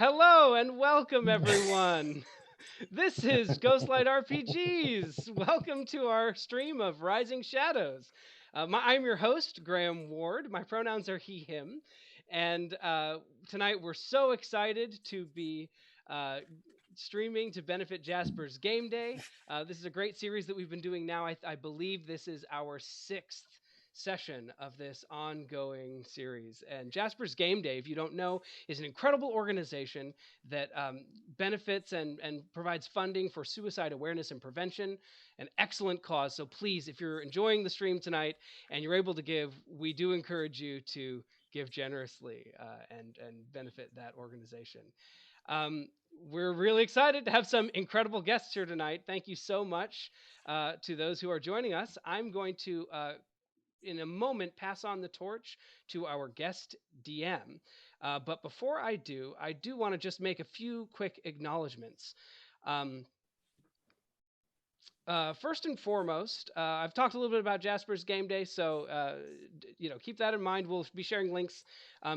Hello and welcome, everyone. This is Ghostlight RPGs. Welcome to our stream of Rising Shadows. I'm your host, Graham Ward. My pronouns are he, him. And tonight we're so excited to be uh, streaming to benefit Jasper's Game Day. This is a great series that we've been doing now. I believe this is our sixth session of this ongoing series. And Jasper's Game Day, if you don't know, is an incredible organization that benefits and provides funding for suicide awareness and prevention, an excellent cause. So please, if you're enjoying the stream tonight and you're able to give, we do encourage you to give generously and benefit that organization. We're really excited to have some incredible guests here tonight. Thank you so much to those who are joining us. I'm going to in a moment pass on the torch to our guest DM. But before I do want to just make a few quick acknowledgments. First and foremost, I've talked a little bit about Jasper's Game Day, so keep that in mind. We'll be sharing links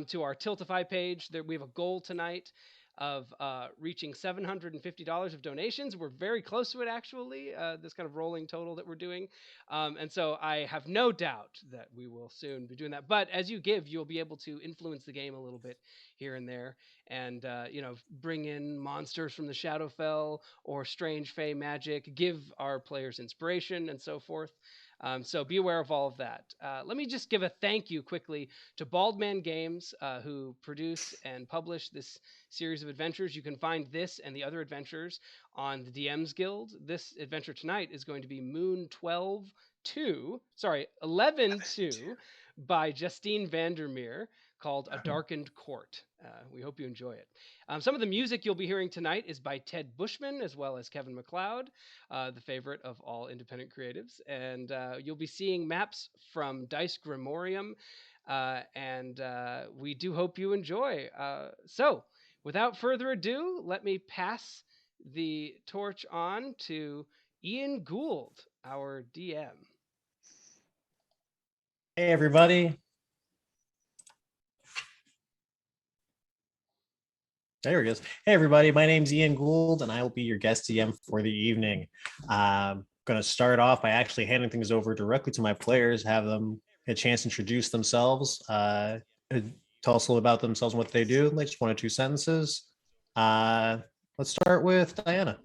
to our Tiltify page. We have a goal tonight of reaching $750 of donations. We're very close to it, actually, this kind of rolling total that we're doing. And so I have no doubt that we will soon be doing that. But as you give, you'll be able to influence the game a little bit here and there and, bring in monsters from the Shadowfell or strange fey magic, give our players inspiration and so forth. So be aware of all of that. Let me just give a thank you quickly to Baldman Games, who produce and publish this series of adventures. You can find this and the other adventures on the DM's Guild. This adventure tonight is going to be Moon 11-2 by Justine Vandermeer, called A Darkened Court. We hope you enjoy it. Some of the music you'll be hearing tonight is by Ted Bushman, as well as Kevin MacLeod, the favorite of all independent creatives. And you'll be seeing maps from Dice Grimorium, and we do hope you enjoy. So, without further ado, let me pass the torch on to Ian Gould, our DM. Hey, everybody. There he goes. Hey, everybody. My name's Ian Gould, and I will be your guest DM for the evening. I'm going to start off by actually handing things over directly to my players, have them a chance to introduce themselves, tell us a little about themselves and what they do, like just one or two sentences. Let's start with Diana.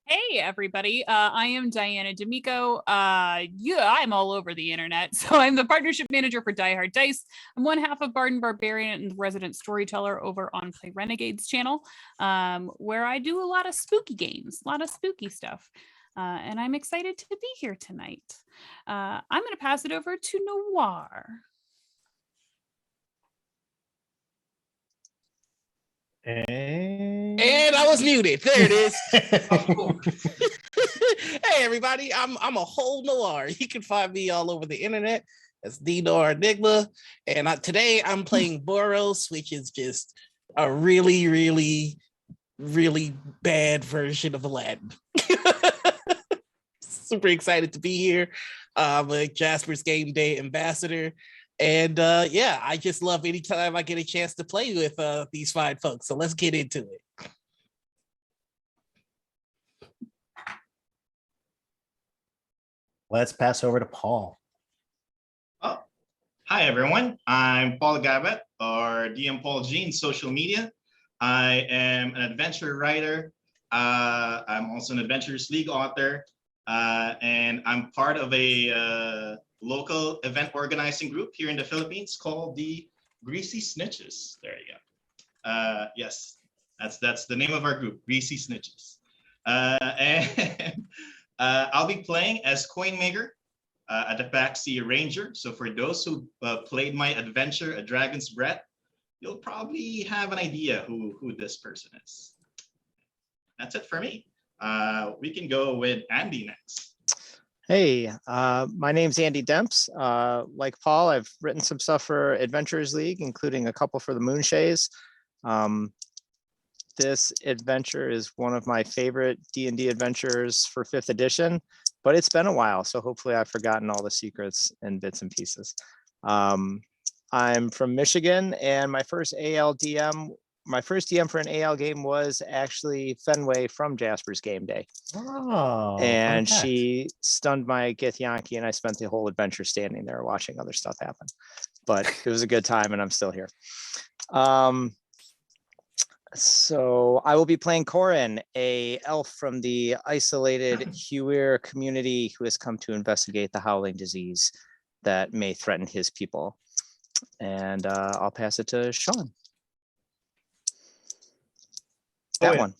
Hey, everybody. I am Diana DiMicco. I'm all over the internet. So I'm the partnership manager for Die Hard Dice. I'm one half of Bard and Barbarian and the resident storyteller over on Play Renegades channel, where I do a lot of spooky games, a lot of spooky stuff. And I'm excited to be here tonight. I'm going to pass it over to Noir. And I was muted. There it is. Hey, everybody. I'm a whole Noir. You can find me all over the internet as the Noir Enigma. And today I'm playing Boughs, which is just a really, really, really bad version of Aladdin. Super excited to be here. I'm a Jasper's Game Day ambassador. And I just love anytime I get a chance to play with these fine folks. So let's get into it. let's pass over to Paul. Oh, hi, everyone. I'm Paul Gabet, or DM Paul G in social media. I am an adventure writer. I'm also an Adventurers League author. And I'm part of a local event organizing group here in the Philippines called the Greasy Snitches. There you go. Yes, that's the name of our group, Greasy Snitches. And I'll be playing as Coinmaker, a Tabaxi Ranger. So for those who played my adventure, A Dragon's Breath, you'll probably have an idea who this person is. That's it for me. We can go with Andy next. Hey, my name's Andy Dempz. Like Paul, I've written some stuff for Adventurers League, including a couple for the Moonshaes. This adventure is one of my favorite D&D adventures for 5th edition, but it's been a while, so hopefully I've forgotten all the secrets and bits and pieces. I'm from Michigan, and my first ALDM my first DM for an AL game was actually Fenway from Jasper's game day. Oh, And fun fact. she stunned my Githyanki, and I spent the whole adventure standing there watching other stuff happen. But it was a good time, and I'm still here. So I will be playing Corin, a elf from the isolated Huir community who has come to investigate the Howling Disease that may threaten his people. And I'll pass it to Shawn. That one.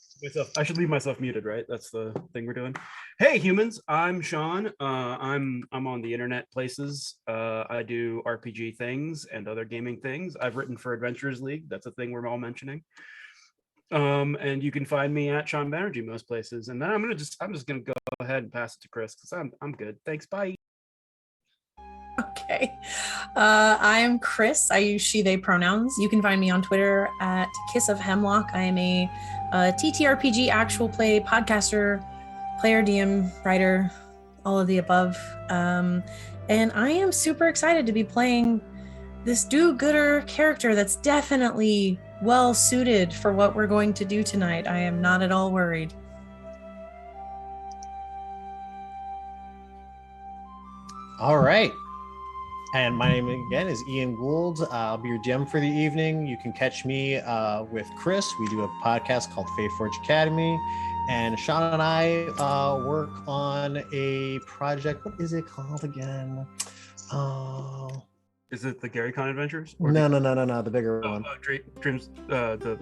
I should leave myself muted, right? That's the thing we're doing. Hey humans, I'm Shawn. I'm on the internet places. I do RPG things and other gaming things. I've written for Adventurers League. That's a thing we're all mentioning. And you can find me at Shawn Banerjee most places. And then I'm just gonna go ahead and pass it to Kris because I'm good. Thanks. Bye. Okay. I'm Kris. I use she, they pronouns. You can find me on Twitter at Kiss of Hemlock. I am a TTRPG actual play podcaster, player, DM, writer, all of the above. And I am super excited to be playing this do-gooder character that's definitely well suited for what we're going to do tonight. I am not at all worried. All right. And my name again is Ian Gould. I'll be your DM for the evening. You can catch me with Kris. We do a podcast called Faith Forge Academy. And Shawn and I work on a project. What is it called again? Is it the GaryCon Adventures? No, the bigger one. Dreams, the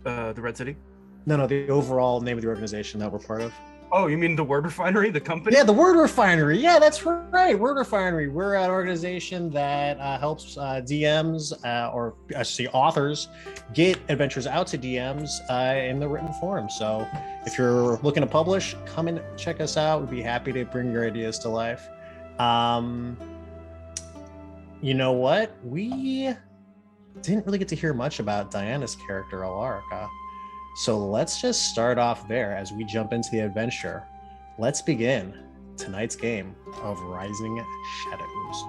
Red City? No, the overall name of the organization that we're part of. Oh, you mean the Word Refinery, the company? Yeah, the Word Refinery. Yeah, that's right. Word Refinery. We're an organization that helps DMs or I should say authors get adventures out to DMs in the written form. So if you're looking to publish, come and check us out. We'd be happy to bring your ideas to life. You know what? We didn't really get to hear much about Diana's character, Alarica. So let's just start off there as we jump into the adventure. Let's begin tonight's game of Rising Shadows.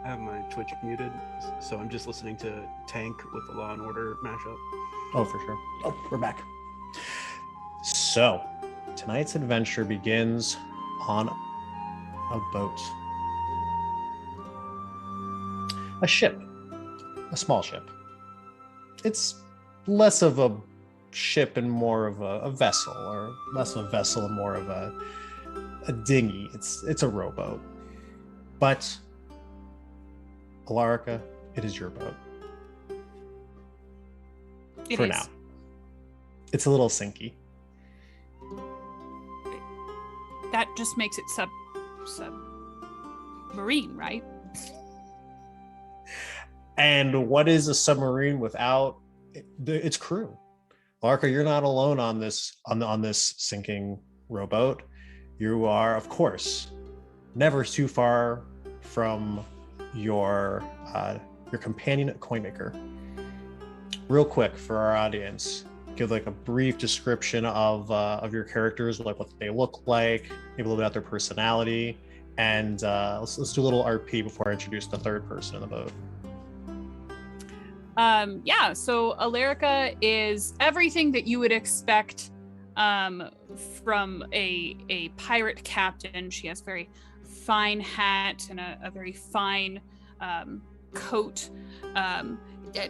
I have my Twitch muted, so I'm just listening to Tank with the Law and Order mashup. Oh, for sure. Oh, we're back. So, tonight's adventure begins on a boat. A ship. A small ship. It's less of a ship and more of a vessel, or less of a vessel and more of a dinghy. It's a rowboat. But Alarica, it is your boat. For now. It's a little sinky. That just makes it submarine, right? And what is a submarine without its crew? Alarica, you're not alone on this sinking rowboat. You are, of course, never too far from your companion Coinmaker. Real quick for our audience, give like a brief description of your characters, like what they look like, maybe a little bit about their personality, and let's do a little RP before I introduce the third person in the boat. So Alarica is everything that you would expect from a pirate captain. She has very fine hat and a very fine coat.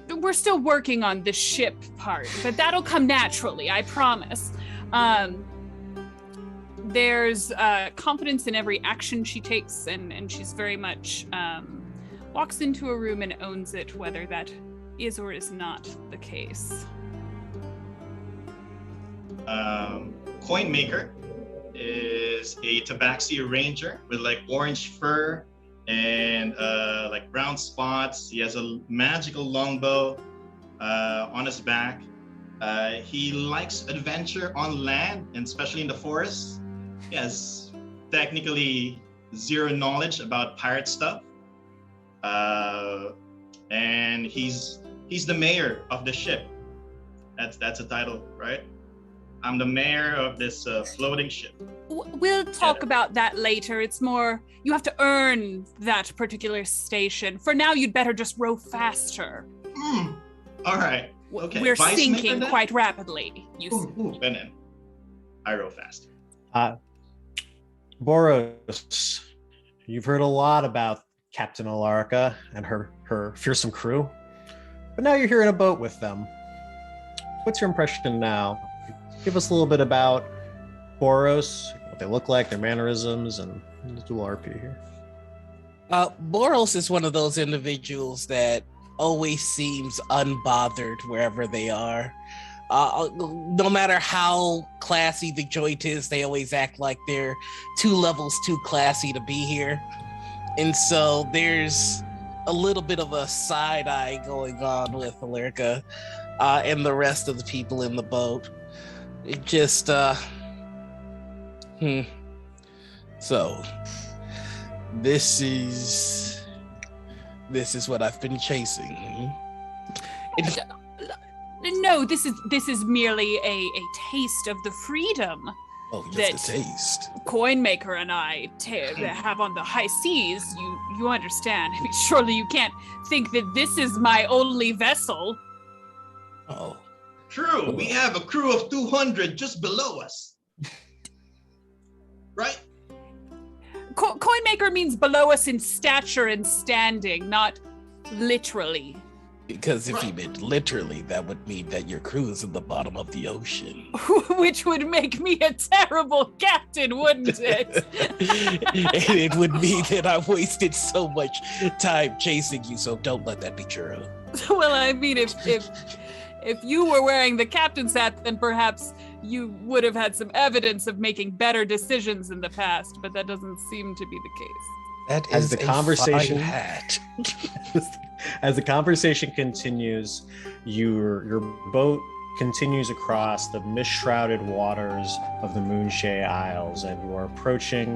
We're still working on the ship part, but that'll come naturally, I promise. There's confidence in every action she takes, and she's very much walks into a room and owns it, whether that is or is not the case. Coinmaker is a tabaxi ranger with like orange fur and like brown spots. He has a magical longbow on his back. He likes adventure on land and especially in the forest. He has technically zero knowledge about pirate stuff. and he's the mayor of the ship. That's a title, right? I'm the mayor of this floating ship. We'll talk about that later. It's more, you have to earn that particular station. For now, you'd better just row faster. All right. Okay. We're Vice sinking maker, quite rapidly. and then I row faster. Boughs, you've heard a lot about Captain Alarka and her fearsome crew, but now you're here in a boat with them. What's your impression now? Give us a little bit about Boughs, what they look like, their mannerisms, and let's do RP here. Boughs is one of those individuals that always seems unbothered wherever they are. No matter how classy the joint is, they always act like they're 2 levels too classy to be here. And so there's a little bit of a side eye going on with Alerka and the rest of the people in the boat. It just, So, this is what I've been chasing. No, this is merely a taste of the freedom Oh, just a taste. Coinmaker and I have on the high seas. You understand? I mean, surely you can't think that this is my only vessel. Oh, true. We have a crew of 200 just below us, right? Coinmaker means below us in stature and standing, not literally. Because if you meant literally, that would mean that your crew is in the bottom of the ocean. Which would make me a terrible captain, wouldn't it? And it would mean that I wasted so much time chasing you, so don't let that be true. Well, I mean, if you were wearing the captain's hat, then perhaps you would have had some evidence of making better decisions in the past, but that doesn't seem to be the case. That As is the a conversation fine hat. As the conversation continues, your boat continues across the mist-shrouded waters of the Moonshae Isles, and you are approaching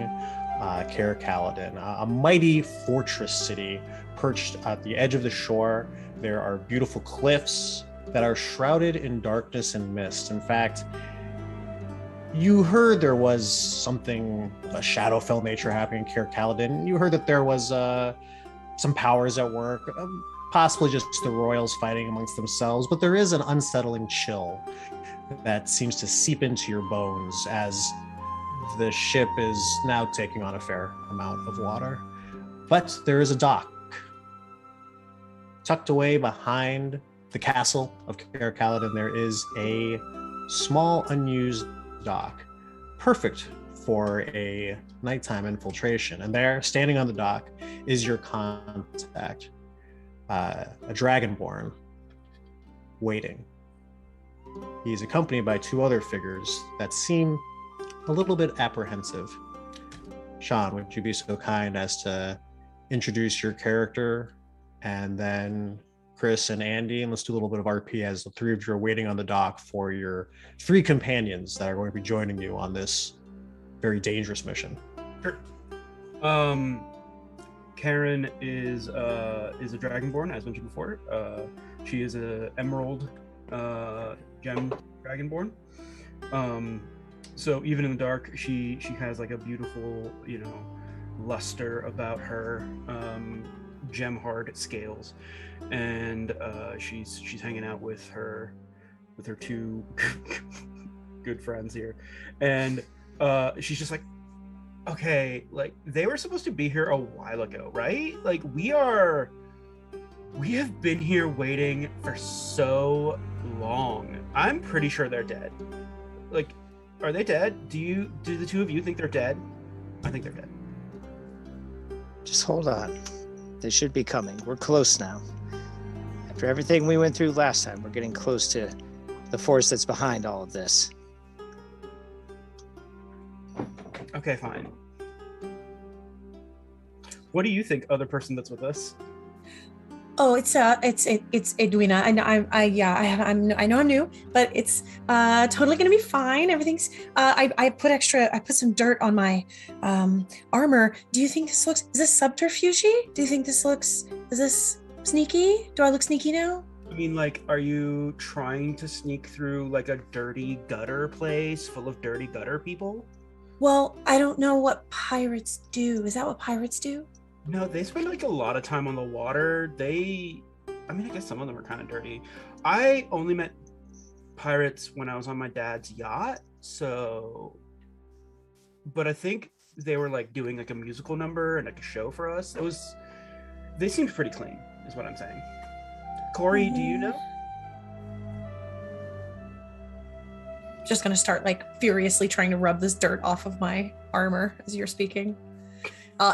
Caer Caladan, a mighty fortress city perched at the edge of the shore. There are beautiful cliffs that are shrouded in darkness and mist. In fact, you heard there was something, a Shadowfell nature happening in Caer Caladan. You heard that there was some powers at work, possibly just the royals fighting amongst themselves, but there is an unsettling chill that seems to seep into your bones as the ship is now taking on a fair amount of water. But there is a dock. Tucked away behind the castle of Caer Caladan, there is a small unused dock, perfect for a nighttime infiltration. And there, standing on the dock, is your contact, a dragonborn, waiting. He's accompanied by two other figures that seem a little bit apprehensive. Shawn, would you be so kind as to introduce your character, and then Kris and Andy, and let's do a little bit of RP as the three of you are waiting on the dock for your three companions that are going to be joining you on this very dangerous mission. Sure. Karen is a dragonborn, as mentioned before. She is a emerald gem dragonborn. So even in the dark, she has like a beautiful, luster about her, gem hard scales, and she's hanging out with her two good friends here, and she's just like, okay, like they were supposed to be here a while ago, right? Like we have been here waiting for so long. I'm pretty sure they're dead. Like, are they dead? Do the two of you think they're dead? I think they're dead. Just hold on. They should be coming. We're close now. After everything we went through last time, we're getting close to the force that's behind all of this. Okay, fine. What do you think, other person that's with us? Oh, it's Edwina. I know I'm new, but it's totally gonna be fine. Everything's I put some dirt on my armor. Do you think is this subterfuge? Do you think is this sneaky? Do I look sneaky now? I mean, like, are you trying to sneak through like a dirty gutter place full of dirty gutter people? Well, I don't know what pirates do. Is that what pirates do? No, they spend like a lot of time on the water. I guess some of them are kind of dirty. I only met pirates when I was on my dad's yacht, but I think they were like doing like a musical number and like a show for us. They seemed pretty clean, is what I'm saying. Corey, do you know? Just gonna start like furiously trying to rub this dirt off of my armor as you're speaking.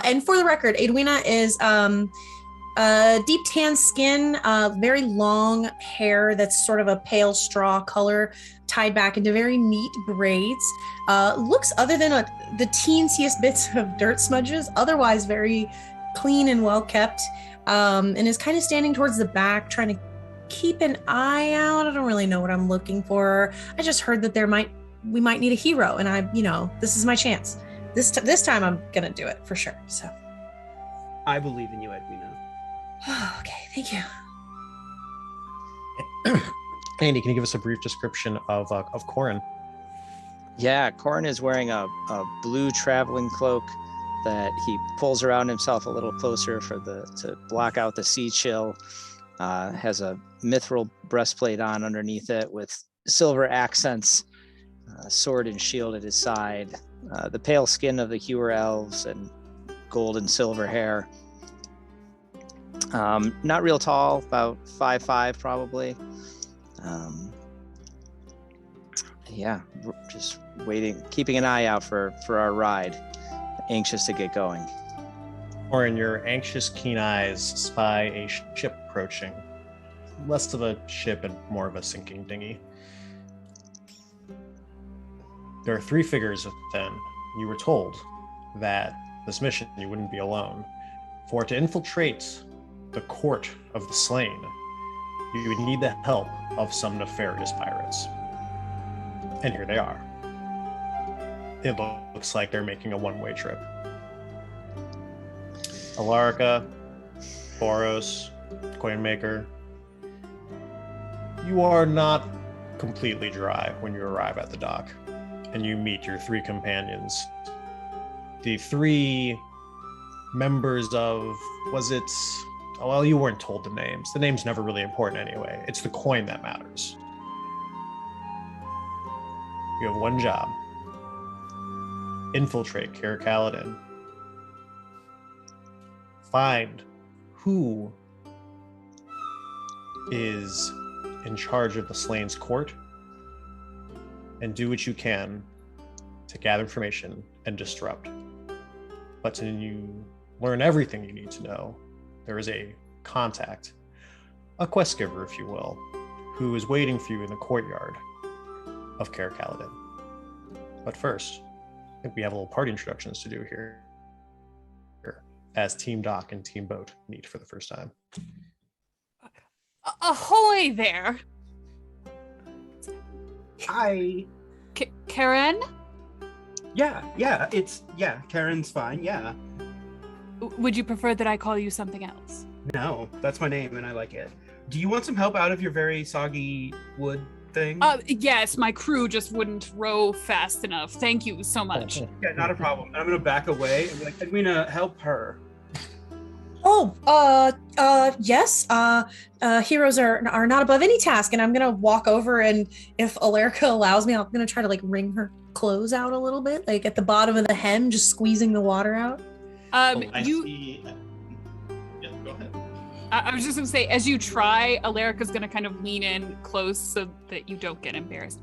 And for the record, Edwina is deep tan skin, very long hair that's sort of a pale straw color, tied back into very neat braids. Looks, other than the teensiest bits of dirt smudges, otherwise very clean and well kept, and is kind of standing towards the back, trying to keep an eye out. I don't really know what I'm looking for. I just heard that we might need a hero, and this is my chance. This time I'm gonna do it for sure. So I believe in you, Edwina. Okay, thank you. Andy, can you give us a brief description of Corin? Yeah, Corin is wearing a blue traveling cloak that he pulls around himself a little closer to block out the sea chill. Has a mithril breastplate on underneath it with silver accents, sword and shield at his side. The pale skin of the Hewer elves and gold and silver hair. Not real tall, about 5'5" probably. Just waiting, keeping an eye out for our ride. Anxious to get going. Corin, your anxious keen eyes spy a ship approaching. Less of a ship and more of a sinking dinghy. There are 3 figures within. You were told that this mission, you wouldn't be alone. For to infiltrate the court of the slain, you would need the help of some nefarious pirates. And here they are. It looks like they're making a one-way trip. Alarica, Boros, Coinmaker, you are not completely dry when you arrive at the dock and you meet your 3 companions. The 3 members of, well, you weren't told the names. The name's never really important anyway. It's the coin that matters. You have one job. Infiltrate Caer Caladan. Find who is in charge of the Slain's court and do what you can to gather information and disrupt. But to you learn everything you need to know, there is a contact, a quest giver, if you will, who is waiting for you in the courtyard of Caer Caladan. But first, I think we have a little party introductions to do here, as Team Dock and Team Boat meet for the first time. Ahoy there! Hi. Karen? Yeah, Karen's fine, yeah. Would you prefer that I call you something else? No, that's my name and I like it. Do you want some help out of your very soggy wood thing? Yes, my crew just wouldn't row fast enough. Thank you so much. Yeah, not a problem. I'm gonna back away and be like, Edwina, help her. Yes. Heroes are not above any task, and I'm gonna walk over, and if Alarica allows me, I'm gonna try to like wring her clothes out a little bit, like at the bottom of the hem, just squeezing the water out. See. Yeah, go ahead. I was just gonna say, as you try, Alarica's gonna kind of lean in close so that you don't get embarrassed.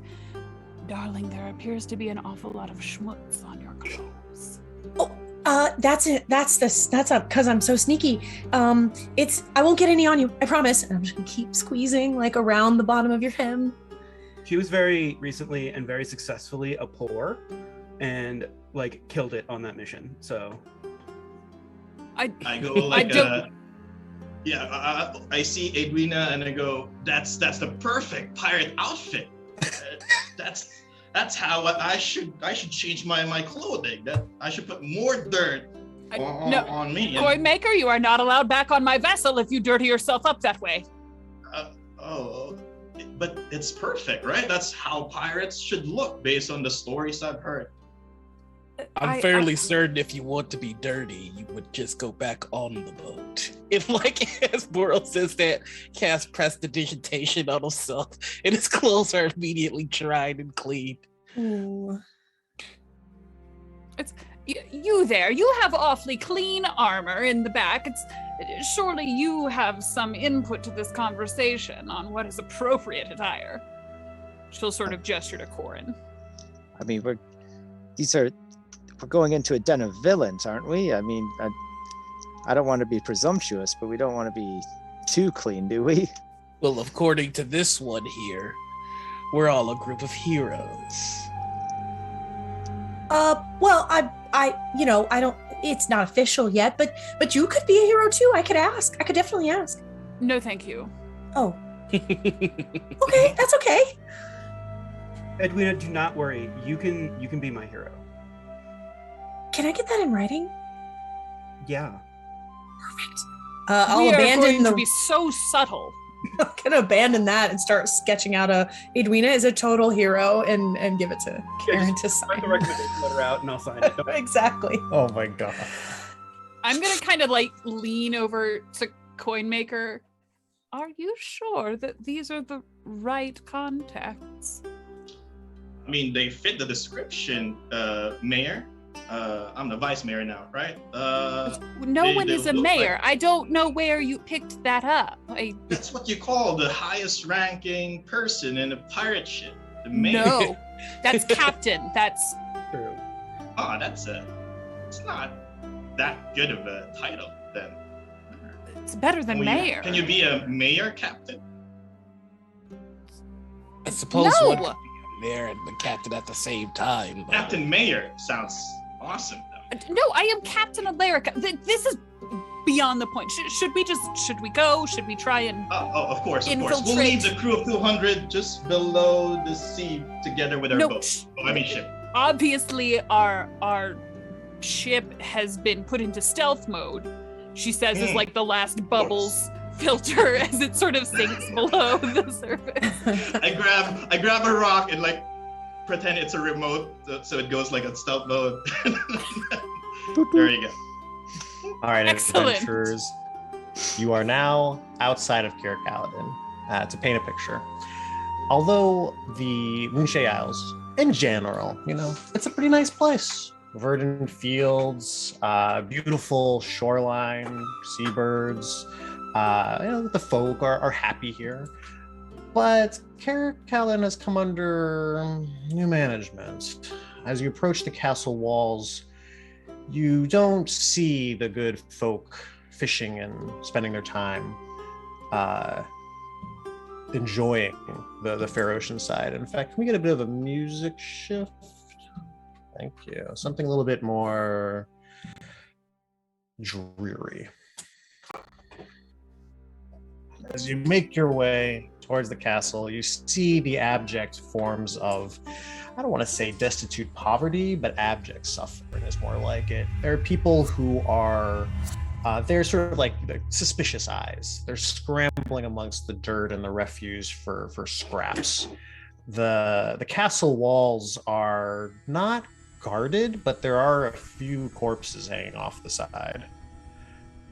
Darling, there appears to be an awful lot of schmutz on your clothes. That's it. That's because I'm so sneaky. I won't get any on you, I promise. And I'm just gonna keep squeezing like around the bottom of your hem. She was very recently and very successfully a poor and like killed it on that mission. So I go like Yeah, I see Edwina and I go, that's the perfect pirate outfit. That's how I should change my clothing. That I should put more dirt on me. Coin maker, you are not allowed back on my vessel if you dirty yourself up that way. But it's perfect, right? That's how pirates should look based on the stories I've heard. I'm fairly certain if you want to be dirty, you would just go back on the boat. If, like, as Boros says that, cast prestidigitation on himself, and his clothes are immediately dried and cleaned. Ooh. It's you there. You have awfully clean armor in the back. Surely you have some input to this conversation on what is appropriate attire. She'll sort of gesture to Corin. I mean, we're going into a den of villains, aren't we? I mean, I don't want to be presumptuous, but we don't want to be too clean, do we? Well, according to this one here, we're all a group of heroes. Well, I don't. It's not official yet, but you could be a hero too. I could ask. I could definitely ask. No, thank you. Oh. Okay, that's okay. Edwina, do not worry. You can be my hero. Can I get that in writing? Yeah. Perfect. I'll we are abandon going to be so subtle. I'm gonna abandon that and start sketching out Edwina is a total hero and give it to Karen to sign. Write the recommendation letter out and I'll sign it. Exactly. Oh my god. I'm gonna kind of like lean over to Coin Maker. Are you sure that these are the right contacts? I mean, they fit the description, Mayor. I'm the vice mayor now, right? No one is a mayor. I don't know where you picked that up. That's what you call the highest ranking person in a pirate ship, the mayor. No, that's captain. That's True. Oh, it's not that good of a title then. It's better than mayor. Can you be a mayor captain? I suppose No. one could be a mayor and the captain at the same time. Though. Captain Mayor sounds awesome though. No, I am Captain Alarica. This is beyond the point. Should we go? Should we try and Of course. We'll infiltrate? leave the crew of 200 just below the sea together with our boat. Ship. Obviously, our ship has been put into stealth mode. She says is like the last bubbles filter as it sort of sinks below the surface. I grab a rock and like pretend it's a remote so it goes like a stealth mode. There you go. All right, Excellent. adventurers. You are now outside of Caer Caladan to paint a picture. Although the Moonshae Isles, in general, it's a pretty nice place. Verdant fields, beautiful shoreline, seabirds. The folk are happy here. But Caer Caladan has come under new management. As you approach the castle walls, you don't see the good folk fishing and spending their time enjoying the fair ocean side. In fact, can we get a bit of a music shift? Thank you. Something a little bit more dreary. As you make your way towards the castle, you see the abject forms of, I don't want to say destitute poverty, but abject suffering is more like it. There are people who are, they're sort of like suspicious eyes. They're scrambling amongst the dirt and the refuse for scraps. The castle walls are not guarded, but there are a few corpses hanging off the side.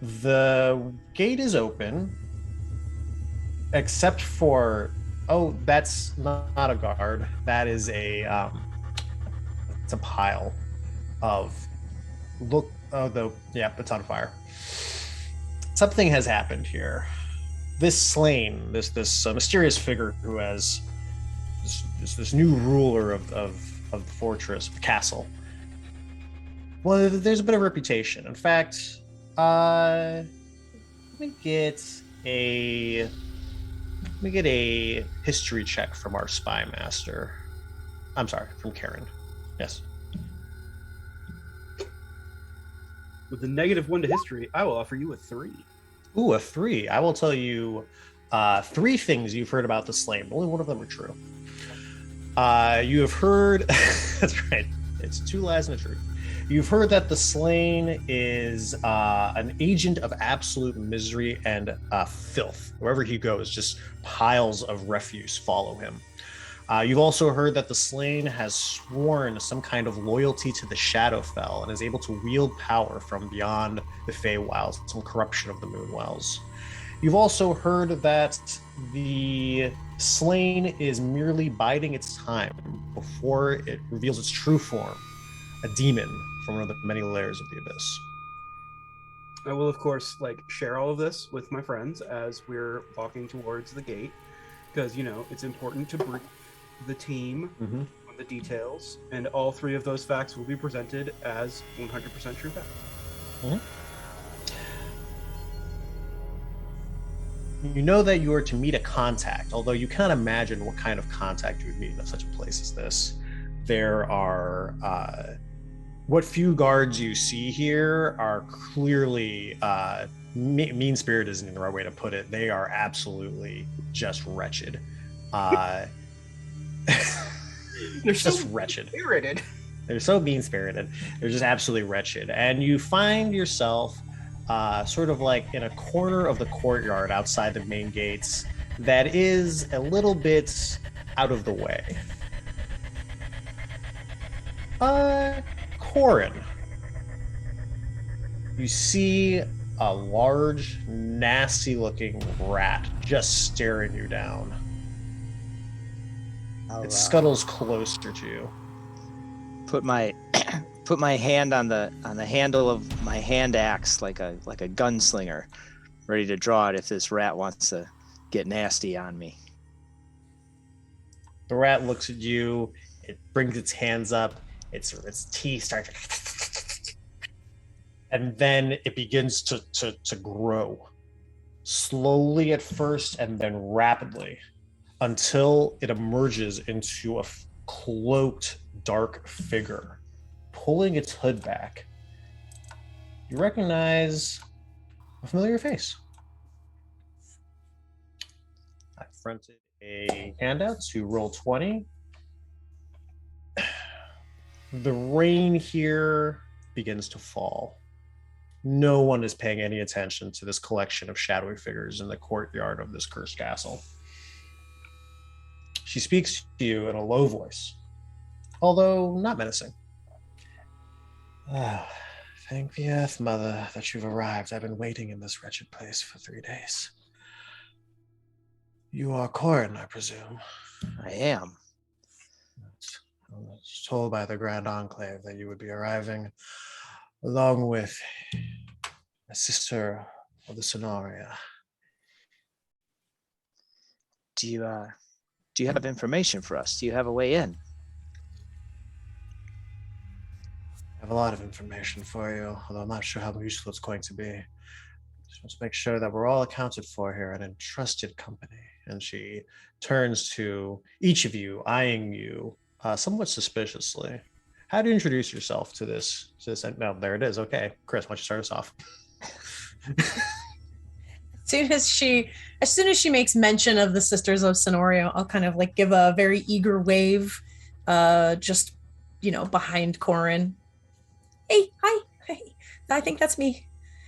The gate is open, except for, that's not a guard. That is it's a pile of, it's on fire. Something has happened here. This slain, this mysterious figure who has this new ruler of the fortress, the castle. Well, there's a bit of reputation. In fact, let me get a history check from our spy master. I'm sorry, from Karen. Yes. With a -1 to history, I will offer you a 3. Ooh, a 3. I will tell you 3 things you've heard about the slain. Only one of them are true. You have heard... That's right. It's 2 lies and a truth. You've heard that the slain is an agent of absolute misery and filth. Wherever he goes, just piles of refuse follow him. You've also heard that the slain has sworn some kind of loyalty to the Shadowfell and is able to wield power from beyond the Feywilds, some corruption of the Moonwells. You've also heard that the slain is merely biding its time before it reveals its true form, a demon from one of the many layers of the abyss. I will, of course, share all of this with my friends as we're walking towards the gate, because it's important to brief the team on the details, and all 3 of those facts will be presented as 100% true facts. You know that you are to meet a contact, although you can't imagine what kind of contact you would meet in such a place as this. There are what few guards you see here are clearly mean-spirited isn't the right way to put it. They are absolutely just wretched. They're just so wretched. Spirited. They're so mean-spirited. They're just absolutely wretched. And you find yourself sort of in a corner of the courtyard outside the main gates that is a little bit out of the way. Corin, you see a large, nasty-looking rat just staring you down. It scuttles closer to you. Put my hand on the handle of my hand axe like a gunslinger, ready to draw it if this rat wants to get nasty on me. The rat looks at you. It brings its hands up. Its teeth start, and then it begins to grow, slowly at first, and then rapidly, until it emerges into a cloaked, dark figure, pulling its hood back. You recognize a familiar face. I fronted a handout to roll 20. The rain here begins to fall. No one is paying any attention to this collection of shadowy figures in the courtyard of this cursed castle. She speaks to you in a low voice, although not menacing. Thank the Earthmother that you've arrived. I've been waiting in this wretched place for 3 days. You are Corin, I presume. I am. I was told by the Grand Enclave that you would be arriving along with a sister of the Sonoria. Do you have information for us? Do you have a way in? I have a lot of information for you, although I'm not sure how useful it's going to be. Just want to make sure that we're all accounted for here and in trusted company. And she turns to each of you, eyeing you somewhat suspiciously. How do you introduce yourself to this? No, there it is. Okay, Kris, why don't you start us off? As soon as she makes mention of the Sisters of Sonoria, I'll kind of give a very eager wave, just behind Corin. Hey, hi, hey, I think that's me.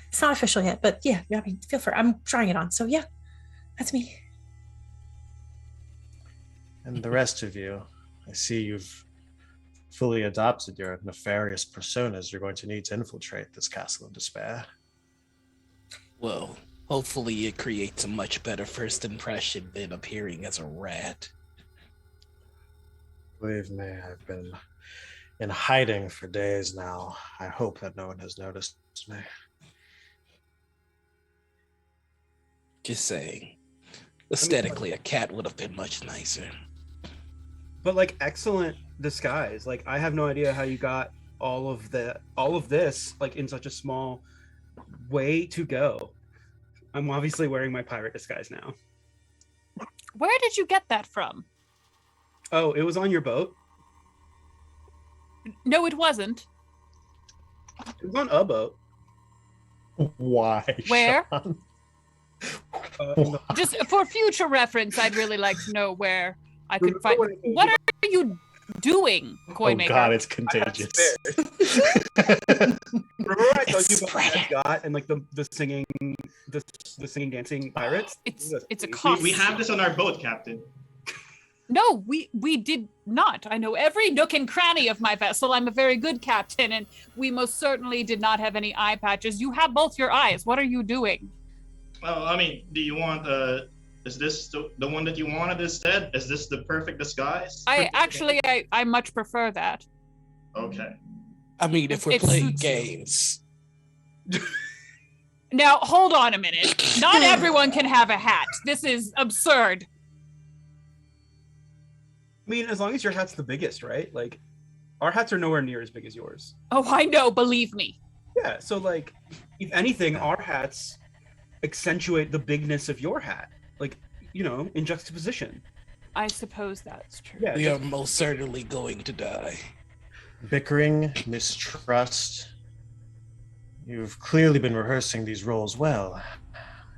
It's not official yet, but yeah, feel free. I'm trying it on, so yeah, that's me. And the rest of you, I see you've fully adopted your nefarious personas. You're going to need to infiltrate this castle of despair. Well, hopefully it creates a much better first impression than appearing as a rat. Believe me, I've been in hiding for days now. I hope that no one has noticed me. Just saying. Aesthetically, a cat would have been much nicer. But excellent disguise. I have no idea how you got all of this in such a small way to go. I'm obviously wearing my pirate disguise now. Where did you get that from? Oh, it was on your boat? No, it wasn't. It was on a boat. Why? Where? Shawn? Just for future reference, I'd really like to know where I could find. What are you doing, Coin Maker? Oh God, it's contagious. Remember I told you about Red Dot and like the singing dancing pirates? It's a costume. We have this on our boat, Captain. No, we did not. I know every nook and cranny of my vessel. I'm a very good captain, and we most certainly did not have any eye patches. You have both your eyes. What are you doing? Well, I mean, do you want is this the one that you wanted instead? Is this the perfect disguise? I much prefer that. Okay. I mean, if we're playing games. Now, hold on a minute. Not everyone can have a hat. This is absurd. I mean, as long as your hat's the biggest, right? Like, our hats are nowhere near as big as yours. Oh, I know. Believe me. Yeah, so like, if anything, our hats accentuate the bigness of your hat. Like, you know, in juxtaposition. I suppose that's true. Yeah, We are most certainly going to die. Bickering, mistrust. You've clearly been rehearsing these roles well.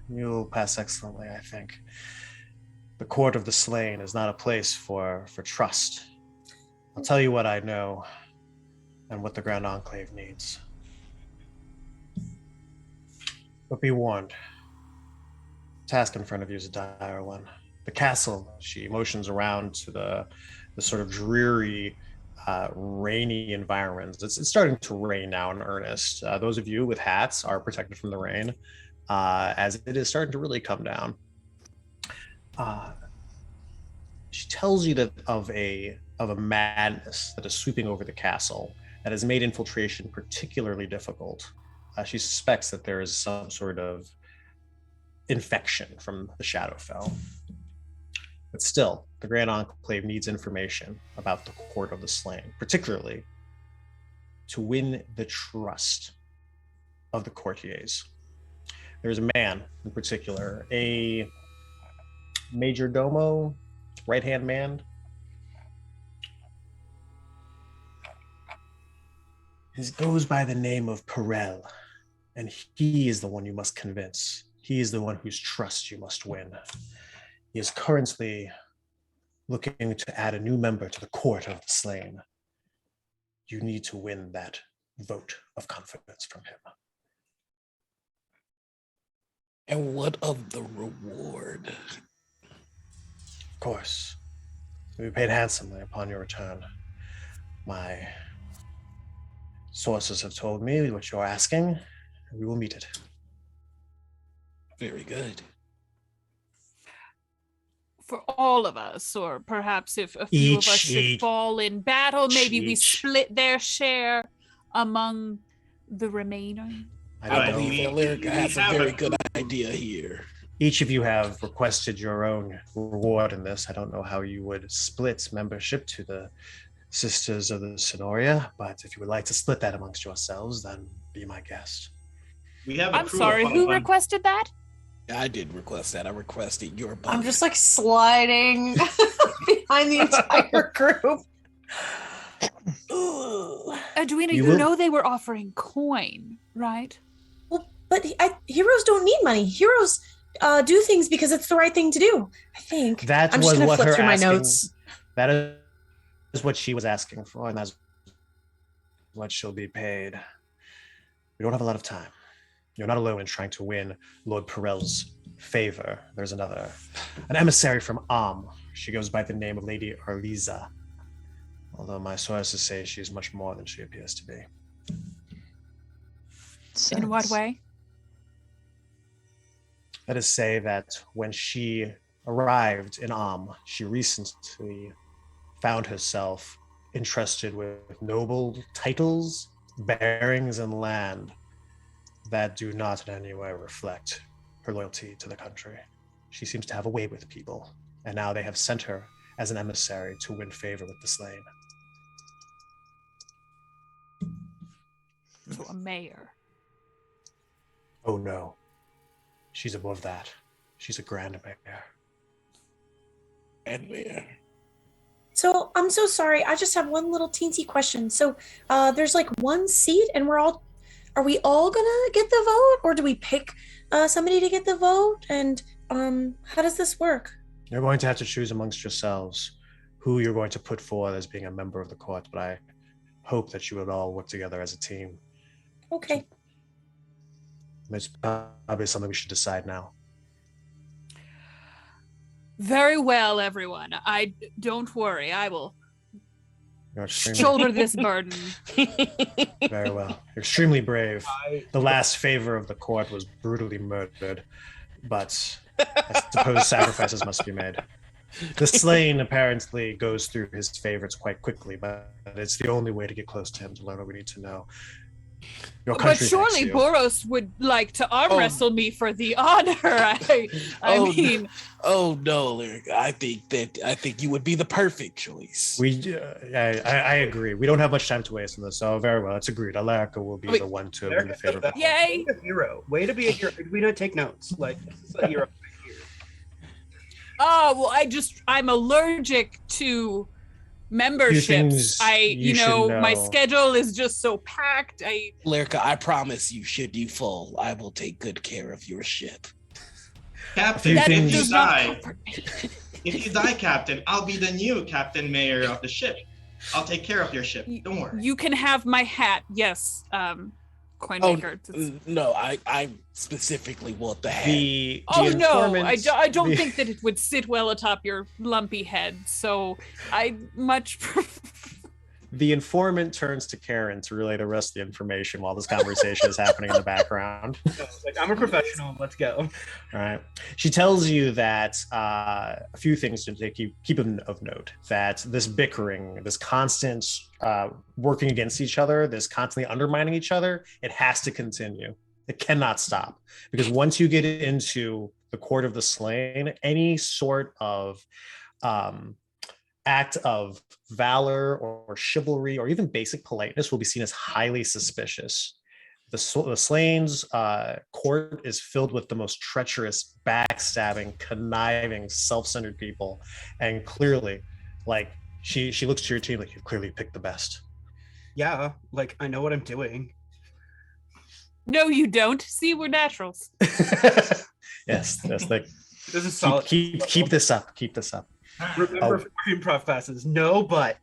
You'll pass excellently, I think. The court of the slain is not a place for trust. I'll tell you what I know and what the Grand Enclave needs. But be warned. The task in front of you is a dire one. The castle, she motions around to the sort of dreary, rainy environment. It's starting to rain now in earnest. Those of you with hats are protected from the rain, as it is starting to really come down. She tells you that of a madness that is sweeping over the castle that has made infiltration particularly difficult. She suspects that there is some sort of infection from the Shadowfell. But still, the Grand Enclave needs information about the Court of the Slain, particularly to win the trust of the courtiers. There's a man in particular, a major domo, right-hand man. He goes by the name of Perel, and he is the one you must convince. He is the one whose trust you must win. He is currently looking to add a new member to the Court of the Slain. You need to win that vote of confidence from him. And what of the reward? Of course. You'll be paid handsomely upon your return. My sources have told me what you're asking, and we will meet it. Very good. For all of us, or perhaps if a few of us should fall in battle, maybe we split their share among the remainder. I believe Lyrica has a very good idea here. Each of you have requested your own reward in this. I don't know how you would split membership to the Sisters of the Sonoria, but if you would like to split that amongst yourselves, then be my guest. I'm sorry, who requested that? I did request that. I requested your body. I'm just like sliding behind the entire group. Edwina, you know they were offering coin, right? Well, but heroes don't need money. Heroes do things because it's the right thing to do. I think. That I'm was just gonna what flip her through my asking, notes. That is what she was asking for, and that's what she'll be paid. We don't have a lot of time. You're not alone in trying to win Lord Perel's favor. There's an emissary from She goes by the name of Lady Arliza, although my sources say she's much more than she appears to be. In what way? Let us say that when she arrived in she recently found herself entrusted with noble titles, bearings, and land that do not in any way reflect her loyalty to the country. She seems to have a way with people, and now they have sent her as an emissary to win favor with the slain. So a mayor. Oh no, she's above that. She's a grand mayor. And mayor. So I'm so sorry. I just have one little teensy question. So there's like one seat, and are we all gonna get the vote, or do we pick somebody to get the vote? And how does this work? You're going to have to choose amongst yourselves who you're going to put forward as being a member of the court, but I hope that you would all work together as a team. Okay. It's probably something we should decide now. Very well, everyone. Don't worry. I will You're shoulder this burden. Very well. You're extremely brave. The last favor of the court was brutally murdered, but I suppose sacrifices must be made. The slain apparently goes through his favorites quite quickly, but it's the only way to get close to him to learn what we need to know. Your But country surely thanks you. Boughs would like to arm wrestle me for the honor. I mean, oh no, Lyric. I think you would be the perfect choice. I agree. We don't have much time to waste on this, so very well. It's agreed. Alarica will be the one to win the favor. Yay! A hero. Way to be a hero. We don't take notes. Like, this is a hero. Oh well, I'm allergic to memberships. My schedule is just so packed. Lyrica, I promise you, should you fall, I will take good care of your ship. Captain, if you die, Captain, I'll be the new Captain Mayor of the ship. I'll take care of your ship. Don't worry. You can have my hat. Yes. Coinmaker. No, I specifically want the hat. I don't think that it would sit well atop your lumpy head. So I much The informant turns to Karen to relay the rest of the information while this conversation is happening in the background. Like, I'm a professional. Let's go. All right. She tells you that a few things to keep of note. That this bickering, this constant working against each other, this constantly undermining each other, it has to continue. It cannot stop. Because once you get into the court of the slain, any sort of act of valor or chivalry or even basic politeness will be seen as highly suspicious. The slain's court is filled with the most treacherous, backstabbing, conniving, self-centered people, and clearly, like, she looks to your team like, you've clearly picked the best. Yeah, like, I know what I'm doing. No, you don't. See, we're naturals. Yes, like, this is solid. Keep this up. Keep this up. Remember improv classes, no but.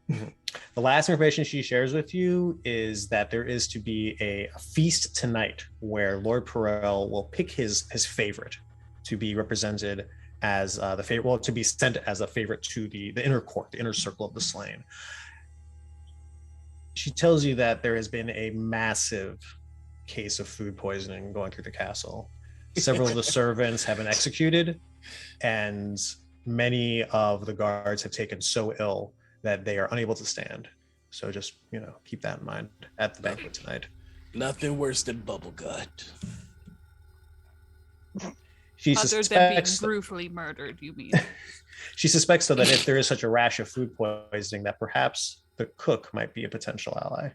The last information she shares with you is that there is to be a feast tonight where Lord Perel will pick his favorite to be represented as the favorite, well, to be sent as a favorite to the inner court, the inner circle of the slain. She tells you that there has been a massive case of food poisoning going through the castle. Several of the servants have been executed, and many of the guards have taken so ill that they are unable to stand. So just, keep that in mind at the banquet tonight. Nothing worse than bubble gut. Other than being brutally murdered, you mean? She suspects, though, that if there is such a rash of food poisoning, that perhaps the cook might be a potential ally.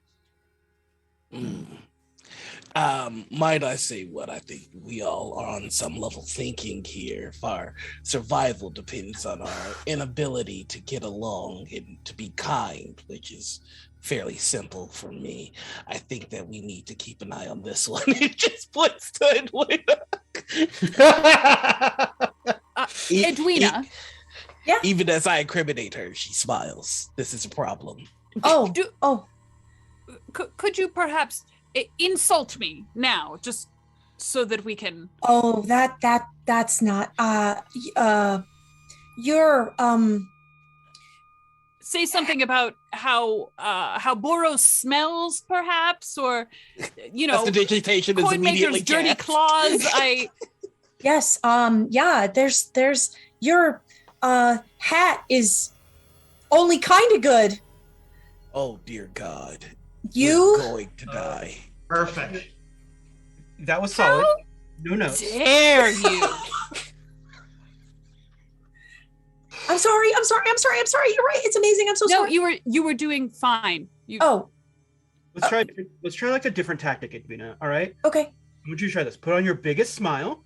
Might I say what I think we all are on some level thinking here. If our survival depends on our inability to get along and to be kind, which is fairly simple for me, I think that we need to keep an eye on this one. It just points to Edwina. Edwina. Yeah. Even as I incriminate her, she smiles. This is a problem. Could you perhaps insult me now, just so that we can? Oh, that's not. You're say something about how Boughs smells, perhaps, or That's the digitation is immediately Coinmaker's dirty claws. Yes. Yeah. There's your hat is only kind of good. Oh dear God. We're going to die. Perfect. That was solid. No notes. Dare you? I'm sorry. You're right. It's amazing. I'm so sorry. No, you were doing fine. Let's try like a different tactic, Edwina. All right. Okay. I want you to try this. Put on your biggest smile.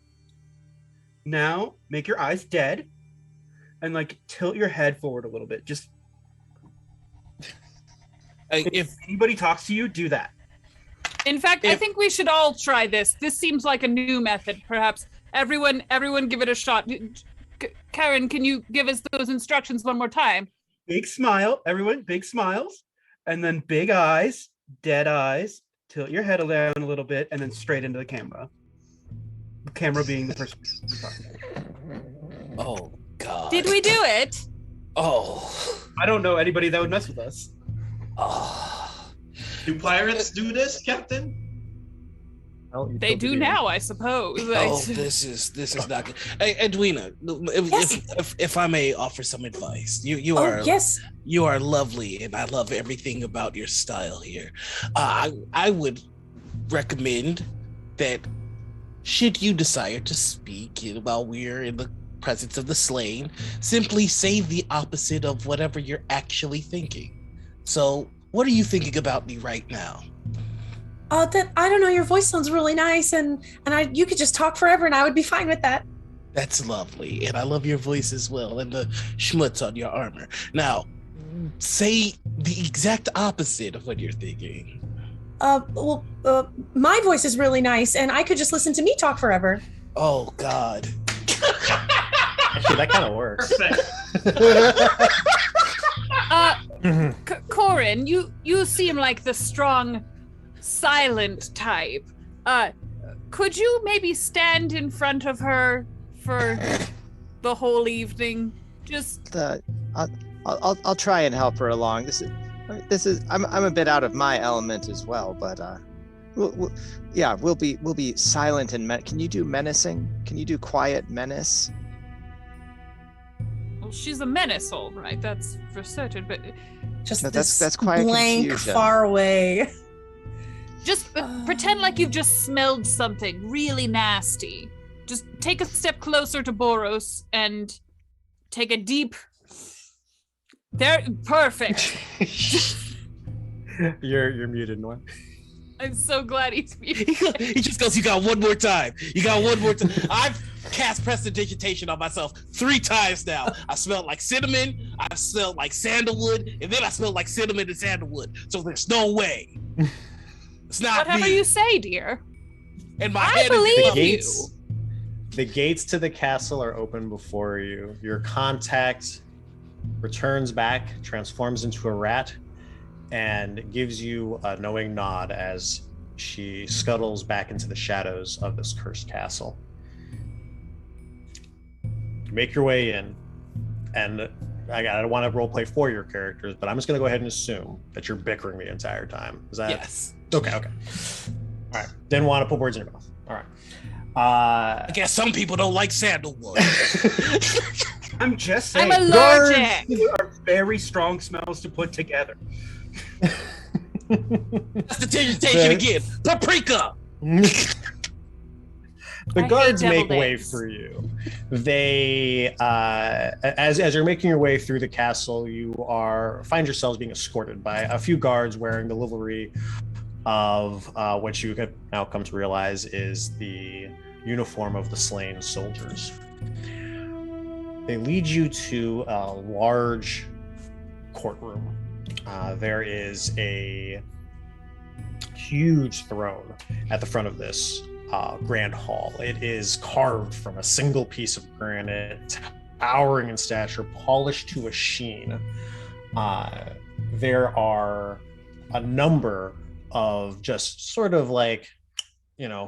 Now make your eyes dead, and like tilt your head forward a little bit. Just if anybody talks to you, do that. In fact, I think we should all try this. This seems like a new method. Perhaps everyone give it a shot. Karen, can you give us those instructions one more time? Big smile, everyone, big smiles. And then big eyes, dead eyes. Tilt your head down a little bit and then straight into the camera. The camera being the person we're talking about. Oh, God. Did we do it? Oh. I don't know anybody that would mess with us. Oh. Do pirates do this, Captain? They do now, I suppose. Oh, this is not good. Hey, Edwina, if I may offer some advice, you are lovely, and I love everything about your style here. I would recommend that, should you desire to speak while we're in the presence of the slain, simply say the opposite of whatever you're actually thinking. So, what are you thinking about me right now? That I don't know. Your voice sounds really nice, and you could just talk forever, and I would be fine with that. That's lovely, and I love your voice as well, and the schmutz on your armor. Now, say the exact opposite of what you're thinking. My voice is really nice, and I could just listen to me talk forever. Oh God. Actually, that kind of works. Corin, you seem like the strong, silent type. Could you maybe stand in front of her for the whole evening? Just I'll try and help her along. This is I'm a bit out of my element as well, but we'll be silent and can you do menacing? Can you do quiet menace? Well, she's a menace, all right. That's for certain. But just that's quiet blank, confusion. Far away. Just pretend like you've just smelled something really nasty. Just take a step closer to Boughs and take a deep. There, perfect. You're muted, Noir. I'm so glad he's muted. He just goes, you got one more time. I've cast prestidigitation on myself 3 times now. I smelled like cinnamon, I smelled like sandalwood, and then I smelled like cinnamon and sandalwood. So there's no way. It's not whatever me. You say, dear. And my I head believe is The gates to the castle are open before you. Your contact returns back, transforms into a rat, and gives you a knowing nod as she scuttles back into the shadows of this cursed castle. You make your way in, and I don't want to roleplay for your characters, but I'm just going to go ahead and assume that you're bickering the entire time. Is that? Yes. Okay. All right. Didn't want to put words in your mouth. All right. I guess some people don't like sandalwood. I'm just saying. I'm allergic. These are very strong smells to put together. Prestidigitation again. Paprika. The guards hate make deviled way eggs. for you. They, as you're making your way through the castle, you find yourselves being escorted by a few guards wearing the livery of what you have now come to realize is the uniform of the slain soldiers. They lead you to a large courtroom. There is a huge throne at the front of this grand hall. It is carved from a single piece of granite, towering in stature, polished to a sheen. There are a number of just sort of like,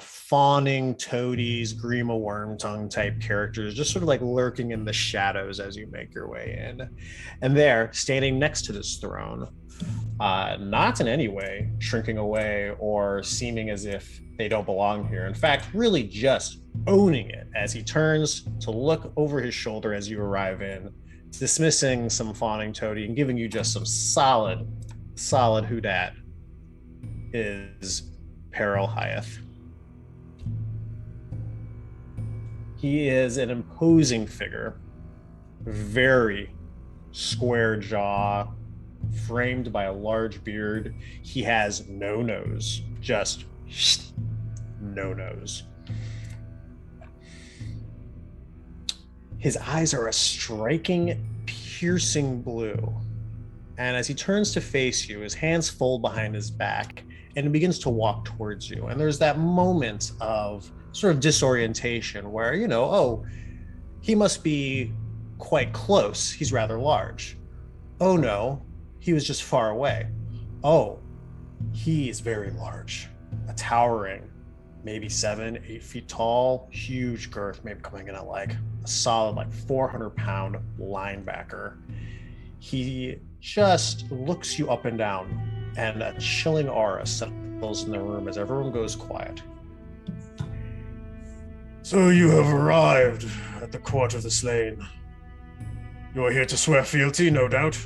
fawning toadies, Grima Wormtongue type characters, just sort of like lurking in the shadows as you make your way in. And there, standing next to this throne, not in any way shrinking away or seeming as if they don't belong here. In fact, really just owning it as he turns to look over his shoulder as you arrive in, dismissing some fawning toady and giving you just some solid who dat, is Peril Hyeth. He is an imposing figure, very square jaw, framed by a large beard. He has no nose, just no nose. His eyes are a striking, piercing blue. And as he turns to face you, his hands fold behind his back, and it begins to walk towards you. And there's that moment of sort of disorientation where, oh, he must be quite close. He's rather large. Oh no, he was just far away. Oh, he is very large, a towering, maybe 7-8 feet tall, huge girth, maybe coming in at like a solid 400-pound linebacker. He just looks you up and down, and a chilling aura settles in the room as everyone goes quiet. So you have arrived at the court of the slain. You are here to swear fealty, no doubt.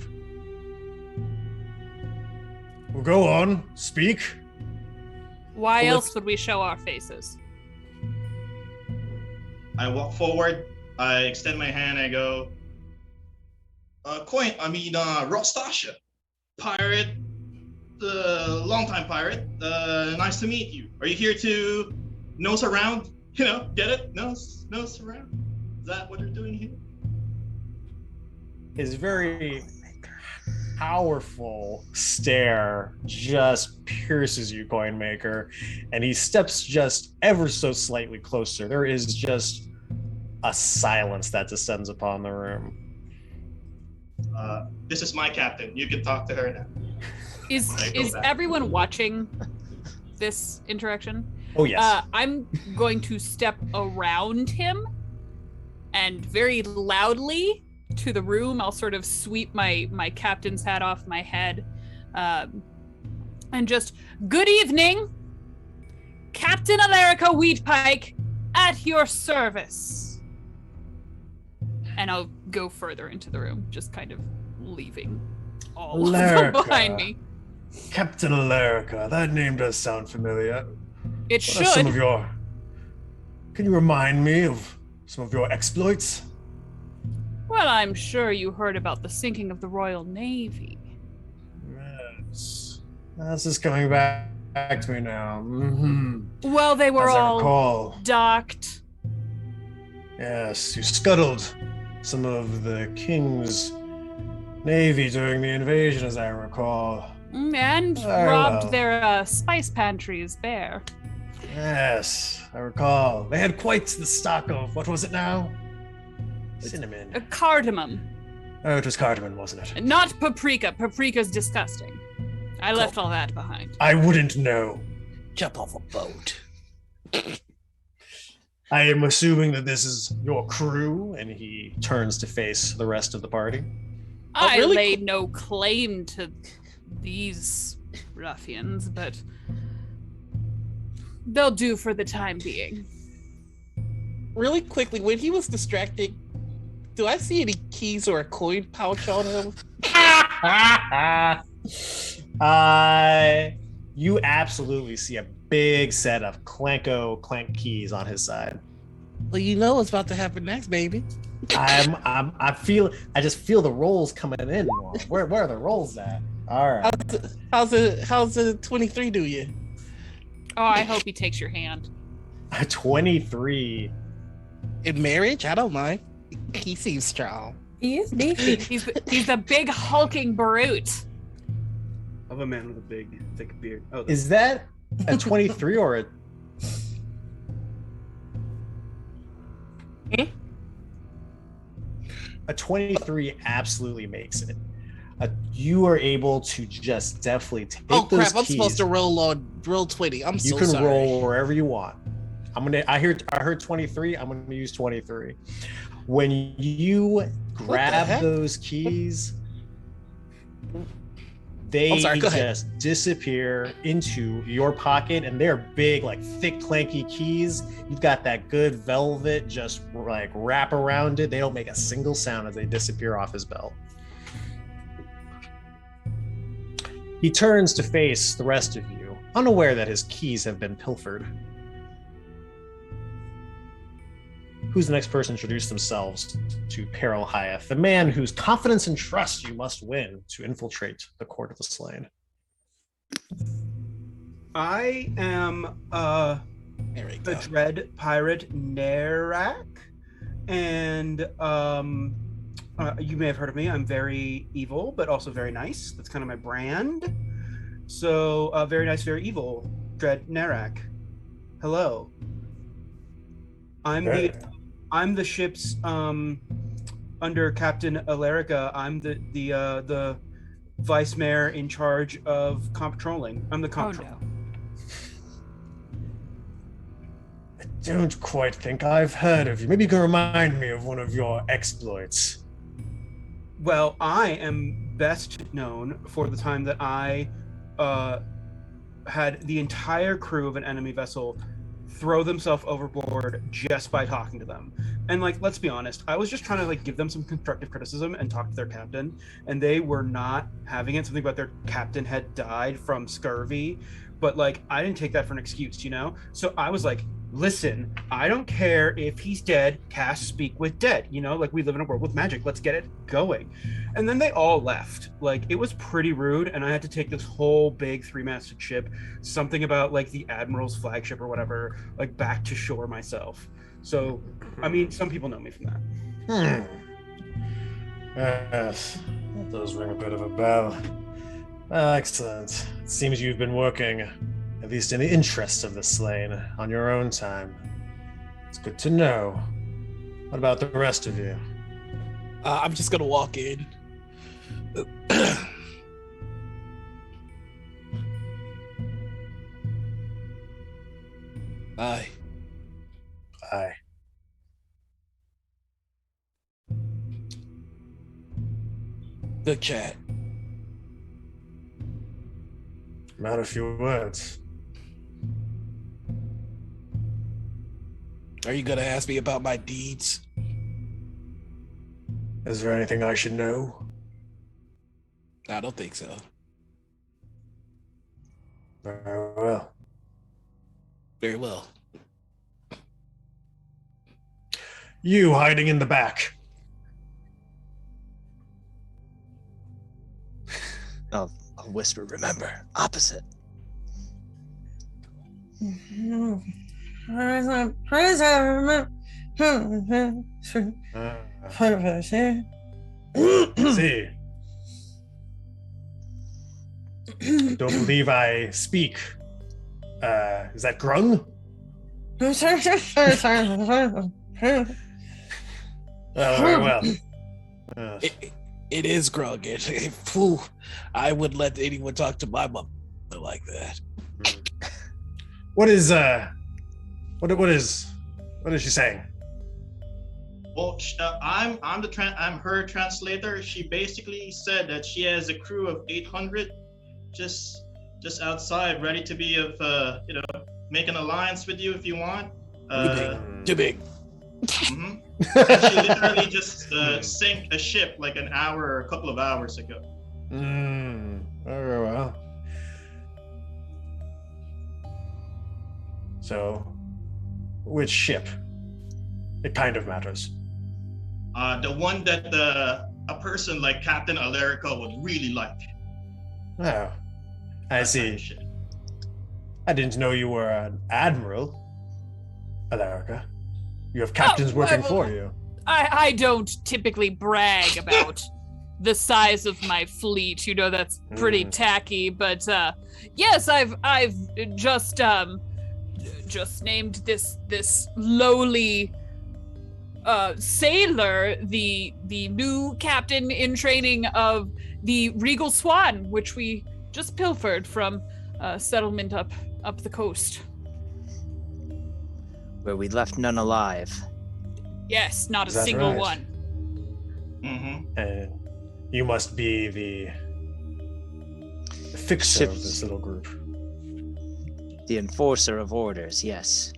Well, go on, speak. Why else would we show our faces? I walk forward, I extend my hand, I go, Rostasha, pirate, longtime pirate, nice to meet you. Are you here to nose around? Get it? Nose around? Is that what you're doing here? His very powerful stare just pierces you, Coinmaker, and he steps just ever so slightly closer. There is just a silence that descends upon the room. This is my captain. You can talk to her now. Is everyone watching this interaction? Oh, yes. I'm going to step around him and very loudly to the room. I'll sort of sweep my captain's hat off my head and just, good evening, Captain Alarica Weedpike, at your service. And I'll go further into the room, just kind of leaving all of them behind me. Captain Alarica, that name does sound familiar. It should. Can you remind me of some of your exploits? Well, I'm sure you heard about the sinking of the Royal Navy. Yes. This is coming back to me now. Mm-hmm. Well, they were As I all recall. docked. Yes, you scuttled some of the King's Navy during the invasion, as I recall. And robbed their spice pantries bare. Yes, I recall. They had quite the stock of, what was it now? Cinnamon. Cardamom. Oh, it was cardamom, wasn't it? Not paprika. Paprika's disgusting. I left all that behind. I wouldn't know. Jump off a boat. I am assuming that this is your crew, and he turns to face the rest of the party. I laid no claim to these ruffians, but they'll do for the time being. Really quickly, when he was distracting, do I see any keys or a coin pouch on him? You absolutely see a big set of clank keys on his side. Well, you know what's about to happen next, baby. I just feel the rolls coming in. Where are the rolls at? All right. How's the 23 do you? Oh, I hope he takes your hand. 23. In marriage, I don't mind. He seems strong. He is beefy. He's a big hulking brute. Of a man with a big, thick beard. Oh, is that a 23 or a? A 23 absolutely makes it. You are able to just definitely take those keys. I'm supposed to roll 20. I'm so sorry. You can roll wherever you want. I heard 23. I'm gonna use 23. When you grab those keys, they just disappear into your pocket, and they're big, thick, clanky keys. You've got that good velvet just wrap around it. They don't make a single sound as they disappear off his belt. He turns to face the rest of you, unaware that his keys have been pilfered. Who's the next person to introduce themselves to Peril Hyeth, the man whose confidence and trust you must win to infiltrate the Court of the Slain? I am the Dread Pirate Nerak, and you may have heard of me. I'm very evil, but also very nice. That's kind of my brand. So, very nice, very evil, Dread Narak. Hello. I'm the ship's under Captain Alerica. I'm the vice mayor in charge of comptrolling. I'm the comptroller. Oh, no. I don't quite think I've heard of you. Maybe you can remind me of one of your exploits. Well, I am best known for the time that I had the entire crew of an enemy vessel throw themselves overboard just by talking to them. And like, let's be honest, I was just trying to like give them some constructive criticism and talk to their captain, and they were not having it. Something about their captain had died from scurvy, but like I didn't take that for an excuse, you know? So I was like, listen, I don't care if he's dead, cast speak with dead, you know, like we live in a world with magic, let's get it going. And then they all left. Like it was pretty rude, and I had to take this whole big 3-masted ship, something about like the Admiral's flagship or whatever, like back to shore myself. So, I mean, some people know me from that. Yes, that does ring a bit of a bell. Excellent. It seems you've been working, at least in the interests of the slain, on your own time. It's good to know. What about the rest of you? I'm just gonna walk in. Aye. Aye. Good chat. Not a few words. Are you gonna ask me about my deeds? Is there anything I should know? I don't think so. Very well. Very well. You hiding in the back. I'll whisper, remember, opposite. See. Don't believe I speak. Is that grung? Very well. It is grog. Phew, I wouldn't let anyone talk to my mother like that. What is she saying? Well, I'm her translator. She basically said that she has a crew of 800, just outside, ready to be make an alliance with you if you want. Too big. Mm-hmm. And she literally just sank a ship like an hour or a couple of hours ago. Very well. So, which ship? It kind of matters. The one that a person like Captain Alerica would really like. Oh, I see. I didn't know you were an admiral, Alerica. You have captains working for you. I don't typically brag about the size of my fleet. You know, that's pretty tacky. But yes, I've just named this lowly sailor the new captain in training of the Regal Swan, which we just pilfered from a settlement up the coast. Where we left none alive. Yes, not a single one. Mm-hmm. And you must be the fixer of this little group. The enforcer of orders, yes.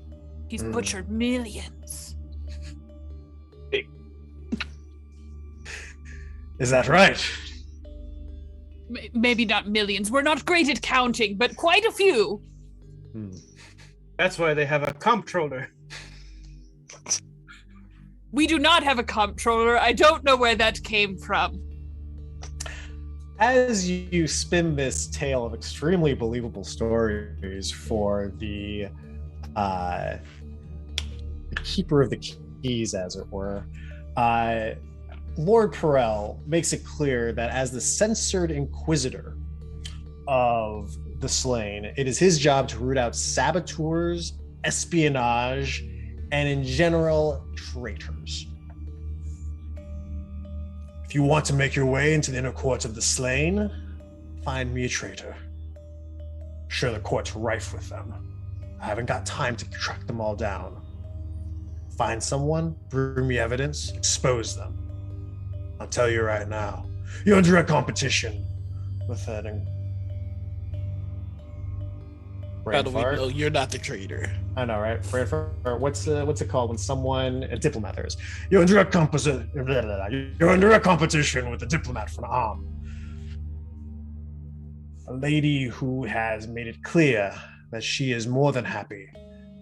He's butchered millions. Is that right? Maybe not millions. We're not great at counting, but quite a few. That's why they have a comptroller. We do not have a comptroller. I don't know where that came from. As you spin this tale of extremely believable stories for the keeper of the keys, as it were, Lord Perel makes it clear that as the censored inquisitor, of the Slain. It is his job to root out saboteurs, espionage, and in general, traitors. If you want to make your way into the inner court of the Slain, find me a traitor. Sure, the court's rife with them. I haven't got time to track them all down. Find someone, bring me evidence, expose them. I'll tell you right now, you're in direct competition with that. How do we know you're not the traitor? I know, right? What's it called when someone a diplomat there is? You're in direct competition. You're in direct competition with a diplomat from Arm. A lady who has made it clear that she is more than happy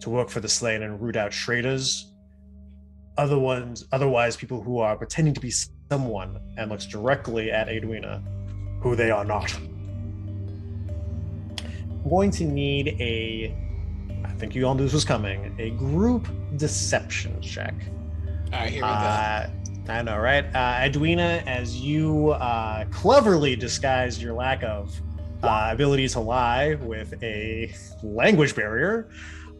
to work for the Slain and root out traitors. Otherwise, people who are pretending to be someone, and looks directly at Edwina, who they are not. I'm going to need I think you all knew this was coming, a group deception check. All right, here we go. I know, right? Edwina, as you cleverly disguised your lack of ability to lie with a language barrier,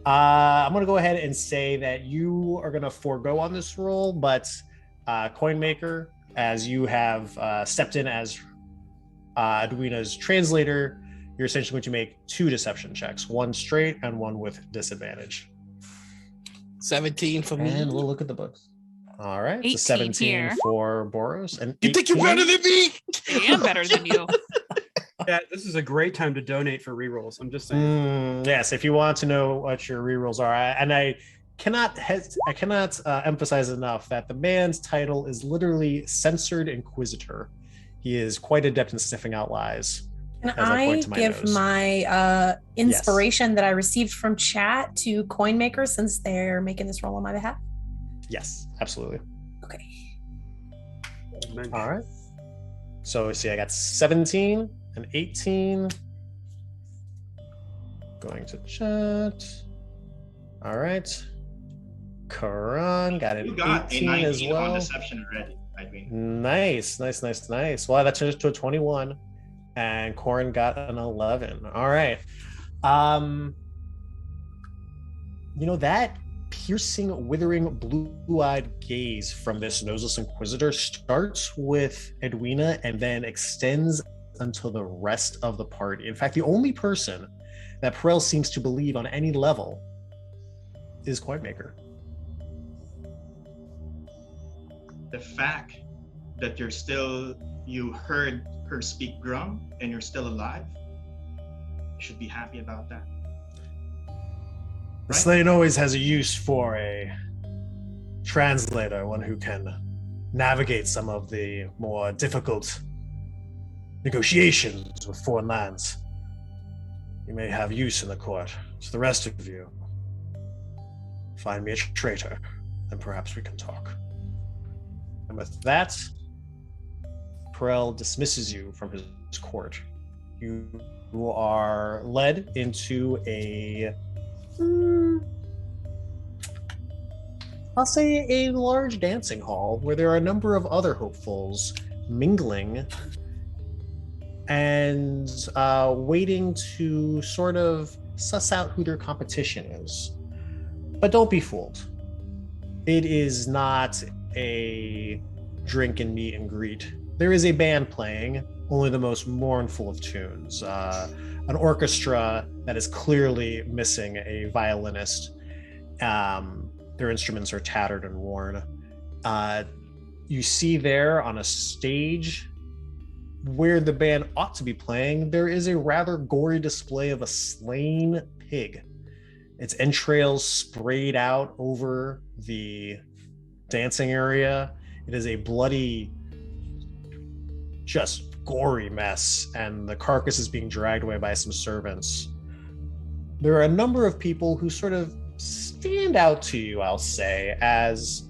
I'm going to go ahead and say that you are going to forego on this roll, but Coinmaker, as you have stepped in as Edwina's translator, you're essentially going to make 2 deception checks, one straight and one with disadvantage. 17 for me. And we'll look at the books. All right, it's a 17 here. for Boughs. And You think you're better than me? I am better than you. Yeah, this is a great time to donate for rerolls. I'm just saying. Yes, if you want to know what your rerolls are, and I cannot emphasize enough that the man's title is literally Censored Inquisitor. He is quite adept in sniffing out lies. Can I give my inspiration that I received from chat to Coinmaker since they're making this roll on my behalf? Yes, absolutely. Okay. All right. So see, I got 17 and 18. Going to chat. All right. Karan got an 18 as well. On deception already, I think. Nice. Well, that changed to a 21. And Corin got an 11. All right. That piercing, withering, blue-eyed gaze from this noseless inquisitor starts with Edwina and then extends until the rest of the party. In fact, the only person that Perel seems to believe on any level is Coinmaker. The fact that you heard her speak Grum and you're still alive, you should be happy about that. The Slain always has a use for a translator, one who can navigate some of the more difficult negotiations with foreign lands. You may have use in the court. So the rest of you, find me a traitor, and perhaps we can talk. And with that, Perel dismisses you from his court. You are led into I'll say a large dancing hall where there are a number of other hopefuls mingling and waiting to sort of suss out who their competition is. But don't be fooled. It is not a drink and meet and greet. There is a band playing, only the most mournful of tunes. An orchestra that is clearly missing a violinist. Their instruments are tattered and worn. You see there on a stage where the band ought to be playing, there is a rather gory display of a slain pig. Its entrails sprayed out over the dancing area. It is a bloody, just gory mess, and the carcass is being dragged away by some servants. There are a number of people who sort of stand out to you, I'll say, as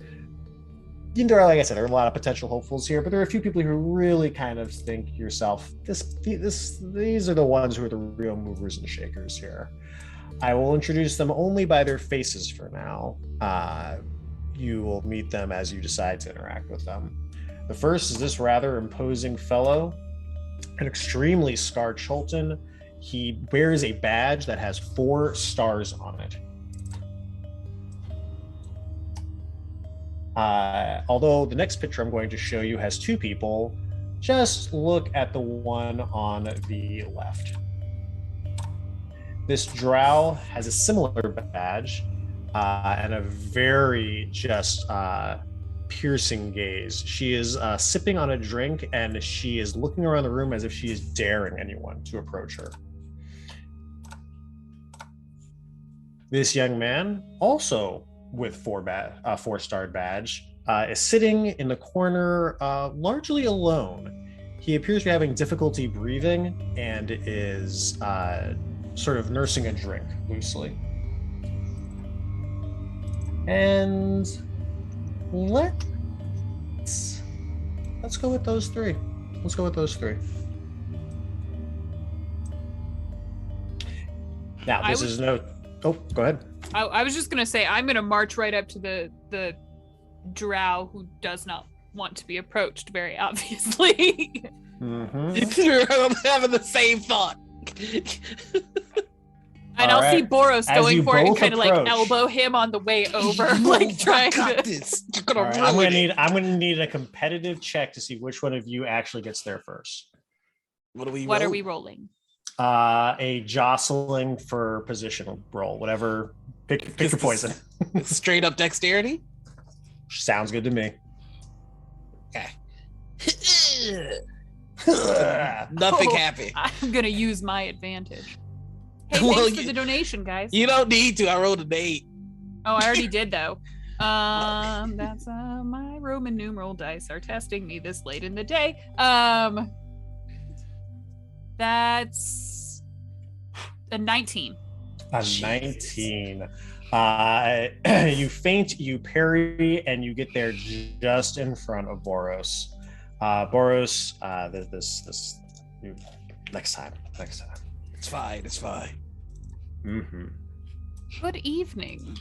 there are, like I said, there are a lot of potential hopefuls here, but there are a few people who really kind of think yourself, these are the ones who are the real movers and shakers here. I will introduce them only by their faces for now. You will meet them as you decide to interact with them. The first is this rather imposing fellow. an extremely scarred Chultan. He bears a badge that has 4 stars on it. Although the next picture I'm going to show you has 2 people, just look at the one on the left. This drow has a similar badge and a very just piercing gaze. She is sipping on a drink and she is looking around the room as if she is daring anyone to approach her. This young man, also with 4-starred badge, is sitting in the corner largely alone. He appears to be having difficulty breathing and is sort of nursing a drink loosely. And let's go with those 3. Let's go with those 3. Now, this is no... Oh, go ahead. I was just gonna say, I'm gonna march right up to the drow who does not want to be approached, very obviously. I'm having the same thought. And I'll see Boughs going for it and kind of like approach. elbow him on the way over, like trying to. This. You're gonna Right, I'm gonna need a competitive check to see which one of you actually gets there first. What are we rolling? A jostling for position roll, whatever. Pick your poison. Straight up dexterity. Sounds good to me. Okay. Nothing happy. I'm gonna use my advantage. Hey, Well, thanks for the donation, guys. You don't need to. I rolled an 8. Oh, I already did though. That's my Roman numeral dice are testing me this late in the day. That's a 19. A 19. You feint, you parry, and you get there just in front of Boughs. Boughs, this next time. It's fine. Mm-hmm. Good evening.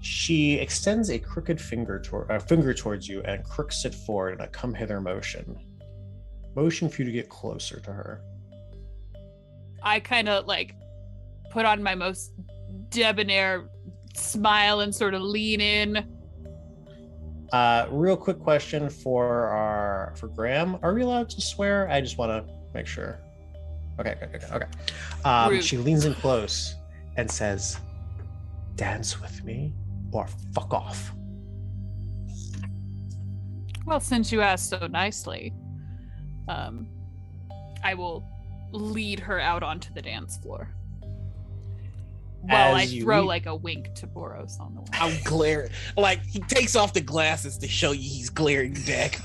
She extends a crooked finger towards you and crooks it forward in a come hither motion. Motion for you to get closer to her. I kind of like put on my most debonair smile and sort of lean in. Real quick question for Graham. Are we allowed to swear? I just want to make sure. Okay. She leans in close and says, "Dance with me or fuck off." Well, since you asked so nicely, I will lead her out onto the dance floor. While I throw like a wink to Boughs on the way. I'm glaring. Like, he takes off the glasses to show you he's glaring back.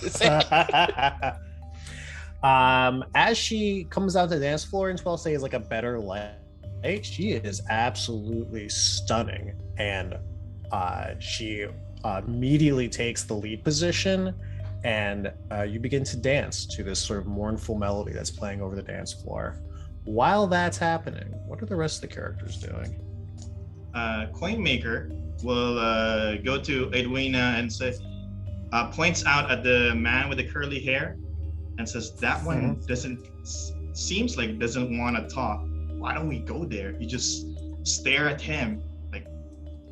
As she comes out to the dance floor in 12 is like a better light, she is absolutely stunning. And she immediately takes the lead position, and you begin to dance to this sort of mournful melody that's playing over the dance floor. While that's happening, what are the rest of the characters doing? Coinmaker will go to Edwina and say, points out at the man with the curly hair and says, "That one seems like doesn't want to talk. Why don't we go there? You just stare at him, like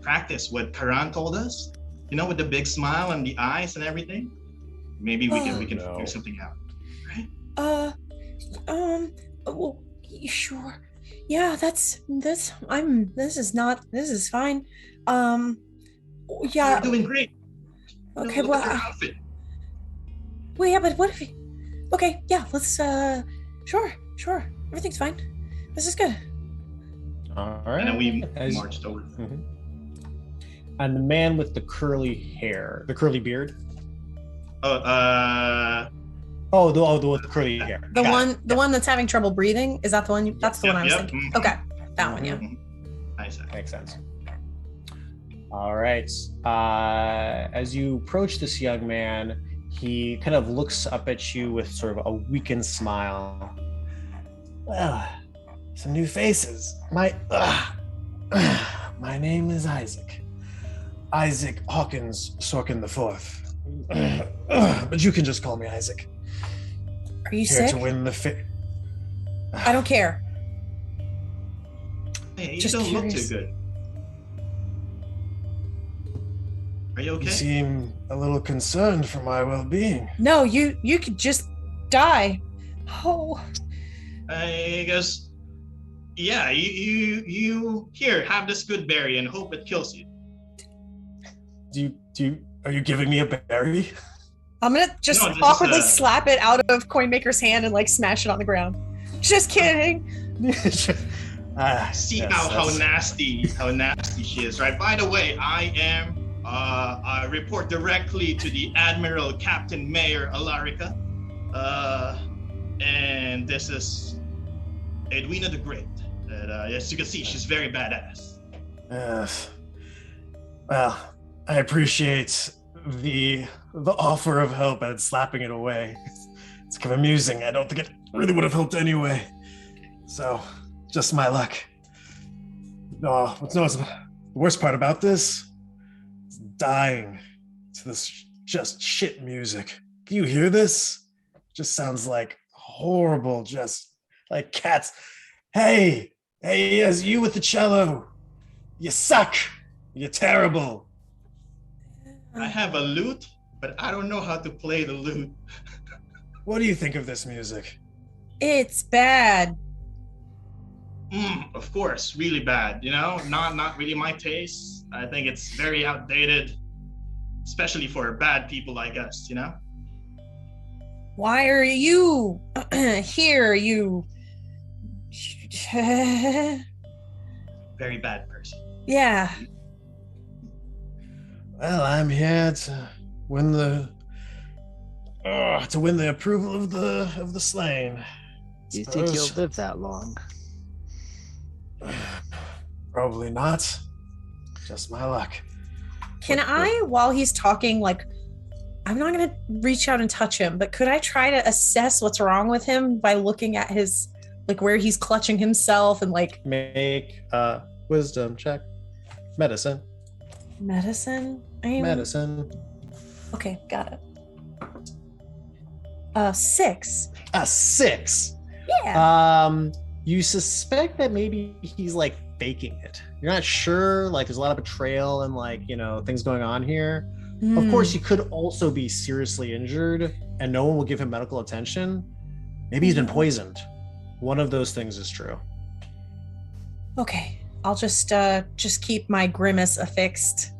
practice what Karan told us, with the big smile and the eyes and everything. Maybe we can figure something out, right?" Well, sure. Yeah, this is fine. Yeah. You're doing great. Okay, Look well, at your outfit. well, yeah, but what if okay, yeah, let's, sure, everything's fine. This is good. All right. And then we marched over. Mm-hmm. And the man with the curly hair, the curly beard. The With the curly hair. The one that's having trouble breathing, is that the one? That's the one I was thinking. Mm-hmm. Okay, that one, yeah. Nice. Makes sense. All right. As you approach this young man, he kind of looks up at you with sort of a weakened smile. Well, some new faces. My name is Isaac Hawkins Sorkin IV. But you can just call me Isaac. Are you Here sick? to win the I don't care. Hey, you Just don't look too curious. good. Are you You okay? seem a little concerned for my well-being. No, you could just die. Oh, I guess, yeah, you here, have this good berry and hope it kills you. Are you giving me a berry? I'm gonna just No, this is awkwardly a- slap it out of Coinmaker's hand and like smash it on the ground. Just kidding. See Yes, how that's- nasty she is, right? By the way, I report directly to the Admiral Captain Mayor Alarica. And this is Edwina the Great. And, as you can see, she's very badass. Well, I appreciate the offer of help and slapping it away. It's kind of amusing. I don't think it really would have helped anyway. So, just my luck. No, what's the worst part about this? It's dying to this just shit music. Can you hear this? Just sounds like horrible, just like cats. Hey, yes, you with the cello. You suck. You're terrible. I have a lute, but I don't know how to play the lute. What do you think of this music? It's bad. Of course, really bad. You know, not really my taste. I think it's very outdated, especially for bad people like us. You know. Why are you here, you? Very bad person. Yeah. Well, I'm here to win the approval of the slain. Do you think you'll Suppose. live that long? Probably not. Just my luck. Can I, while he's talking, like, I'm not gonna reach out and touch him, but could I try to assess what's wrong with him by looking at his, like, where he's clutching himself and like Make a wisdom check. Medicine. medicine? Medicine. Okay, got it. 6. A 6. Yeah. You suspect that maybe he's like faking it. You're not sure. Like, there's a lot of betrayal and like, things going on here. Of course, he could also be seriously injured and no one will give him medical attention. Maybe he's been poisoned. One of those things is true. Okay, I'll just keep my grimace affixed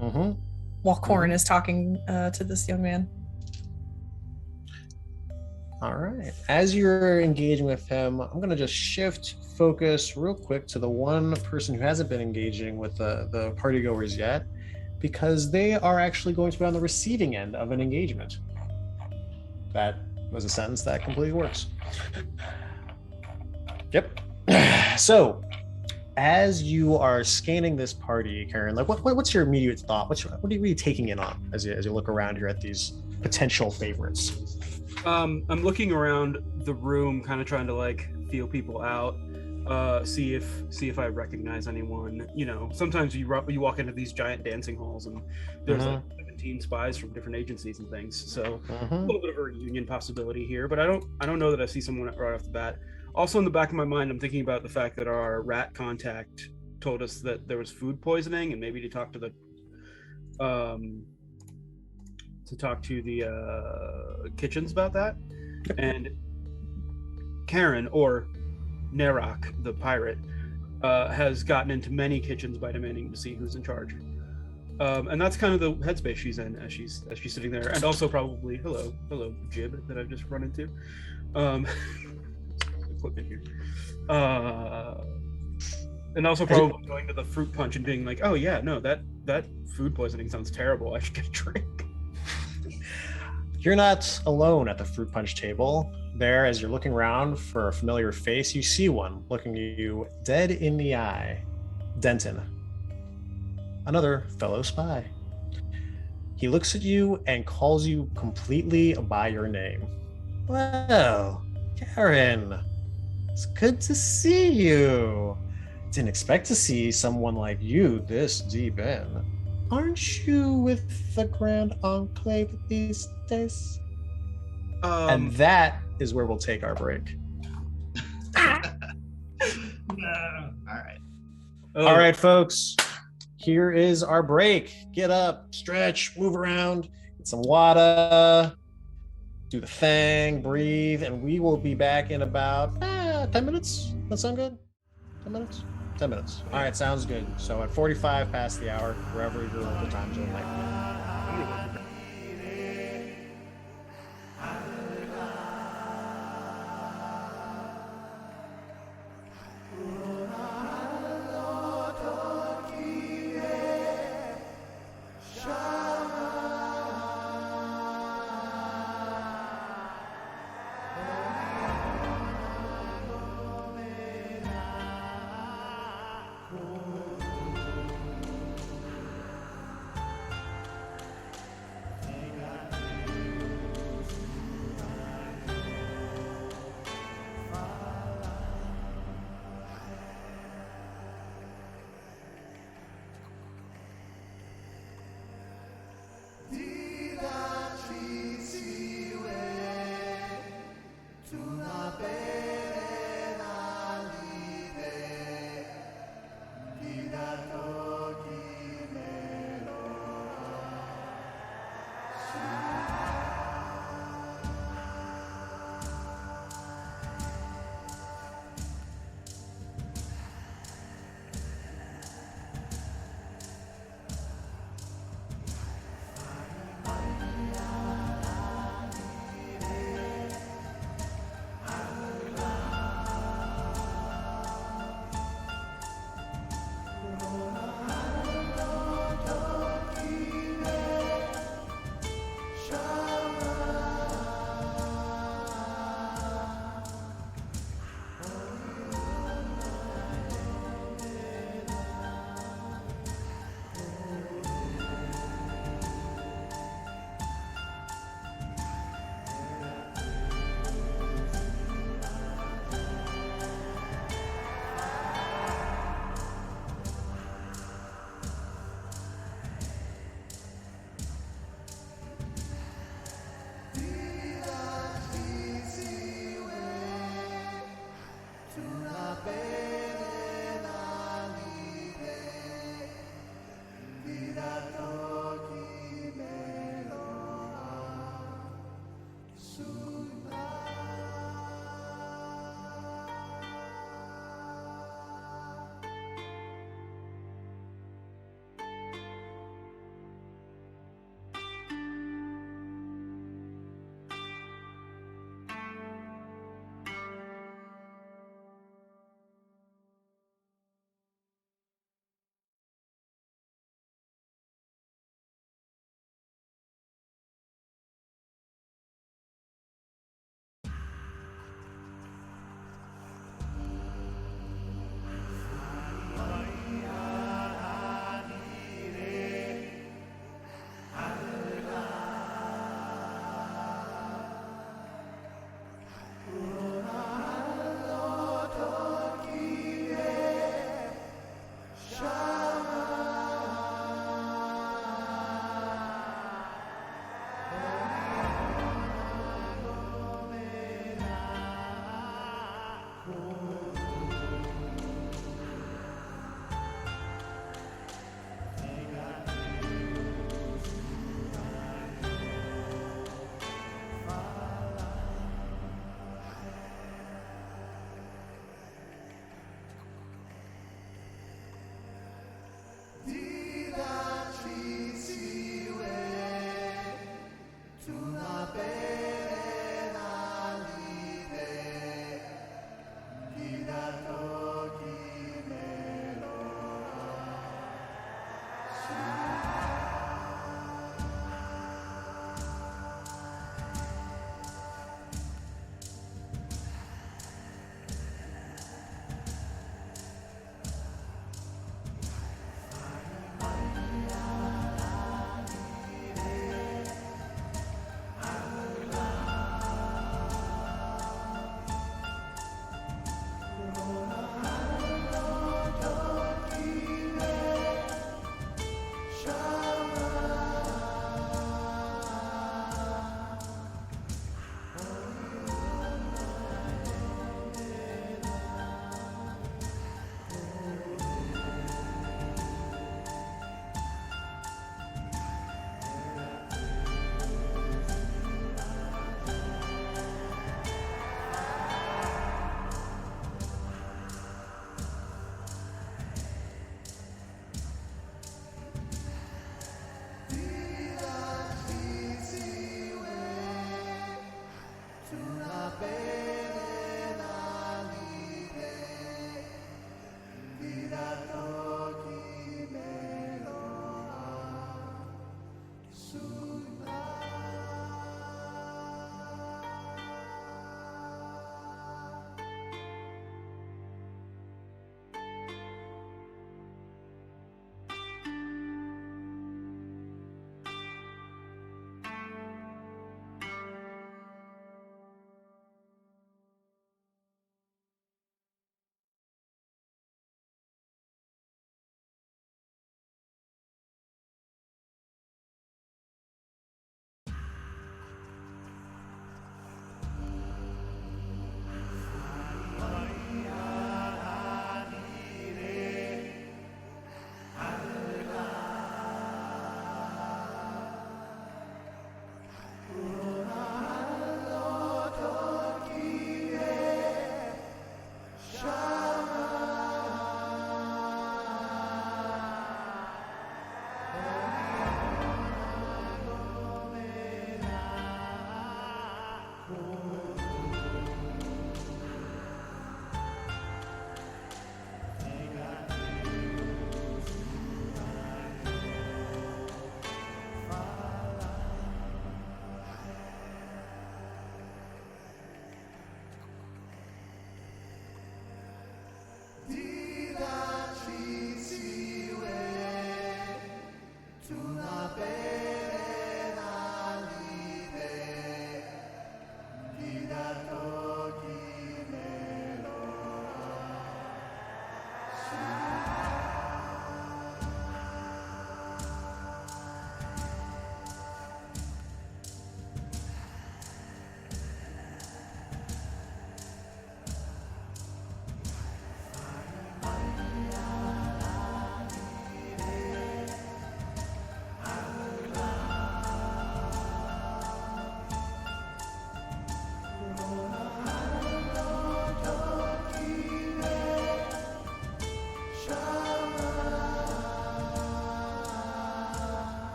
Mm-hmm. while Corin is talking to this young man. All right. As you're engaging with him, I'm going to just shift focus real quick to the one person who hasn't been engaging with the party goers yet, because they are actually going to be on the receiving end of an engagement. That was a sentence that completely works. Yep. So, as you are scanning this party, Karen, like what's your immediate thought? What are you really taking in on as you look around here at these potential favorites? I'm looking around the room, kind of trying to like feel people out, see if I recognize anyone. Sometimes you walk into these giant dancing halls and there's like 17 spies from different agencies and things. So a little bit of a reunion possibility here, but I don't know that I see someone right off the bat. Also, in the back of my mind, I'm thinking about the fact that our rat contact told us that there was food poisoning, and maybe to talk to the kitchens about that. And Karen, or Nerok, the pirate, has gotten into many kitchens by demanding to see who's in charge. And that's kind of the headspace she's in as she's sitting there. And also probably hello Jib that I've just run into. Equipment here. And also probably going to the fruit punch and being like, oh yeah, no, that food poisoning sounds terrible. I should get a drink. You're not alone at the fruit punch table. There, as you're looking around for a familiar face, you see one looking at you dead in the eye. Denton, another fellow spy. He looks at you and calls you completely by your name. Well, Karen, it's good to see you. Didn't expect to see someone like you this deep in. Aren't you with the Grand Enclave these days? And that is where we'll take our break. No. All right. All right, folks. Here is our break. Get up, stretch, move around, get some water, do the thing, breathe, and we will be back in about 10 minutes. That sound good? 10 minutes? 10 minutes. All right, sounds good. So at 45 past the hour, wherever your local time zone might be.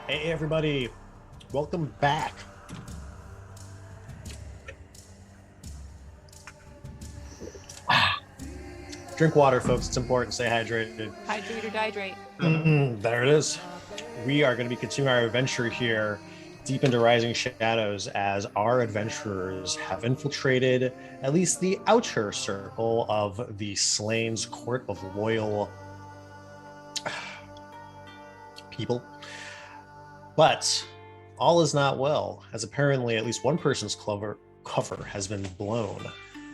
Hey everybody, welcome back. Drink water, folks. It's important. Stay hydrated. Hydrate or dihydrate. There it is. We are going to be continuing our adventure here deep into Rising Shadows as our adventurers have infiltrated at least the outer circle of the Slane's court of loyal people. But all is not well, as apparently at least one person's cover has been blown,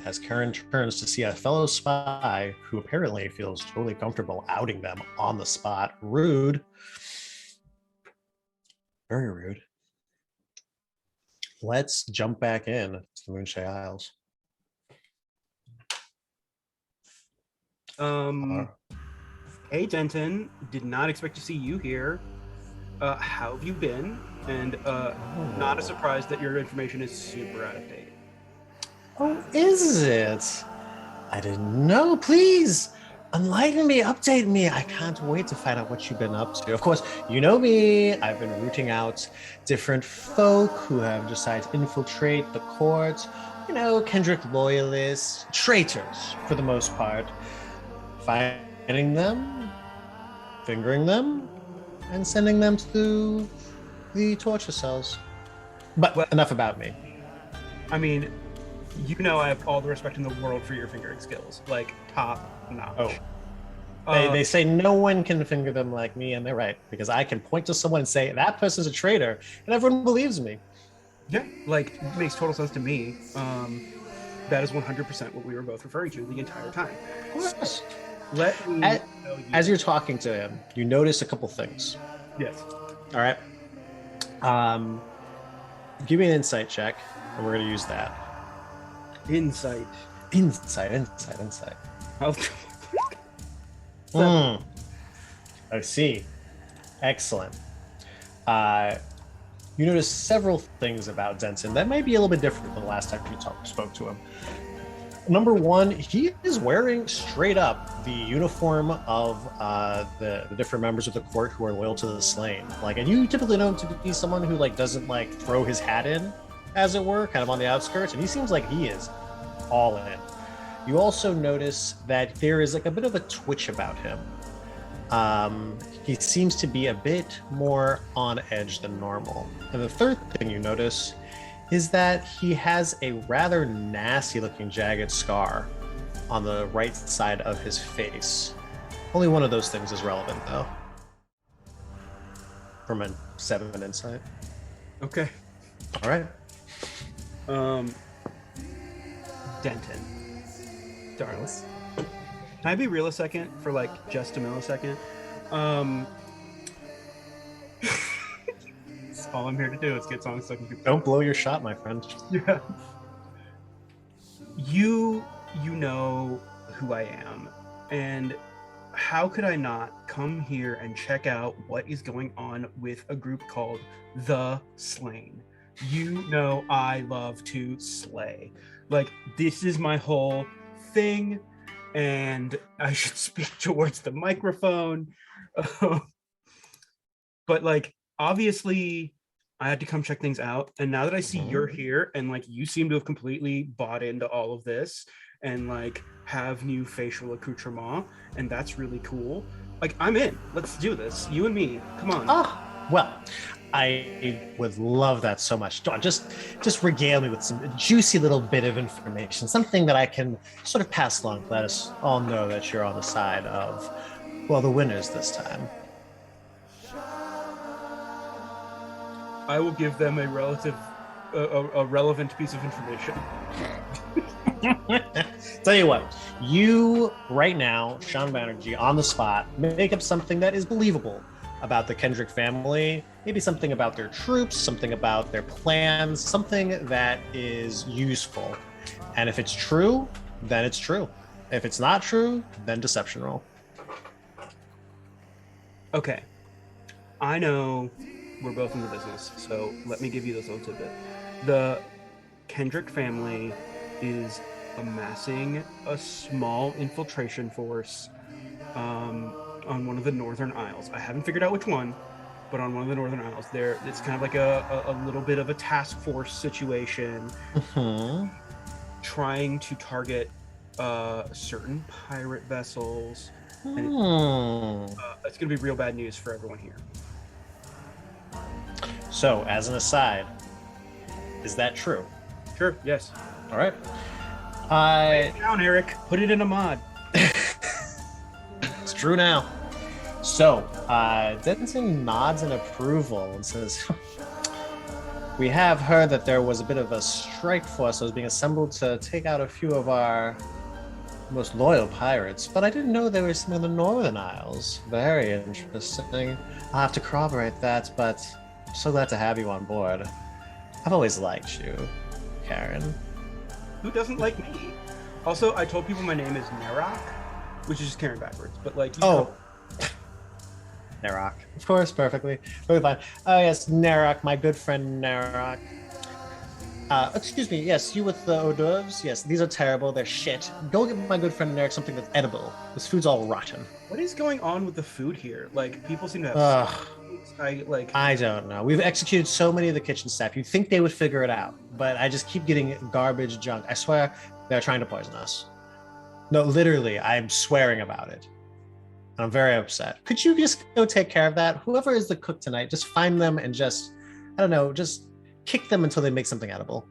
as Karen turns to see a fellow spy who apparently feels totally comfortable outing them on the spot. Rude. Very rude. Let's jump back in to the Moonshae Isles. Hey, Denton. Did not expect to see you here. How have you been? And not a surprise that your information is super out of date. Oh, is it? I didn't know. Please enlighten me, update me. I can't wait to find out what you've been up to. Of course, you know me. I've been rooting out different folk who have decided to infiltrate the court. You know, Kendrick loyalists, traitors for the most part. Finding them, fingering them, and sending them to the torture cells. But enough about me. I mean, you know I have all the respect in the world for your fingering skills. Like, top notch. Oh. They say no one can finger them like me, and they're right. Because I can point to someone and say, that person's a traitor, and everyone believes me. Yeah, like, it makes total sense to me. That is 100% what we were both referring to the entire time. Of course. Let me tell you. As you're talking to him, you notice a couple things. Yes. All right. Give me an insight check, and we're going to use that. Insight. I see. Excellent. You notice several things about Denton that might be a little bit different than the last time you spoke to him. Number one, he is wearing straight up the uniform of the different members of the court who are loyal to the slain. Like, and you typically know him to be someone who like doesn't like throw his hat in, as it were, kind of on the outskirts, and he seems like he is all in. You also notice that there is like a bit of a twitch about him. He seems to be a bit more on edge than normal. And the third thing you notice is that he has a rather nasty looking jagged scar on the right side of his face. Only one of those things is relevant though. From a 7 insight. Okay. All right. Denton. Darling. Can I be real a second for like just a millisecond? That's all I'm here to do is get songs stuck in people. Don't blow your shot, my friend. Yeah. You know who I am, and how could I not come here and check out what is going on with a group called The Slain? You know I love to slay. Like, this is my whole thing, and I should speak towards the microphone. But like, obviously I had to come check things out, and now that I see you're here and like you seem to have completely bought into all of this and like have new facial accoutrement, and that's really cool. Like, I'm in. Let's do this. You and me. Come on. Oh, well, I would love that so much. Dawn, just regale me with some juicy little bit of information, something that I can sort of pass along to let us all know that you're on the side of, well, the winners this time. I will give them a relevant piece of information. Tell you what, you right now, Shawn Banerjee, on the spot, make up something that is believable about the Kendrick family, maybe something about their troops, something about their plans, something that is useful. And if it's true, then it's true. If it's not true, then deception roll. Okay. I know we're both in the business, so let me give you this little tidbit. The Kendrick family is amassing a small infiltration force on one of the Northern Isles. I haven't figured out which one, but on one of the Northern Isles. There, it's kind of like a little bit of a task force situation, trying to target certain pirate vessels. And it's going to be real bad news for everyone here. So, as an aside, is that true? Sure. Yes. All right. Lay it down, Eric. Put it in a mod. It's true now. So, Denton nods in approval and says, "We have heard that there was a bit of a strike force that was being assembled to take out a few of our most loyal pirates, but I didn't know there was some in the Northern Isles. Very interesting. I'll have to corroborate that, but I'm so glad to have you on board. I've always liked you, Karen." Who doesn't like me? Also, I told people my name is Nerok, which is just Karen backwards, but like, Nerok. Of course, perfectly fine. Oh yes, Nerok, my good friend Nerok. Excuse me, yes, you with the hors d'oeuvres? Yes, these are terrible, they're shit. Go get my good friend Nerok something that's edible. This food's all rotten. What is going on with the food here? Like, people seem to have... I don't know. We've executed so many of the kitchen staff. You'd think they would figure it out, but I just keep getting garbage junk. I swear they're trying to poison us. No, literally, I'm swearing about it. I'm very upset. Could you just go take care of that? Whoever is the cook tonight, just find them and just, I don't know, just kick them until they make something edible.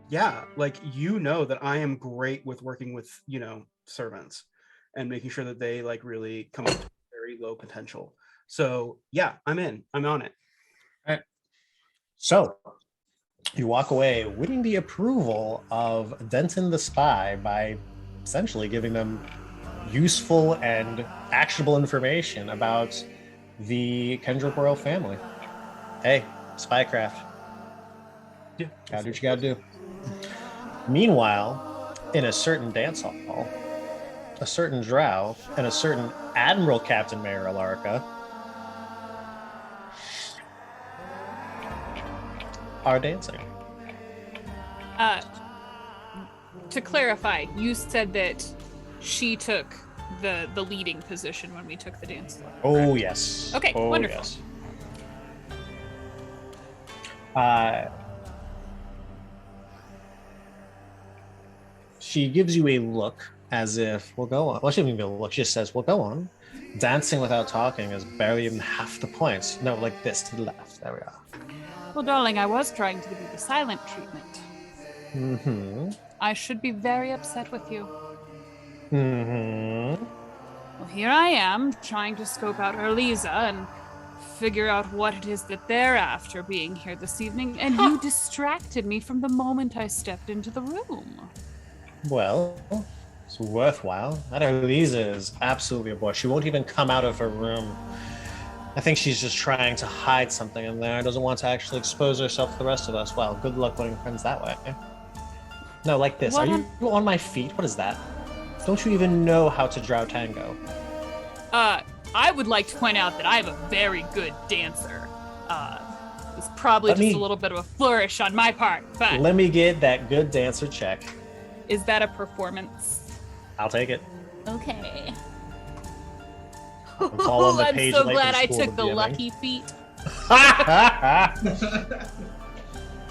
Yeah, like, you know that I am great with working with, you know, servants and making sure that they like really come up to very low potential. So yeah, I'm in. I'm on it. All right. So you walk away winning the approval of Denton the Spy by essentially giving them useful and actionable information about the Kendrick royal family. Hey, spycraft. Yeah. Gotta do what you gotta do. Meanwhile, in a certain dance hall, a certain drow and a certain Admiral Captain Mayor Alarica are dancing. To clarify, you said that she took the leading position when we took the dance floor. Oh, yes. Okay, oh, wonderful. Yes. She gives you a look as if, we'll go on. Well, she doesn't even give a look. She just says, we'll go on. Dancing without talking is barely even half the points. No, like this to the left. There we are. Well, darling, I was trying to give you the silent treatment. Mm-hmm. I should be very upset with you. Mm-hmm. Well, here I am, trying to scope out Erliza and figure out what it is that they're after being here this evening, and you distracted me from the moment I stepped into the room. Well, it's worthwhile. That Erliza is absolutely a boy. She won't even come out of her room. I think she's just trying to hide something in there. Doesn't want to actually expose herself to the rest of us. Well, good luck winning friends that way. No, like this. What Are you on my feet? What is that? Don't you even know how to drow tango? I would like to point out that I am a very good dancer. It's probably a little bit of a flourish on my part, but... Let me get that good dancer check. Is that a performance? I'll take it. Okay. I'm so glad I took the lucky feat.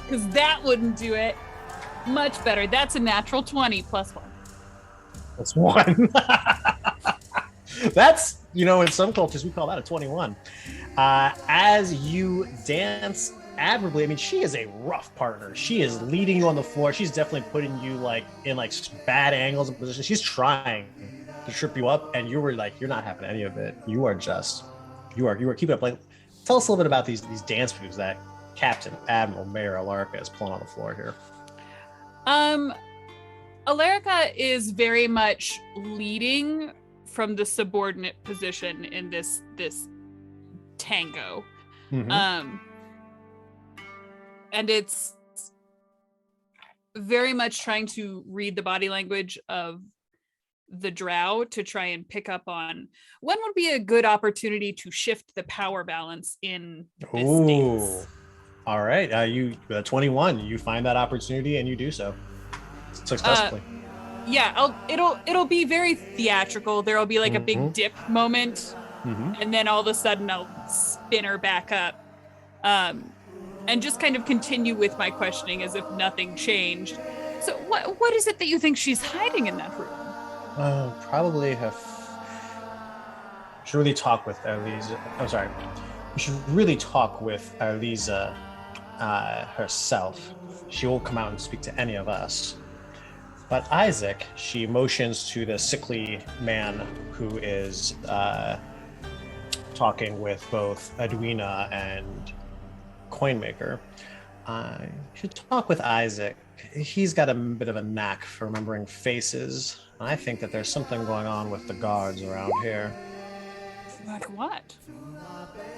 Because that wouldn't do it. Much better. That's a natural 20 plus 1. That's 1. That's, in some cultures, we call that a 21. As you dance admirably, I mean, she is a rough partner. She is leading you on the floor. She's definitely putting you in bad angles and positions. She's trying to trip you up, and you were you're not having any of it. You are keeping up. Tell us a little bit about these dance moves that Captain Admiral Mayor Alarica is pulling on the floor here. Alarica is very much leading from the subordinate position in this tango. Mm-hmm. And it's very much trying to read the body language of the drow to try and pick up on when would be a good opportunity to shift the power balance in this dance. All right. You 21, you find that opportunity and you do so successfully. Yeah, it'll be very theatrical. There'll be a big dip moment and then all of a sudden I'll spin her back up, and just kind of continue with my questioning as if nothing changed. So what is it that you think she's hiding in that room? Probably should really talk with Elisa. I'm sorry. We should really talk with Elisa herself. She won't come out and speak to any of us. But Isaac, she motions to the sickly man who is talking with both Edwina and Coinmaker. You should talk with Isaac. He's got a bit of a knack for remembering faces. I think that there's something going on with the guards around here. Like what?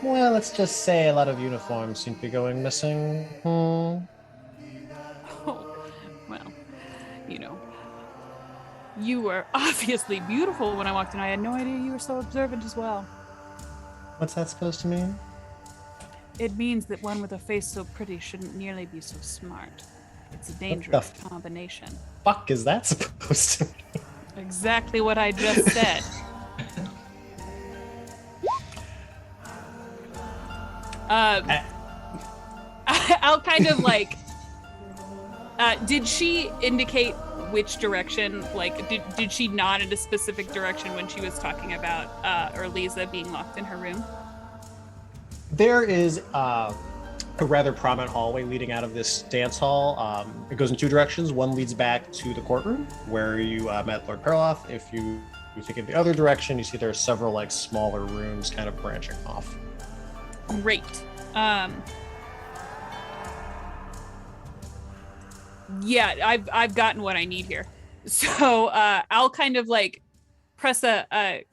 Well, let's just say a lot of uniforms seem to be going missing. Oh, well, you were obviously beautiful when I walked in. I had no idea you were so observant as well. What's that supposed to mean? It means that one with a face so pretty shouldn't nearly be so smart. It's a dangerous combination. Fuck is that supposed to mean? Exactly what I just said. I'll kind of did she indicate which direction? Like, did she nod in a specific direction when she was talking about Elisa being locked in her room? There is a rather prominent hallway leading out of this dance hall. It goes in two directions. One leads back to the courtroom where you met Lord Perloff. If you take it the other direction, you see there are several smaller rooms kind of branching off. Great. Yeah, I've gotten what I need here. So I'll kind of press a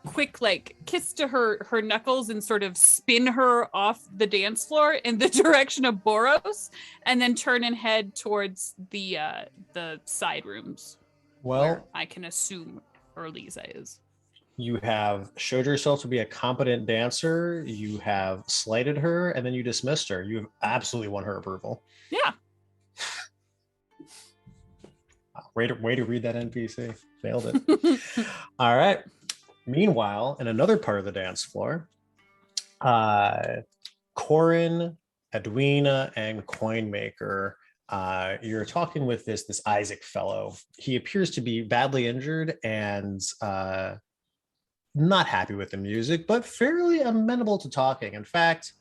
quick kiss to her knuckles and sort of spin her off the dance floor in the direction of Boughs, and then turn and head towards the side rooms. Well, where I can assume Elisa is. You have showed yourself to be a competent dancer. You have slighted her, and then you dismissed her. You have absolutely won her approval. Yeah. Way to read that NPC. Failed it. All right. Meanwhile, in another part of the dance floor, Corin, Edwina, and Coinmaker, you're talking with this Isaac fellow. He appears to be badly injured and not happy with the music, but fairly amenable to talking. In fact,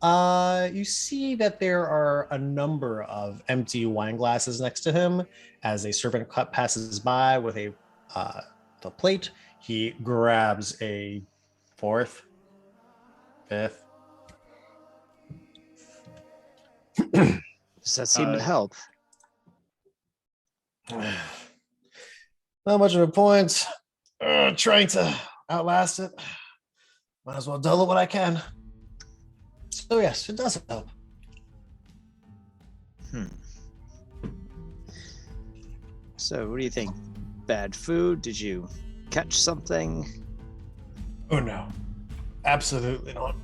you see that there are a number of empty wine glasses next to him. As a servant passes by with the plate, he grabs a fourth, fifth. Does that seem to help? Not much of a point. Trying to outlast it. Might as well dull it what I can. So yes, it does help. So what do you think? Bad food? Did you catch something? Oh no, absolutely not.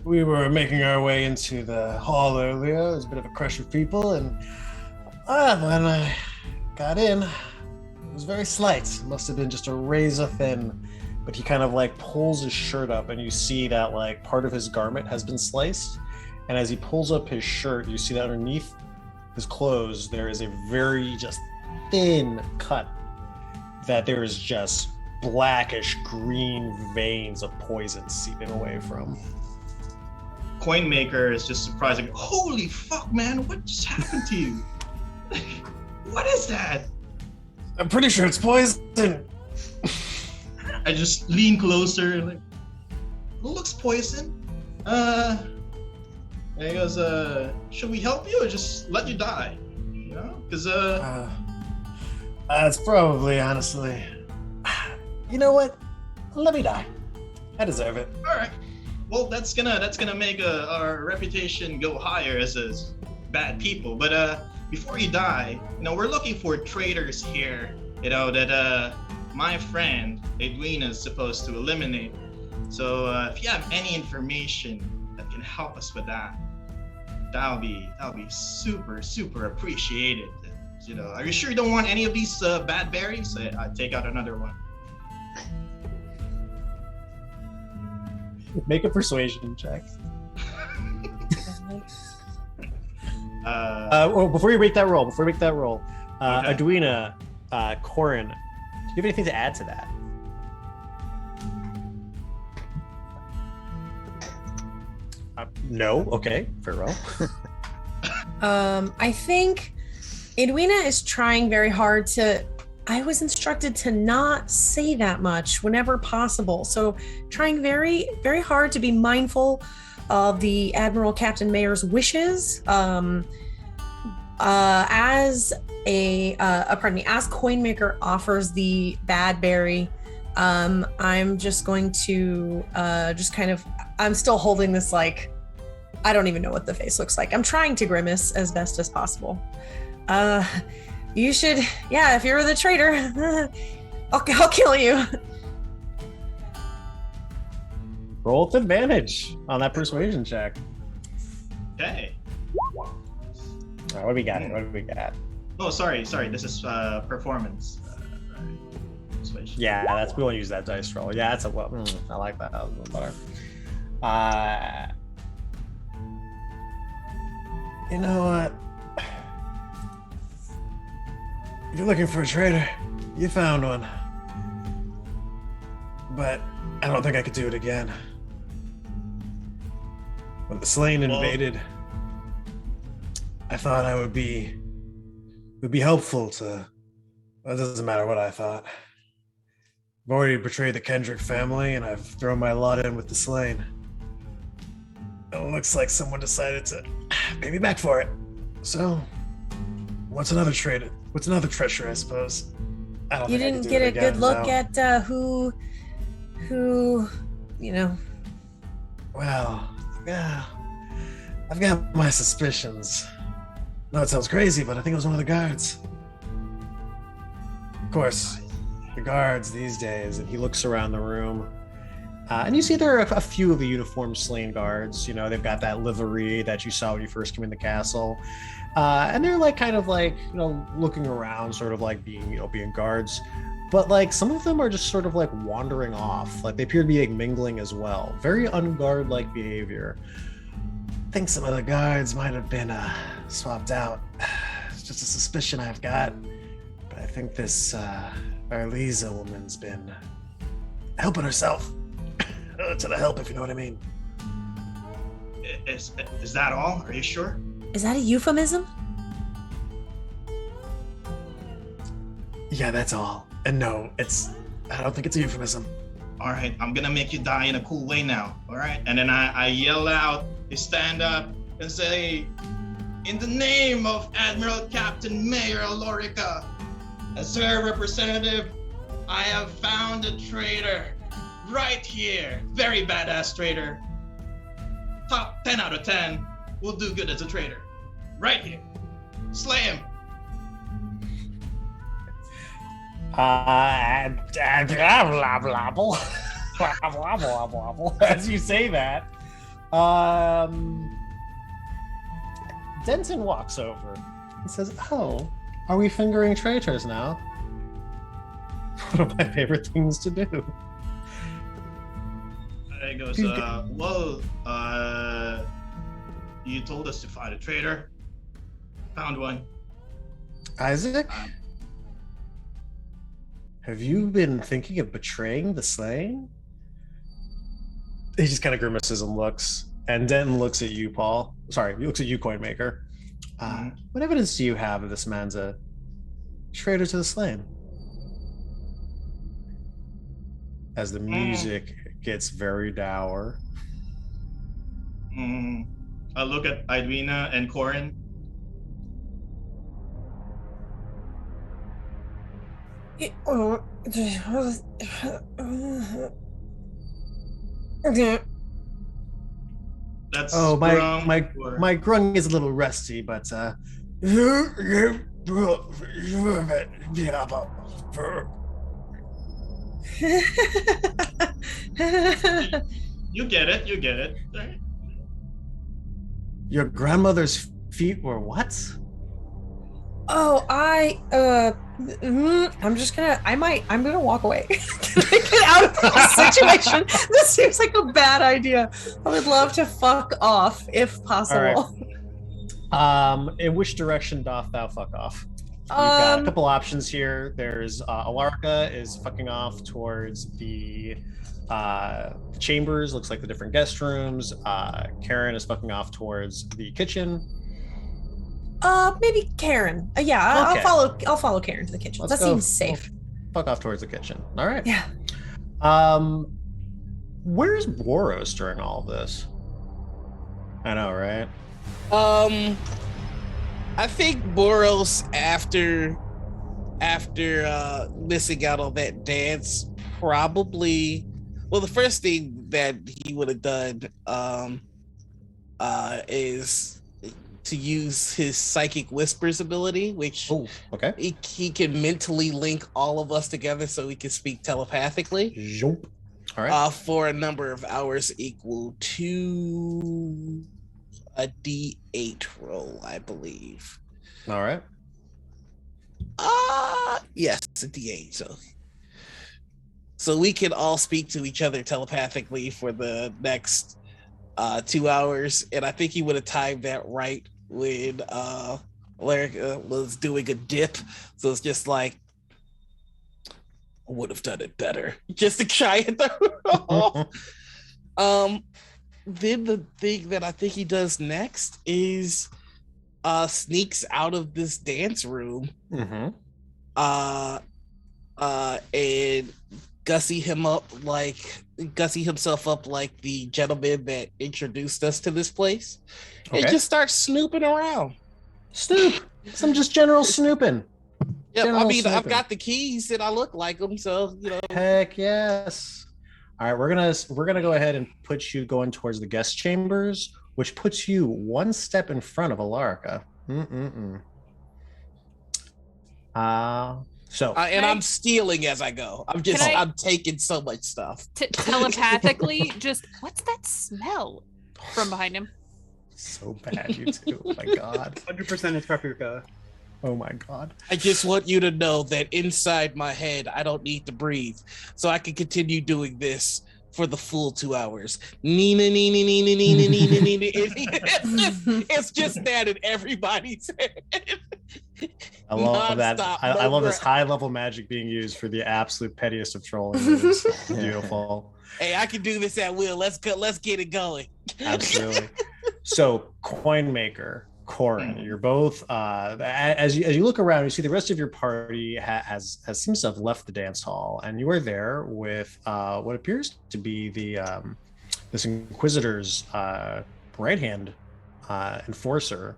We were making our way into the hall earlier. There was a bit of a crush of people, and when I got in, it was very slight. It must have been just a razor thin. But he kind of pulls his shirt up, and you see that part of his garment has been sliced. And as he pulls up his shirt, you see that underneath his clothes there is a very just thin cut that there is just blackish green veins of poison seeping away from. Coinmaker is just surprised, holy fuck, man, what just happened to you? What is that? I'm pretty sure it's poison. I just lean closer, it looks poison. And he goes, should we help you or just let you die? Because it's probably, honestly, you know what? Let me die. I deserve it. All right. Well, that's gonna make our reputation go higher as bad people. But before you die, we're looking for traitors here. That my friend Edwina is supposed to eliminate. So if you have any information that can help us with that, that'll be super, super appreciated. Are you sure you don't want any of these bad berries? I take out another one. Make a persuasion check. Before you make that roll, Okay. Edwina, Corin, do you have anything to add to that? No. Okay. Very well. I think Edwina is trying very hard to. I was instructed to not say that much whenever possible. So trying very, very hard to be mindful of the Admiral Captain Mayor's wishes. As Coinmaker offers the bad berry, I'm just going to I'm still holding this, like, I don't even know what the face looks like. I'm trying to grimace as best as possible. You should, if you're the traitor, I'll kill you. Roll with advantage on that persuasion check. Okay. All right, what do we got? Oh, sorry. This is performance. Persuasion. Yeah, we want to use that dice roll. Yeah, that's I like that. That was a little better. You know what? If you're looking for a traitor, you found one. But I don't think I could do it again. When the Slain invaded, I thought I would be helpful to. Well, it doesn't matter what I thought. I've already betrayed the Kendrick family, and I've thrown my lot in with the Slain. It looks like someone decided to pay me back for it. So, what's another traitor? What's another treasure, I suppose? I don't You think I didn't could do get it a again, good look no. at who, you know. Well, yeah, I've got my suspicions. No, it sounds crazy, but I think it was one of the guards. Of course, the guards these days, and he looks around the room. And you see there are a few of the uniformed Slain guards. You know, they've got that livery that you saw when you first came in the castle. And they're looking around, sort of like being guards. But like some of them are just sort of like wandering off. Like they appear to be like mingling as well. Very unguard-like behavior. I think some of the guards might have been swapped out. It's just a suspicion I've got. But I think this Arlisa woman's been helping herself to the help, if you know what I mean. Is that all? Are you sure? Is that a euphemism? Yeah, that's all. And no, I don't think it's a euphemism. All right, I'm gonna make you die in a cool way now. All right, and then I yell out, I stand up and say, in the name of Admiral Captain Mayor Alorica, as her representative, I have found a traitor right here. Very badass traitor. Top 10 out of 10 will do good as a traitor. Right here. Slay him. As you say that, Denton walks over and says, "Oh, are we fingering traitors now?" One of my favorite things to do. He goes, you told us to find a traitor. Found one. Isaac? Have you been thinking of betraying the Slain? He just kind of grimaces and looks. And Denton looks at you, Paul. Sorry, he looks at you, Coinmaker. What evidence do you have that this man's a traitor to the Slain? As the music gets very dour. I look at Edwina and Corin. That's my grung is a little rusty, but you get it. Right? Your grandmother's feet were what? Oh, I'm gonna walk away. Can I get out of this situation? This seems like a bad idea. I would love to fuck off if possible. All right. In which direction doth thou fuck off? We've got a couple options here. There's Alarka is fucking off towards the chambers, looks like the different guest rooms. Karen is fucking off towards the kitchen. Maybe Karen. Yeah, Okay. I'll follow Karen to the kitchen. That seems safe. Fuck off towards the kitchen. All right. Yeah. Where's Boros during all of this? I know, right? I think Boros after missing out on that dance, probably. Well, the first thing that he would have done is to use his psychic whispers ability, which he can mentally link all of us together so we can speak telepathically. All right. For a number of hours equal to a D8 roll, I believe. All right. Yes, a D8. So we can all speak to each other telepathically for the next 2 hours, and I think he would have timed that right when Larry was doing a dip. So it's just like, I would have done it better, just to try it off. Then the thing that I think he does next is sneaks out of this dance room, and gussy himself up like the gentleman that introduced us to this place, and just starts snooping around. Snoop, some just general snooping. Yeah, I mean, I've got the keys and I look like them, so you know. Heck yes. All right, we're gonna go ahead and put you going towards the guest chambers, which puts you one step in front of Alarka. And I'm stealing as I go. I'm taking so much stuff. Telepathically, just what's that smell from behind him? So bad, you two. Oh my God. 100% is paprika. Oh my God. I just want you to know that inside my head, I don't need to breathe, so I can continue doing this for the full 2 hours. Nina. It's just that in everybody's head. I love that. I love this high level magic being used for the absolute pettiest of trolling moves. Beautiful. Hey, I can do this at will. Let's get it going. Absolutely. So, coin maker, Corin, you're both as you look around, you see the rest of your party has seems to have left the dance hall, and you are there with what appears to be the this Inquisitor's right hand enforcer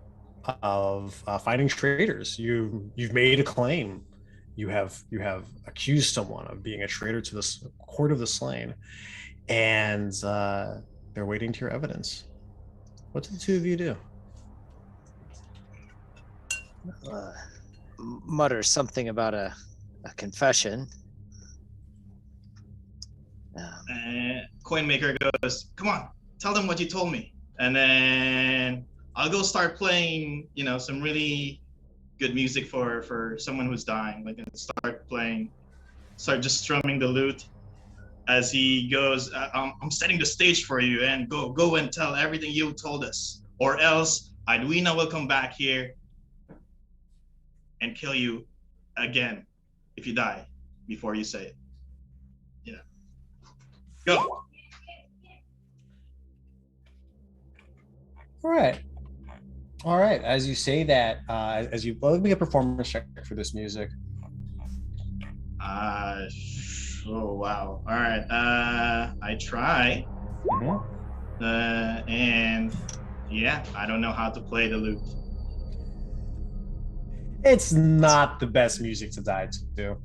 of finding traitors. You've made a claim. You have accused someone of being a traitor to this court of the slain, and they're waiting to hear evidence. What do the two of you do? Mutter something about a confession. Coinmaker goes, "Come on, tell them what you told me," and then I'll go start playing, some really good music for someone who's dying. Like, start just strumming the lute as he goes. I'm setting the stage for you, and go and tell everything you told us, or else Edwina will come back here and kill you again if you die before you say it. Go. All right. As you say that, let me get a performance check for this music. Oh wow. All right. I try. And yeah, I don't know how to play the lute. It's not the best music to die to,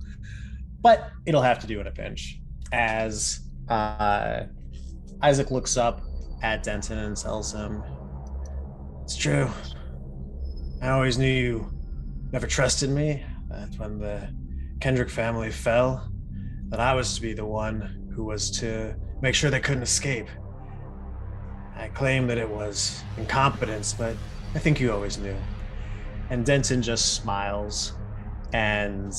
but it'll have to do in a pinch. As Isaac looks up at Denton and tells him, "It's true. I always knew you never trusted me. That when the Kendrick family fell, that I was to be the one who was to make sure they couldn't escape. I claim that it was incompetence, but I think you always knew. And Denton just smiles and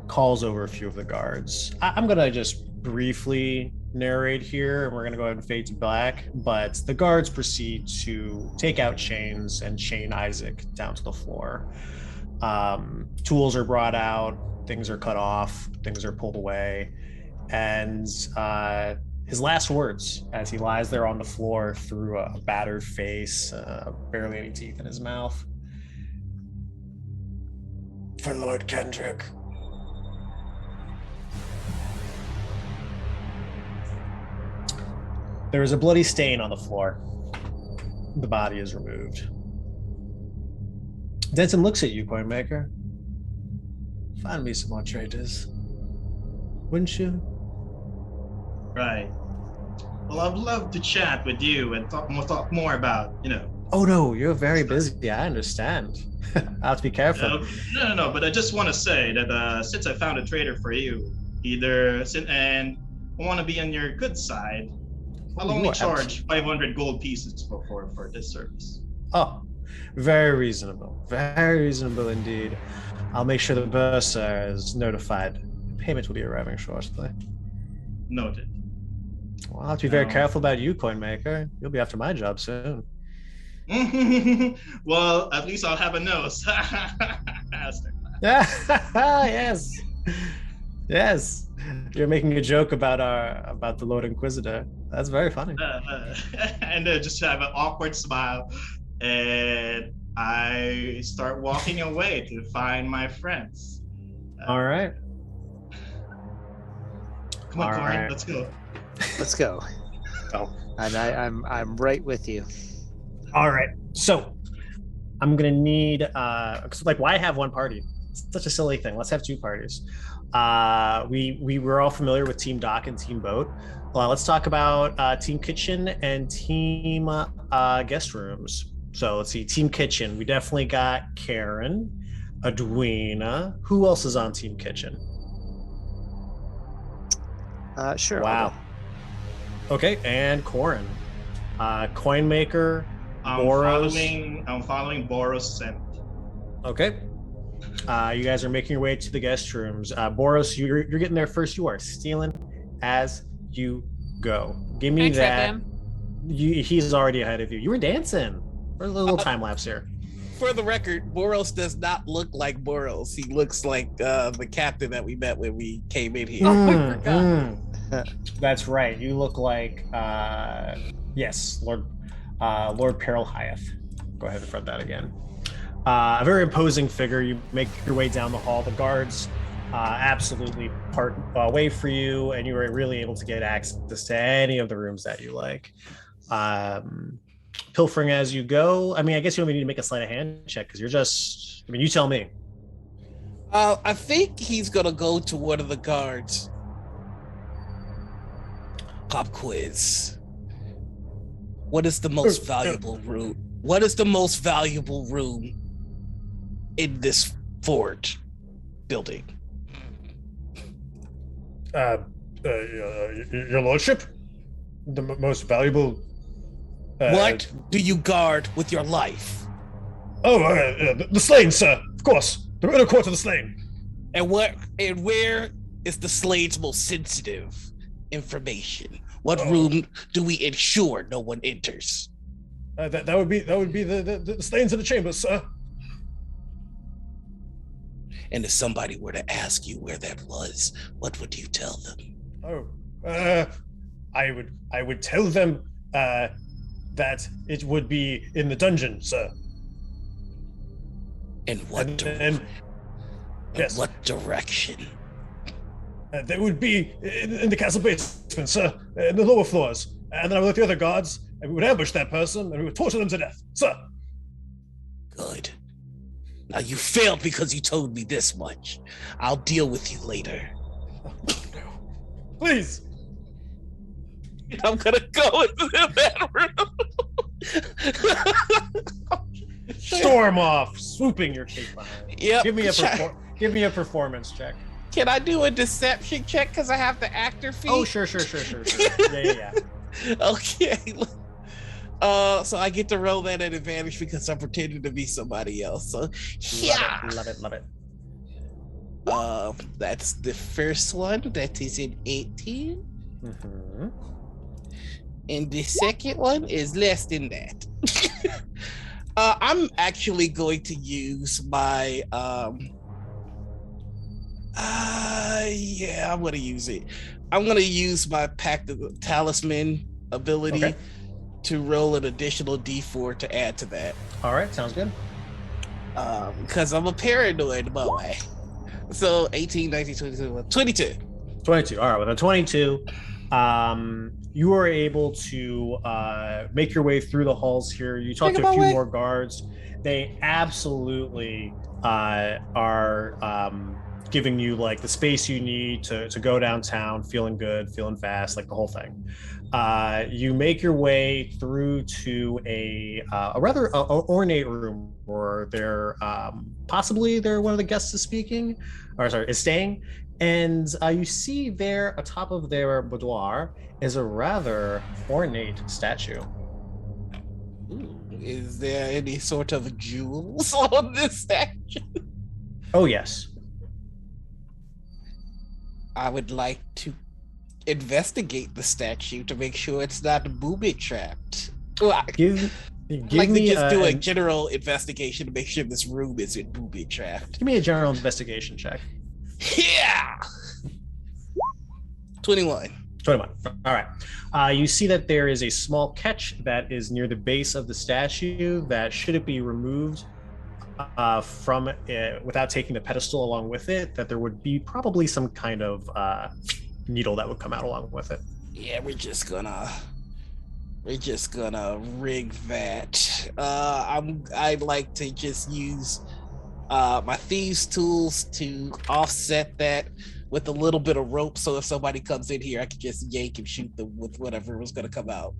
calls over a few of the guards. I'm going to just briefly narrate here, and we're going to go ahead and fade to black, but the guards proceed to take out chains and chain Isaac down to the floor. Tools are brought out, things are cut off, things are pulled away, and his last words as he lies there on the floor through a battered face, barely any teeth in his mouth. For Lord Kendrick. There is a bloody stain on the floor. The body is removed. Denton looks at you, Coinmaker. Find me some more traitors. Wouldn't you? Right. Well, I'd love to chat with you and talk more about, Oh no, you're very busy. I understand. I have to be careful. No. But I just want to say that since I found a traitor for you, and I want to be on your good side, I'll only charge 500 gold pieces for this service. Oh, very reasonable. Very reasonable indeed. I'll make sure the bursar is notified. Payment will be arriving shortly. Noted. Well, I'll have to be very careful about you, Coinmaker. You'll be after my job soon. Well, at least I'll have a nose. Yes. Yes. You're making a joke about the Lord Inquisitor. That's very funny. And just have an awkward smile, and I start walking away to find my friends. All right. Come on, All Corin, right. let's go. Let's go. Oh. And I'm right with you. All right. So I'm gonna need why have one party? It's such a silly thing. Let's have two parties. We were all familiar with Team Dock and Team Boat. Let's talk about Team Kitchen and Team Guest Rooms. So let's see, Team Kitchen. We definitely got Karen, Edwina. Who else is on Team Kitchen? Sure. Wow. Okay, and Corin. Coinmaker, Boughs. I'm following Boughs' scent. Okay. You guys are making your way to the guest rooms. Boughs, you're getting there first. You are stealing as you go. Give me that. He's already ahead of you. You were dancing. There's a little time lapse here. For the record, Boughs does not look like Boughs. He looks like the captain that we met when we came in here. I forgot. That's right. You look like yes, Lord Peril Hyeth. Go ahead and front that again. A very imposing figure. You make your way down the hall. The guards absolutely part way for you, and you are really able to get access to any of the rooms that you like. Pilfering as you go. I mean, I guess you don't need to make a sleight of hand check because you're just. I mean, you tell me. I think he's gonna go to one of the guards. Pop quiz. What is the most valuable room? What is the most valuable room in this fort building? Your lordship, the most valuable. What do you guard with your life? The slain, sir. Of course, the inner court of the slain. And where is the slain's most sensitive information? What room do we ensure no one enters? That would be the slains in the chambers, sir. And if somebody were to ask you where that was, what would you tell them? I would tell them that it would be in the dungeon, sir. In what direction? Yes. What direction? They would be in the castle basement, sir, in the lower floors. And then I would let the other guards, and we would ambush that person, and we would torture them to death, sir. Good. Now you failed because you told me this much. I'll deal with you later. Please. I'm gonna go into that room. Storm off, swooping your cape behind. Yep. Give me a performance check. Can I do a deception check because I have the actor feat? Oh, sure. Yeah. Okay. So I get to roll that at advantage because I'm pretending to be somebody else. So yeah. Love it. That's the first one. That is an 18. Mm-hmm. And the second one is less than that. I'm actually going to use my I'm gonna use it. I'm gonna use my Pact of the Talisman ability to roll an additional D4 to add to that. All right, sounds good. Because I'm a paranoid boy. So 18, 19, 22. 22. All right, with a 22, you are able to make your way through the halls here. You talk to a few more guards. They absolutely are giving you like the space you need to go downtown, feeling good, feeling fast, like the whole thing. You make your way through to a rather ornate room where they're possibly one of the guests is staying, and you see there atop of their boudoir is a rather ornate statue. Ooh, is there any sort of jewels on this statue? Oh yes. I would like to investigate the statue to make sure it's not booby trapped. Well, Give like me to just do a general investigation to make sure this room isn't booby trapped. Give me a general investigation check. Yeah. 21. All right. You see that there is a small catch that is near the base of the statue that, should it be removed from it without taking the pedestal along with it, that there would be probably some kind of needle that would come out along with it. Yeah, we're just gonna rig that. I'd like to just use my thieves tools to offset that with a little bit of rope, so if somebody comes in here, I can just yank and shoot them with whatever was gonna come out.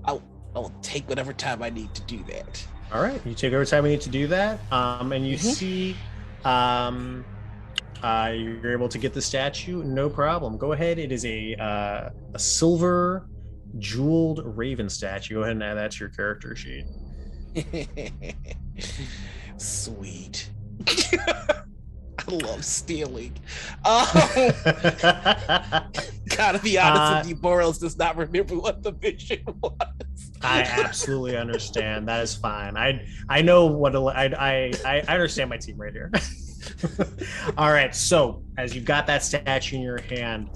I'll take whatever time I need to do that. All right, you take every time you need to do that, and you see you're able to get the statue, no problem. Go ahead. It is a silver jeweled raven statue. Go ahead and add that to your character sheet. Sweet. I love stealing. Gotta be honest with you, Boros does not remember what the mission was. I absolutely understand. That is fine. I know what I understand my team right here. All right. So as you've got that statue in your hand,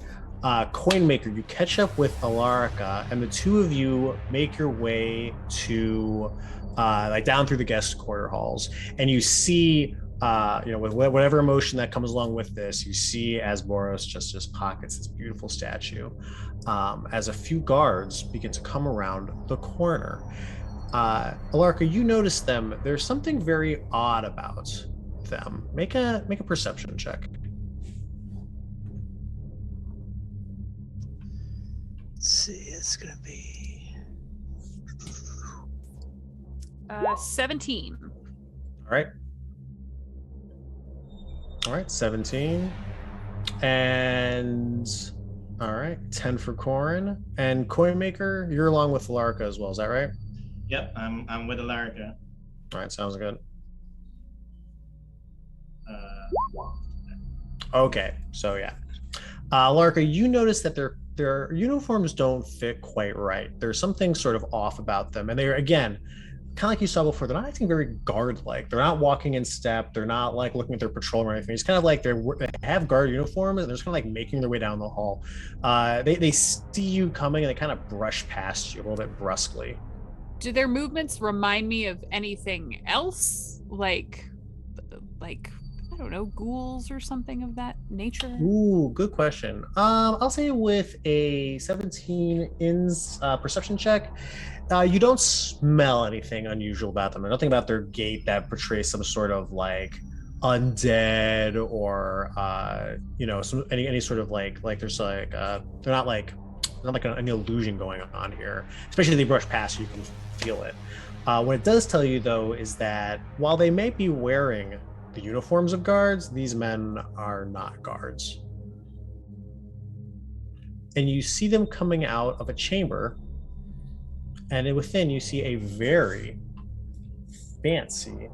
Coin Maker, you catch up with Alarica, and the two of you make your way to like down through the guest quarter halls, and you see with whatever emotion that comes along with this, you see as Boros just pockets this beautiful statue, as a few guards begin to come around the corner. Alarica, you notice them. There's something very odd about them. Make a perception check. Let's see, it's gonna be 17. All right, 17. And all right, 10 for Corin. And Coin Maker, you're along with Alarica as well, is that right? Yep, I'm with Alarica. All right, sounds good. Okay, so yeah. Alarica, you notice that their uniforms don't fit quite right. There's something sort of off about them. And they're, again, kind of like you saw before, they're not acting very guard-like. They're not walking in step. They're not like looking at their patrol or anything. It's kind of like they have guard uniforms, and they're just kind of like making their way down the hall. They see you coming, and they kind of brush past you a little bit brusquely. Do their movements remind me of anything else? Like I don't know, ghouls or something of that nature? Ooh, good question. I'll say with a 17 ins perception check, you don't smell anything unusual about them. There's nothing about their gait that portrays some sort of like undead or any sort of like there's like they're not like any illusion going on here. Especially if they brush past you can feel it. What it does tell you though is that while they may be wearing the uniforms of guards, these men are not guards. And you see them coming out of a chamber And within, you see a very fancy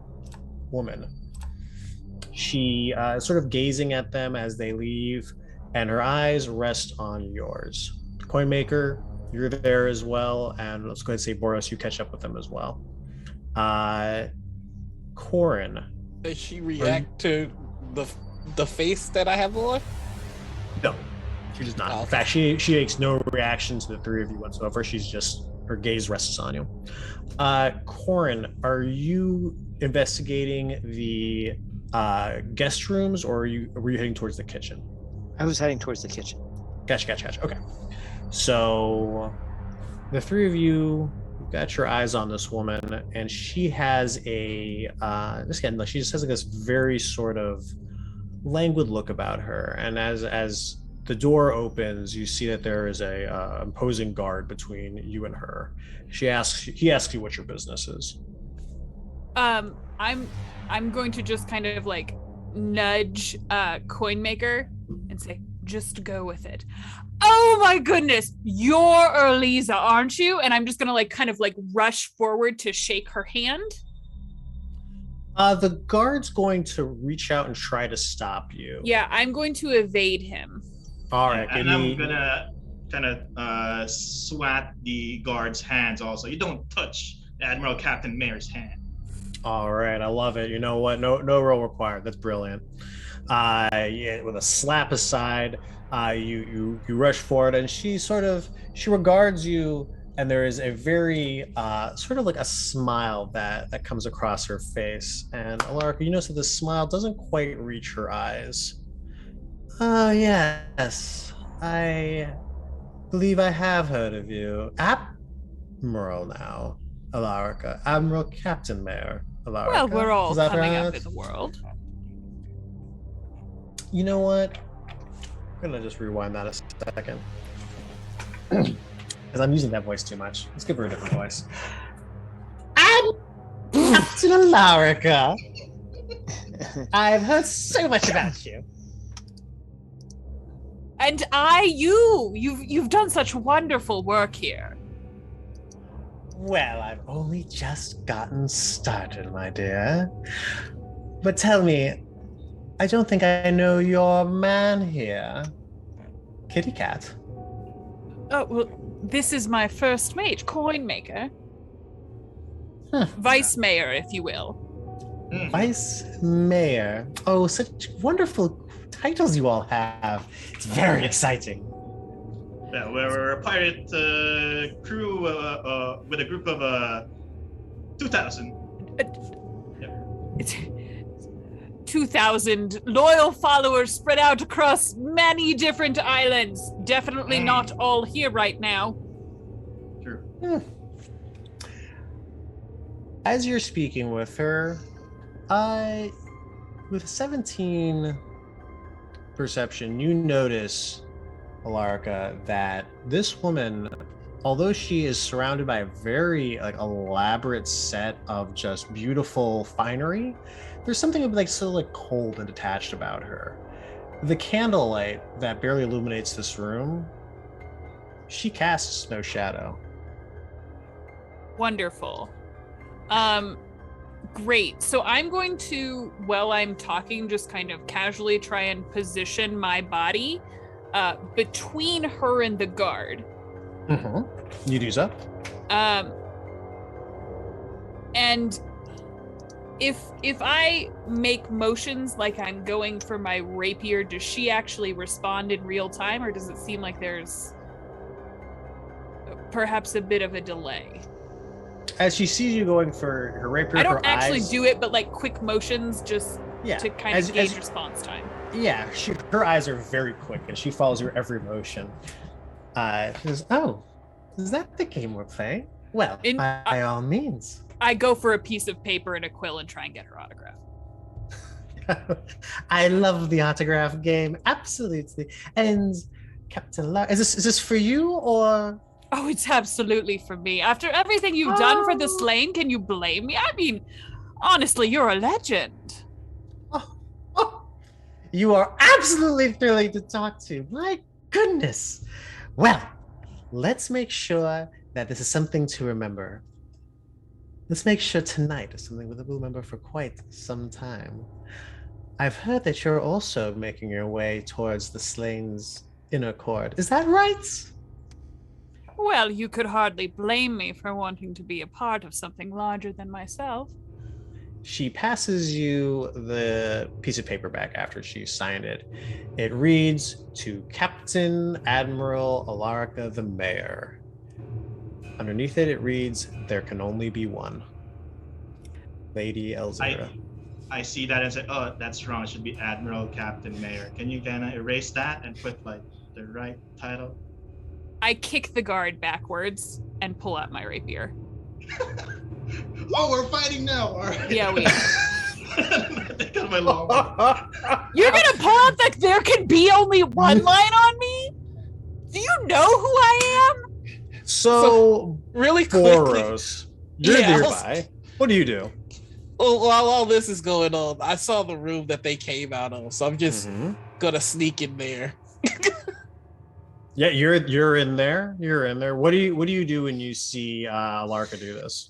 woman. She is sort of gazing at them as they leave, and her eyes rest on yours. Coinmaker, you're there as well, and let's go ahead and say, Boros, you catch up with them as well. Corin. Does she react to the face that I have on? No, she does not. Oh, okay. In fact, she makes no reaction to the three of you whatsoever. She's just, her gaze rests on you. Corin, are you investigating the guest rooms, or were you heading towards the kitchen? I was heading towards the kitchen. Gotcha. Okay. So the three of you got your eyes on this woman, and she has she just has like this very sort of languid look about her. And as the door opens, you see that there is a imposing guard between you and her. He asks you what your business is. I'm going to just kind of like nudge Coinmaker and say, just go with it. Oh my goodness, you're Erliza, aren't you? And I'm just gonna like kind of like rush forward to shake her hand. The guard's going to reach out and try to stop you. Yeah, I'm going to evade him. All right. And I'm gonna kind of swat the guard's hands also. You don't touch Admiral Captain Mayor's hand. All right, I love it. You know what? No roll required. That's brilliant. Yeah, with a slap aside, you rush forward, and she regards you, and there is a very sort of like a smile that comes across her face. And Alarica, you notice that the smile doesn't quite reach her eyes. Oh yes, I believe I have heard of you, Admiral now, Alarica, Admiral Captain Mayor. Alarica. Well, we're all coming right? up in the world. You know what? I'm gonna just rewind that a second. Because I'm using that voice too much. Let's give her a different voice. I'm Captain Alarica. I've heard so much about you. And you've done such wonderful work here. Well, I've only just gotten started, my dear. But tell me, I don't think I know your man here. Kitty Cat. Oh, well, this is my first mate, Coinmaker. Vice Mayor, if you will. Vice Mayor. Oh, such wonderful titles you all have. It's very exciting. Yeah, we're a pirate crew with a group of 2,000. It's 2,000 loyal followers spread out across many different islands. Definitely not all here right now. True. As you're speaking with her, with 17 perception, you notice, Alarica, that this woman, although she is surrounded by a very elaborate set of just beautiful finery, there's something so cold and detached about her. The candlelight that barely illuminates this room, she casts no shadow. Wonderful. Great. So I'm going to, while I'm talking, just kind of casually try and position my body between her and the guard. Mm-hmm. You do so. And if I make motions like I'm going for my rapier, does she actually respond in real time, or does it seem like there's perhaps a bit of a delay? As she sees you going for her rapier, I don't actually eyes, do it, but like quick motions just to kind of gauge response time. Yeah, her eyes are very quick, and she follows your every motion. She says, "Oh, is that the game we're playing? Well, by all means." I go for a piece of paper and a quill and try and get her autograph. I love the autograph game, absolutely. And Captain La, is this for you or? Oh, it's absolutely for me. After everything you've done for the slain, can you blame me? I mean, honestly, you're a legend. You are absolutely thrilling to talk to. My goodness. Well, let's make sure that this is something to remember. Let's make sure tonight is something that we'll remember for quite some time. I've heard that you're also making your way towards the Slane's inner court. Is that right? Well, you could hardly blame me for wanting to be a part of something larger than myself. She passes you the piece of paper back after she signed it. It reads, to Captain Admiral Alarica the Mayor. Underneath it, it reads, there can only be one. Lady Elzira. I see that and say, oh, that's wrong. It should be Admiral Captain Mayor. Can you kind of erase that and put like the right title? I kick the guard backwards and pull out my rapier. Oh, we're fighting now. All right. Yeah, we I got my long. You're gonna pull out the there can be only one line on me? Do you know who I am? So really quickly, Boros, you're nearby. What do you do? Well, while all this is going on, I saw the room that they came out of, so I'm just gonna sneak in there. Yeah, you're in there. You're in there. What do you do when you see Larka do this?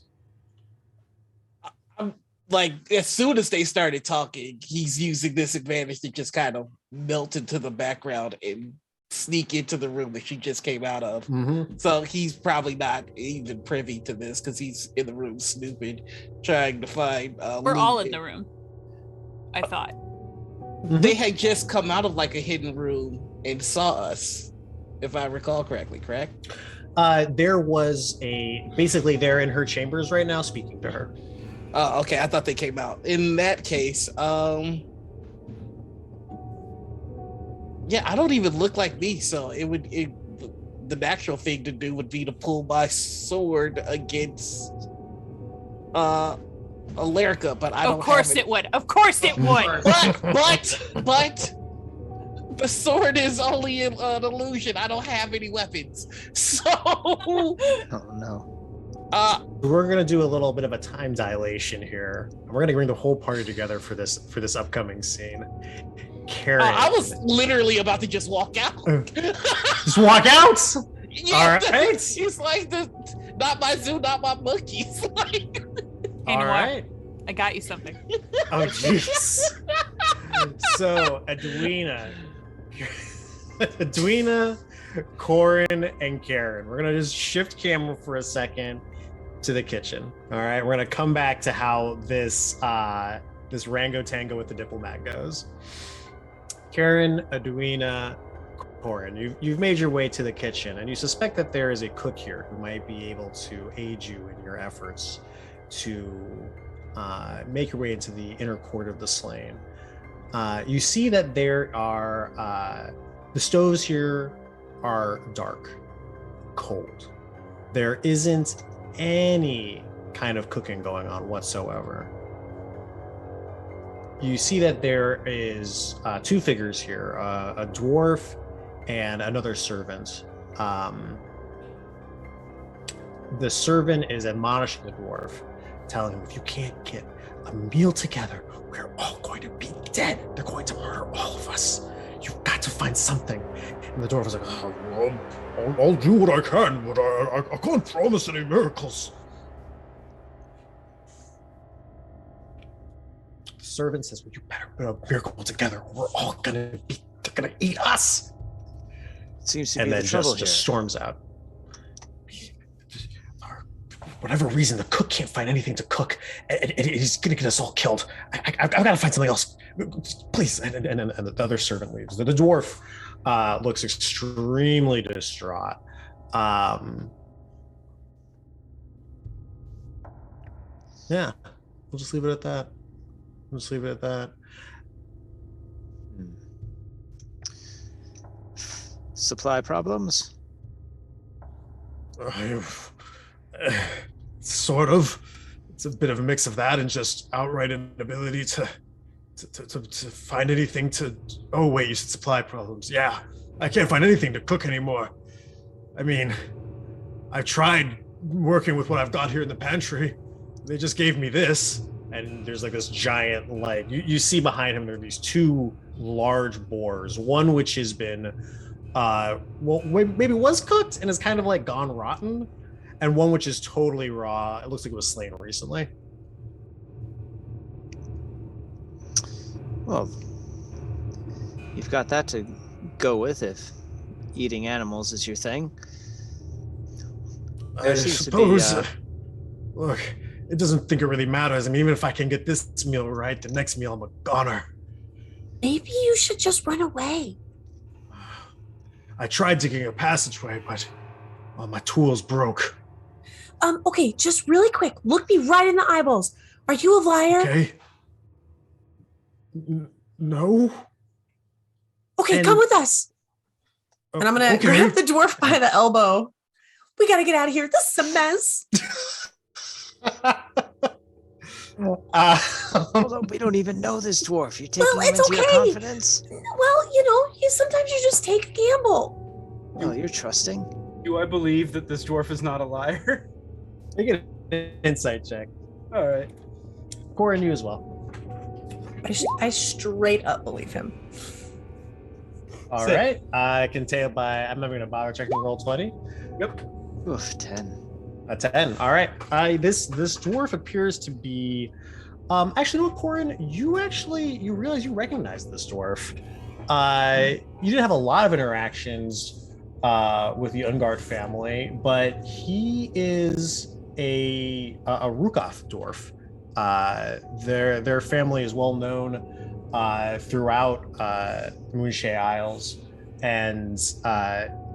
I'm like, as soon as they started talking, he's using this advantage to just kind of melt into the background and sneak into the room that she just came out of. So he's probably not even privy to this because he's in the room snooping, trying to find. We're all in the room, I thought. They had just come out of like a hidden room and saw us, if I recall correctly, correct? There was basically they're in her chambers right now speaking to her. Oh, okay. I thought they came out. In that case, yeah, I don't even look like me, so the natural thing to do would be to pull my sword against Alarica, but I don't. Of course it would. Of course it would. But the sword is only an illusion. I don't have any weapons, so. Oh no. We're gonna do a little bit of a time dilation here. We're gonna bring the whole party together for this upcoming scene. Karen, I was literally about to just walk out. Just walk out. Yeah, all right. It's like not my zoo, not my monkeys. Like, hey, all Noir, right. I got you something. Oh jeez. So Edwina, Corin, and Karen. We're gonna just shift camera for a second to the kitchen. All right, we're gonna come back to how this Rango Tango with the diplomat goes. Karen, Edwina, Corin, you've made your way to the kitchen, and you suspect that there is a cook here who might be able to aid you in your efforts to make your way into the inner court of the slain. You see that there are the stoves here are dark, cold. There isn't any kind of cooking going on whatsoever. You see that there is two figures here, a dwarf and another servant. The servant is admonishing the dwarf, telling him, if you can't get a meal together, we're all going to be dead. They're going to murder all of us. You've got to find something. And the dwarf was like, I'll do what I can, but I can't promise any miracles. The servant says, well, you better put a miracle together. We're all they're gonna eat us. Seems to and be then the trouble here. just storms out. For whatever reason, the cook can't find anything to cook, and he's gonna get us all killed. I've got to find something else, please. And the other servant leaves. The dwarf looks extremely distraught. Yeah, we'll just leave it at that. Supply problems? Sort of. It's a bit of a mix of that and just outright inability to find anything to. Oh wait, you said supply problems. Yeah, I can't find anything to cook anymore. I mean, I've tried working with what I've got here in the pantry. They just gave me this, and there's like this giant, like you see behind him there are these two large boars. One which has been, maybe was cooked and is kind of like gone rotten, and one which is totally raw. It looks like it was slain recently. Well, you've got that to go with if eating animals is your thing. I suppose. Look, it doesn't think it really matters. I mean, even if I can get this meal right, the next meal I'm a goner. Maybe you should just run away. I tried digging a passageway, but my tools broke. Okay, just really quick, look me right in the eyeballs. Are you a liar? Okay. No. Okay, come with us. And I'm gonna grab the dwarf by the elbow. We gotta get out of here. This is a mess. Although we don't even know this dwarf. You're taking him into your confidence? Well, sometimes you just take a gamble. Oh, you're trusting. Do I believe that this dwarf is not a liar? Make an insight check. All right. Corin, you as well. I straight up believe him. All right. I can tell by, I'm not going to bother checking roll 20. Yep. Oof, 10. A 10. All right. This dwarf appears to be, actually, no, Corin, you realize you recognize this dwarf. You didn't have a lot of interactions with the Ungard family, but he is a Rukov dwarf. Their family is well known throughout Moonshae Isles, and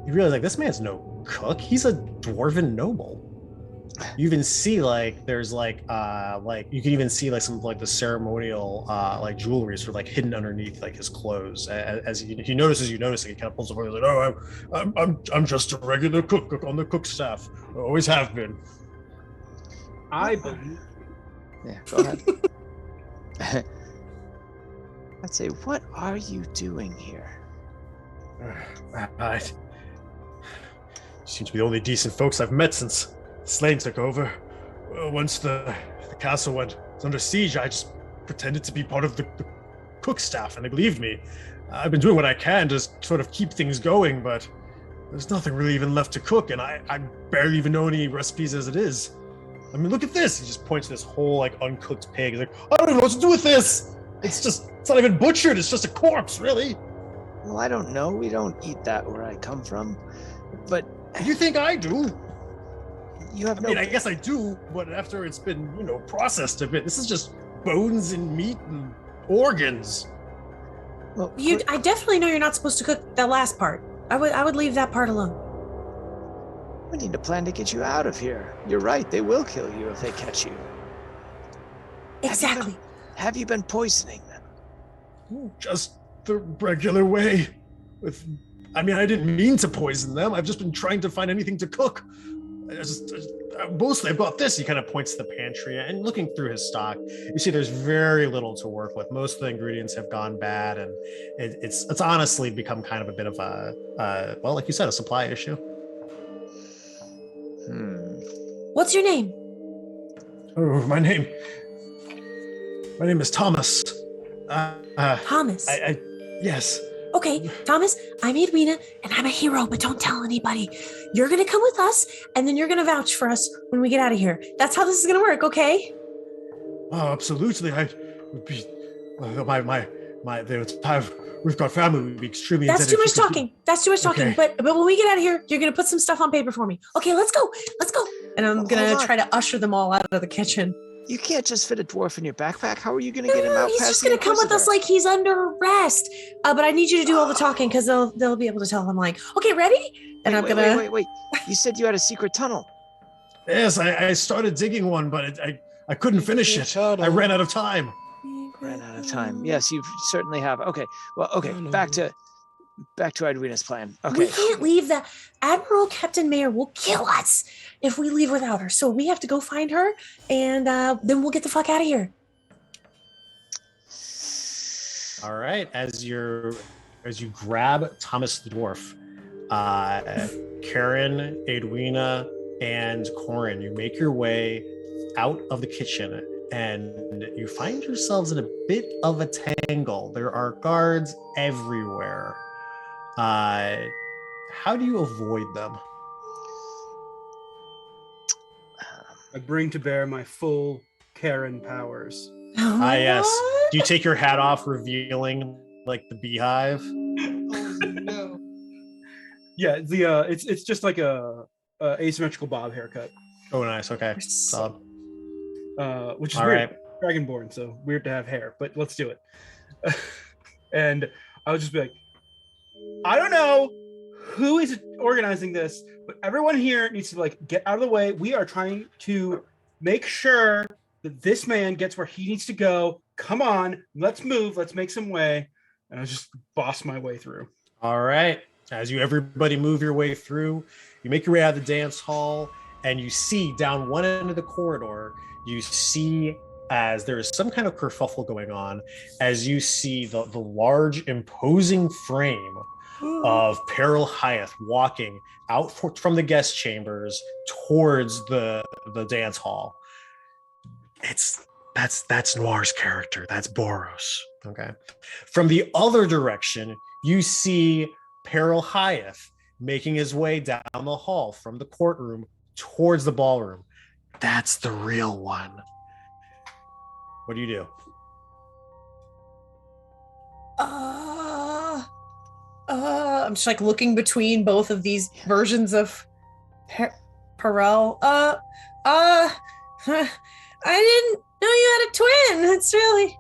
you realize like this man's no cook. He's a dwarven noble. You even see there's you can even see some of the ceremonial jewelry sort of hidden underneath his clothes. As he notices you noticing, he kind of pulls over. He's like, "Oh, I'm just a regular cook on the cook staff. I always have been." I believe. Yeah, go ahead. I'd say, what are you doing here? You seem to be the only decent folks I've met since Slane took over. Once the castle was under siege, I just pretended to be part of the cook staff, and they believed me. I've been doing what I can to sort of keep things going, but there's nothing really even left to cook, and I barely even know any recipes as it is. I mean, look at this. He just points to this whole uncooked pig. He's like, I don't even know what to do with this. It's not even butchered. It's just a corpse, really. Well, I don't know. We don't eat that where I come from. But you think I do? You have I mean, I guess I do, but after it's been, processed a bit, this is just bones and meat and organs. Well, I definitely know you're not supposed to cook the last part. I would leave that part alone. We need a plan to get you out of here. You're right. They will kill you if they catch you. Exactly. Have you been poisoning them? Just the regular way. I didn't mean to poison them. I've just been trying to find anything to cook. Mostly I've got this. He kind of points to the pantry, and looking through his stock, you see there's very little to work with. Most of the ingredients have gone bad, and it's honestly become kind of a bit of a like you said, a supply issue. What's your name? Oh, my name is Thomas. Thomas. Yes. Okay, Thomas, I'm Edwina, and I'm a hero, but don't tell anybody. You're gonna come with us, and then you're gonna vouch for us when we get out of here. That's how this is gonna work, okay? Oh, absolutely. I would be we've got family. We'd be extremely. That's too much talking. That's too much talking. Okay. But when we get out of here, you're gonna put some stuff on paper for me. Okay, let's go. Let's go. And I'm gonna try to usher them all out of the kitchen. You can't just fit a dwarf in your backpack. How are you going to get him out? He's just going to come with us like he's under arrest. But I need you to do all the talking because they'll be able to tell him okay, ready? And Wait. You said you had a secret tunnel. Yes, I started digging one, but I couldn't finish it. I ran out of time. Yes, you certainly have. Okay. Well, okay. Back to Edwina's plan. Okay. We can't leave. The Admiral Captain Mayor will kill us if we leave without her. So we have to go find her, and then we'll get the fuck out of here. All right. As you grab Thomas the dwarf, Karen, Edwina, and Corin, you make your way out of the kitchen, and you find yourselves in a bit of a tangle. There are guards everywhere. How do you avoid them? I bring to bear my full Karen powers. Oh my yes. God. Do you take your hat off, revealing like the beehive? Oh no. Yeah, it's just like a asymmetrical bob haircut. Oh, nice. Okay. Solid. Which is All weird. right. Dragonborn, so weird to have hair, but let's do it. And I would just be like, I don't know who is organizing this, but everyone here needs to like get out of the way. We are trying to make sure that this man gets where he needs to go. Come on, let's move. Let's make some way. And I just boss my way through. All right. As everybody move your way through, you make your way out of the dance hall, and you see down one end of the corridor, you see as there is some kind of kerfuffle going on, as you see the large, imposing frame of Peril Hyatt walking out from the guest chambers towards the dance hall. That's Noir's character. That's Boughs. Okay. From the other direction, you see Peril Hyatt making his way down the hall from the courtroom towards the ballroom. That's the real one. What do you do? I'm just like looking between both of these versions of Perel. I didn't know you had a twin. It's really.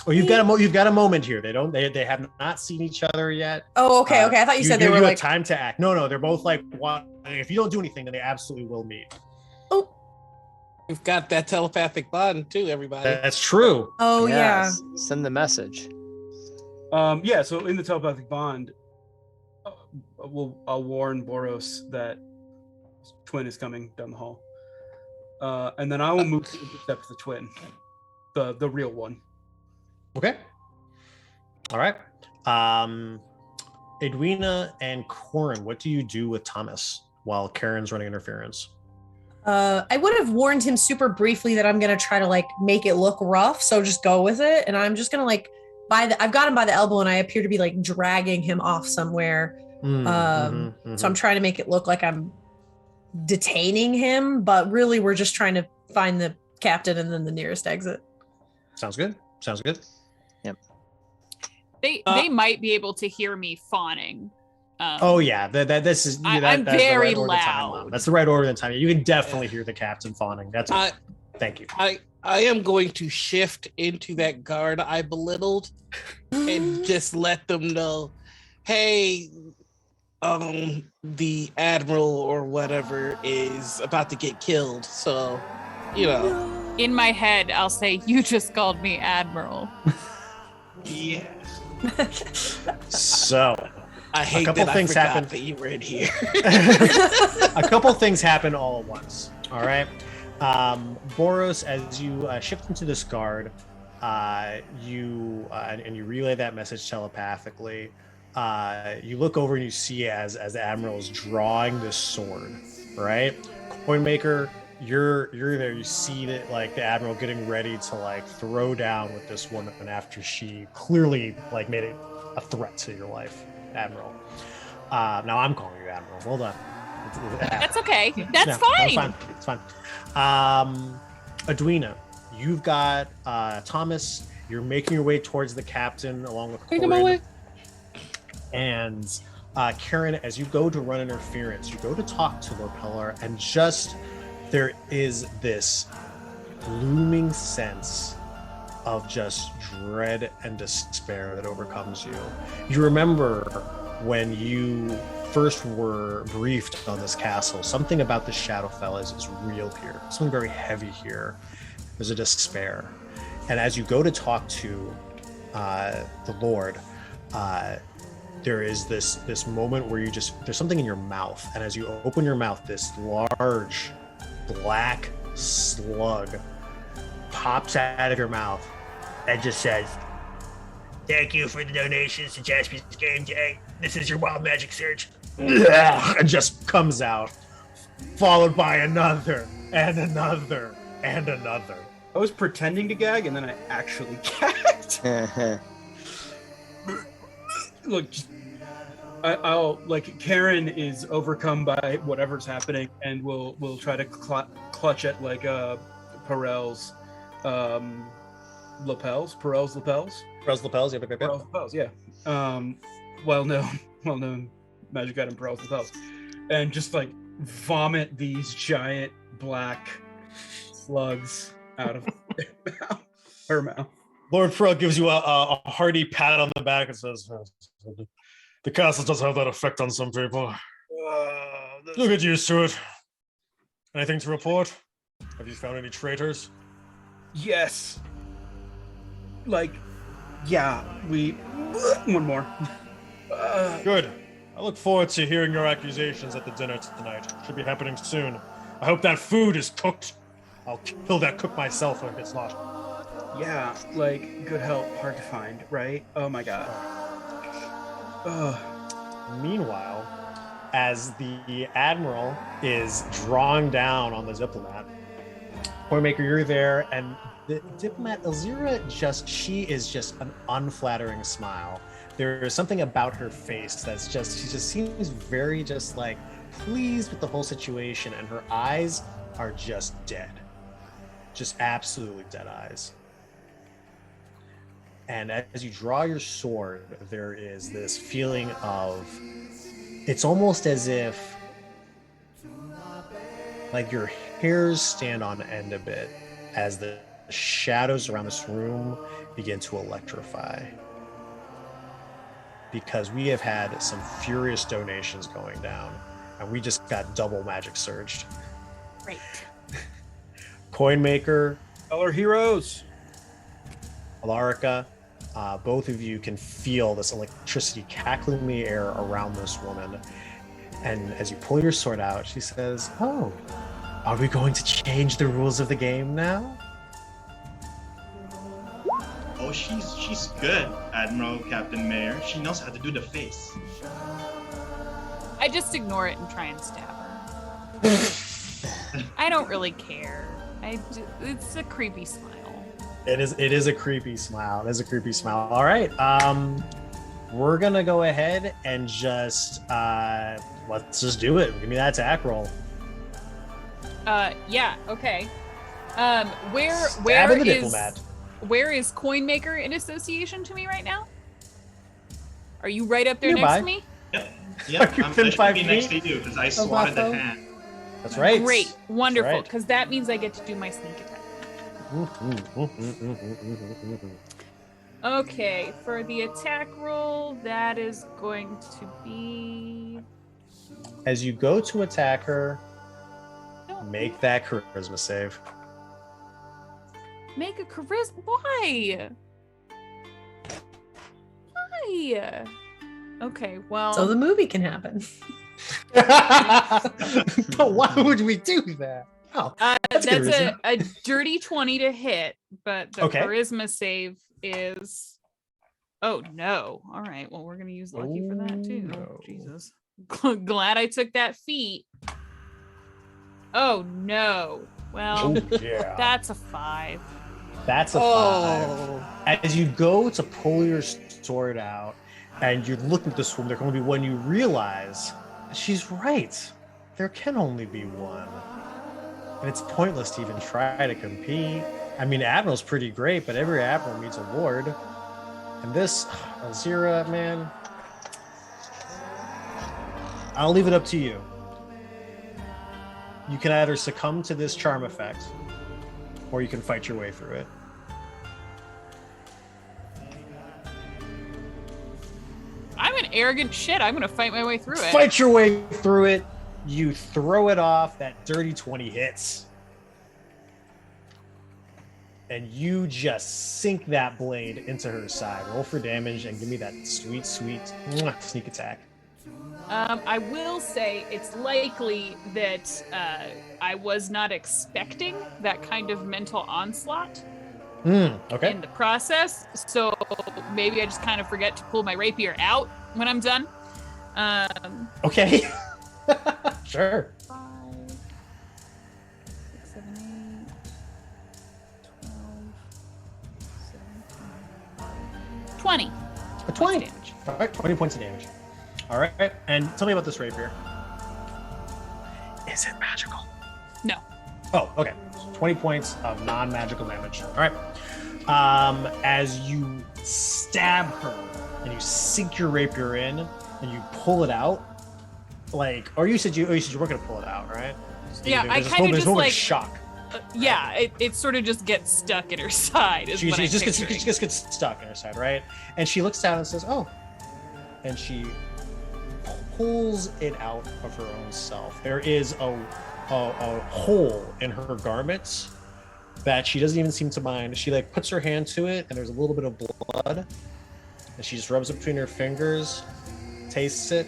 Well, you've got a moment here. They have not seen each other yet. Oh, okay. I thought you said they were like time to act. No, they're both like, if you don't do anything, then they absolutely will meet. Oh, We've got that telepathic bond too, everybody. That's true. oh Yes, send the message. Yeah, so in the telepathic bond, I'll warn Boughs that twin is coming down the hall. And then I will move to intercept the twin, the real one. Okay. All right. Edwina and Corin, what do you do with Thomas while Karen's running interference? I would have warned him super briefly that I'm gonna try to like make it look rough, so just go with it. And I'm just gonna like I've got him by the elbow, and I appear to be like dragging him off somewhere. So I'm trying to make it look like I'm detaining him, but really we're just trying to find the captain and then the nearest exit. Sounds good. Yep. They might be able to hear me fawning. Oh yeah, this is. I'm that's very the right loud. That's the right order of the time. You can definitely hear the captain fawning. That's. Thank you. I am going to shift into that guard I belittled and just let them know, hey, the admiral or whatever is about to get killed. So, you know. In my head, I'll say, you just called me Admiral. Yeah. So. I hate couple that things I forgot happen. that you were in here. A couple things happen all at once. All right. Boughs, as you shift into this guard, and you relay that message telepathically. You look over and you see as the admiral is drawing this sword. Right, Coinmaker, you're there. You see that like the admiral getting ready to like throw down with this woman after she clearly like made it a threat to your life, Admiral. Now I'm calling you Admiral. Hold on. That's okay. That's fine. It's fine. Edwina, you've got Thomas. You're making your way towards the captain along with Corin. And Karen, as you go to run interference, you go to talk to Lopeller, and just there is this looming sense of just dread and despair that overcomes you. You remember when you first were briefed on this castle, something about the Shadowfell is real here. Something very heavy here. There's a despair. And as you go to talk to the Lord, there is this moment where there's something in your mouth. And as you open your mouth, this large black slug pops out of your mouth and just says, "Thank you for the donations to Jasper's game day. This is your wild magic search." And just comes out, followed by another and another and another. I was pretending to gag, and then I actually gagged. Look, I'll like Karen is overcome by whatever's happening, and we'll try to clutch at like Perel's lapels. Rose lapels, yep. Perel's lapels, yeah. Well-known magic item Perel's lapels, and just like vomit these giant black slugs out of her mouth. Lord Perel gives you a hearty pat on the back and says, "The castle does have that effect on some people. You'll get used to it. Anything to report? Have you found any traitors?" Yes. Like, yeah, one more. Good. I look forward to hearing your accusations at the dinner tonight. Should be happening soon. I hope that food is cooked. I'll kill that cook myself if it's not. Yeah, like, good help, hard to find, right? Oh my god. Meanwhile, as the Admiral is drawing down on the diplomat, Toymaker, you're there, and the diplomat, Elzira, she is just an unflattering smile. There is something about her face she just seems very just like pleased with the whole situation, and her eyes are just dead. Just absolutely dead eyes. And as you draw your sword, there is this feeling of, it's almost as if like your hairs stand on end a bit as the shadows around this room begin to electrify. Because we have had some furious donations going down, and we just got double magic surged. Great. Coinmaker, Our heroes. Alarica, both of you can feel this electricity cackling in the air around this woman. And as you pull your sword out, she says, "Oh, are we going to change the rules of the game now?" Oh, she's good, Admiral Captain Mayor. She knows how to do the face. I just ignore it and try and stab her. I don't really care. It's a creepy smile. It is a creepy smile. It is a creepy smile. All right. We're gonna go ahead and just let's just do it. Give me that attack roll. Yeah, okay. Stab in the diplomat. Where is Coinmaker in association to me right now? Are you right up there Nearby. next to me? Yep. You're I within should 5 be next to feet you because I swatted the Buffo? hand. That's right. Great, wonderful, right. because that means I get to do my sneak attack. Okay, for the attack roll, that is going to be... As you go to attack her, make that charisma save. Make a charisma. Why? Why? Okay, well. So the movie can happen. But why would we do that? Oh, that's a good reason. a dirty 20 to hit, but the Okay. charisma save is. Oh no! All right, well we're gonna use lucky for that too. no. Jesus, glad I took that feat. Oh no! Well, Yeah. that's a 5. That's a 5. As you go to pull your sword out and you're looking at this woman, there can only be one, you realize she's right. There can only be one. And it's pointless to even try to compete. I mean, Admiral's pretty great, but every Admiral needs a ward. And this, Elzira, man, I'll leave it up to you. You can either succumb to this charm effect, or you can fight your way through it. I'm an arrogant shit. I'm gonna fight my way through it. Fight your way through it. You throw it off. That dirty 20 hits. And you just sink that blade into her side. Roll for damage and give me that sweet, sweet sneak attack. I will say it's likely that I was not expecting that kind of mental onslaught Okay. in the process. So maybe I just kind of forget to pull my rapier out when I'm done. Okay. Sure. 5, 6, 7, 8, 12, 17, 20. A 20. Damage. All right, 20 points of damage. All right, and tell me about this rapier. Is it magical? No. Oh, okay. So 20 points of non-magical damage. All right. As you stab her and you sink your rapier in and you pull it out, like, or you said you weren't gonna pull it out, right? Yeah, I There's kind of just like shock. Yeah, it sort of just gets stuck in her side. She just gets stuck in her side, right? And she looks down and says, "Oh," and she pulls it out of her own self. There is a hole in her garments that she doesn't even seem to mind. She like puts her hand to it, and there's a little bit of blood, and she just rubs it between her fingers, tastes it,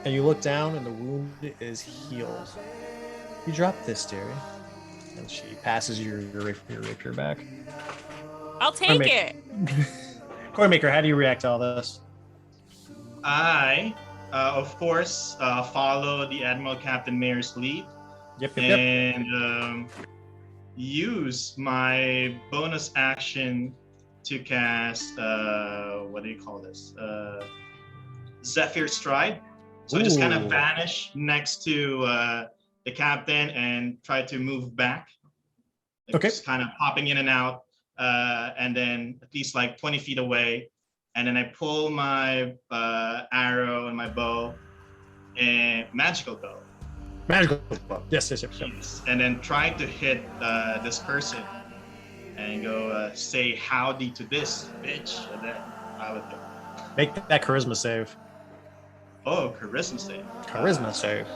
and you look down, and the wound is healed. You drop this, dearie. And she passes your rapier back. I'll take it. Cornmaker, how do you react to all this? I, of course, follow the Admiral Captain Mayor's lead. Yep. And use my bonus action to cast, what do you call this? Zephyr Stride. So I just kind of vanish next to the captain and try to move back. Like just kind of popping in and out, and then at least like 20 feet away. And then I pull my arrow and my bow, and magical bow. Magical bow. Yes. And then try to hit this person and go say howdy to this bitch. And then I would go. Make that charisma save. Oh, charisma save. Charisma save.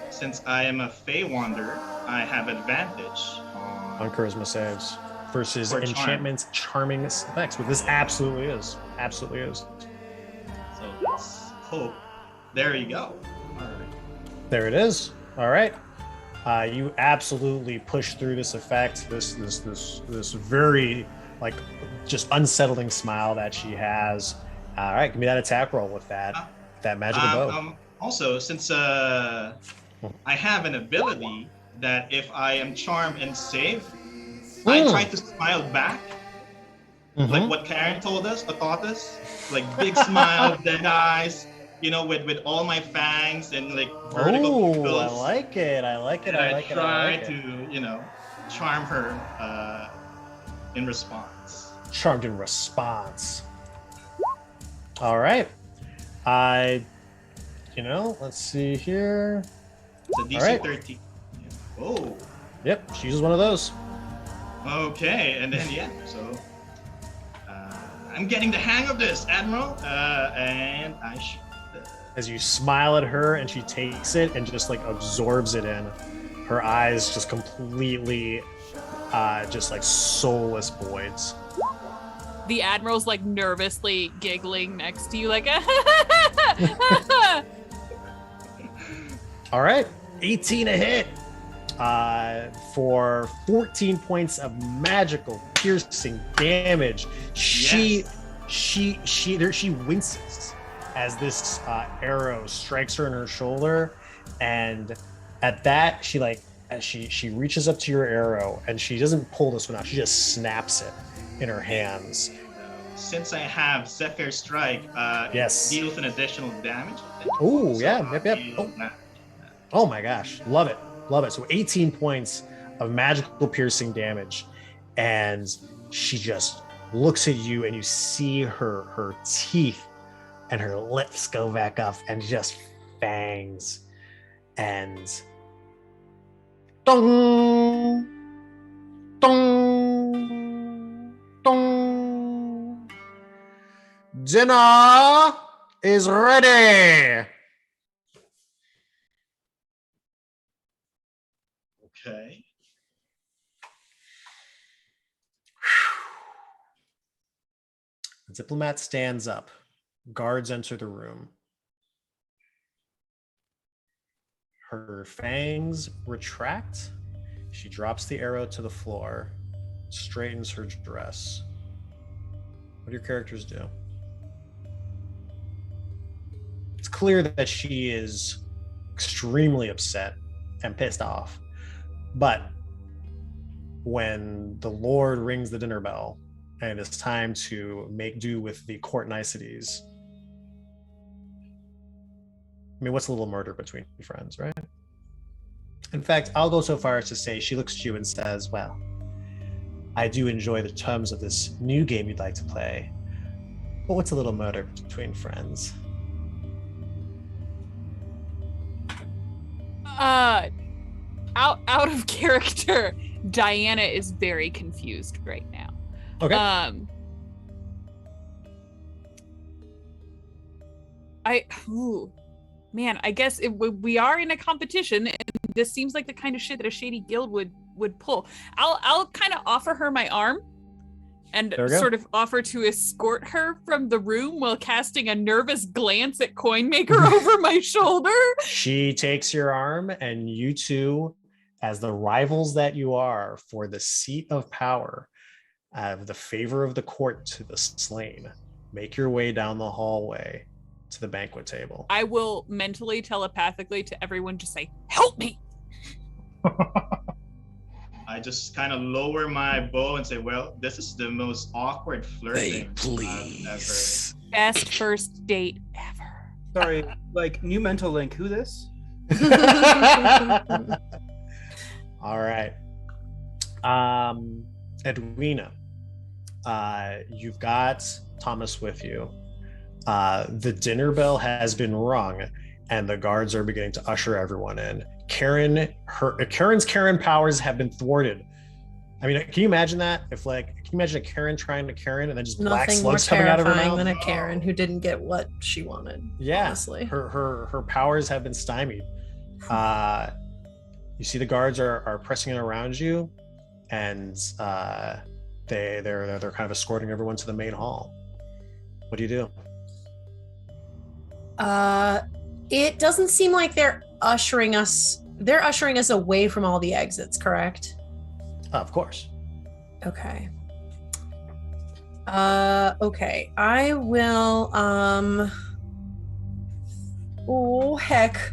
Since I am a Fey Wanderer, I have advantage on charisma saves versus enchantments, charming effects. But this absolutely is. So let's hope. There you go. All right. There it is. All right. You absolutely push through this effect. This very like just unsettling smile that she has. All right, give me that attack roll with that magical bow. Also, since I have an ability that if I am charmed and saved, I try to smile back, like what Karen taught us, like big smile, dead eyes, with all my fangs and like vertical pupils. I like it. I try to, charm her in response. Charmed in response. All right. Let's see here. It's a DC 13. Oh. Yep, she uses one of those. Okay, and then so I'm getting the hang of this, Admiral, and I shoot. As you smile at her and she takes it and just like absorbs it in, her eyes just completely just like soulless voids. The Admiral's like nervously giggling next to you, like. All right, 18 a hit for 14 points of magical piercing damage. She winces as this arrow strikes her in her shoulder, and at that she reaches up to your arrow and she doesn't pull this one out. She just snaps it in her hands. Since I have Zephyr Strike, it deals an additional damage. Oh, yep. Oh my gosh, love it. So 18 points of magical piercing damage, and she just looks at you, and you see her teeth and her lips go back up, and just fangs, and dong, dong, dong. Dinner is ready. Okay. The diplomat stands up. Guards enter the room. Her fangs retract. She drops the arrow to the floor, straightens her dress. What do your characters do? It's clear that she is extremely upset and pissed off. But when the Lord rings the dinner bell and it's time to make do with the court niceties, I mean, what's a little murder between friends, right? In fact, I'll go so far as to say she looks at you and says, well, I do enjoy the terms of this new game you'd like to play, but what's a little murder between friends? Out of character, Diana is very confused right now. Okay. I guess we are in a competition, and this seems like the kind of shit that a shady guild would pull. I'll kind of offer her my arm and sort of offer to escort her from the room while casting a nervous glance at Coinmaker over my shoulder. She takes your arm, and you two, as the rivals that you are for the seat of power, the favor of the court to the slain, make your way down the hallway to the banquet table. I will mentally, telepathically to everyone just say, help me. I just kind of lower my bow and say, well, this is the most awkward flirting I've ever. Best first date ever. Sorry, like new mental link. Who this? All right. Edwina, you've got Thomas with you. The dinner bell has been rung, and the guards are beginning to usher everyone in. Karen's Karen powers have been thwarted. I mean, can you imagine that? Can you imagine a Karen trying to Karen and then just black slugs coming out of her mouth? Nothing more terrifying than a Karen who didn't get what she wanted. Yeah, honestly. Her powers have been stymied. You see the guards are pressing in around you, and they're kind of escorting everyone to the main hall. What do you do? It doesn't seem like they're ushering us away from all the exits, correct? Of course. Okay. Okay. I will oh heck.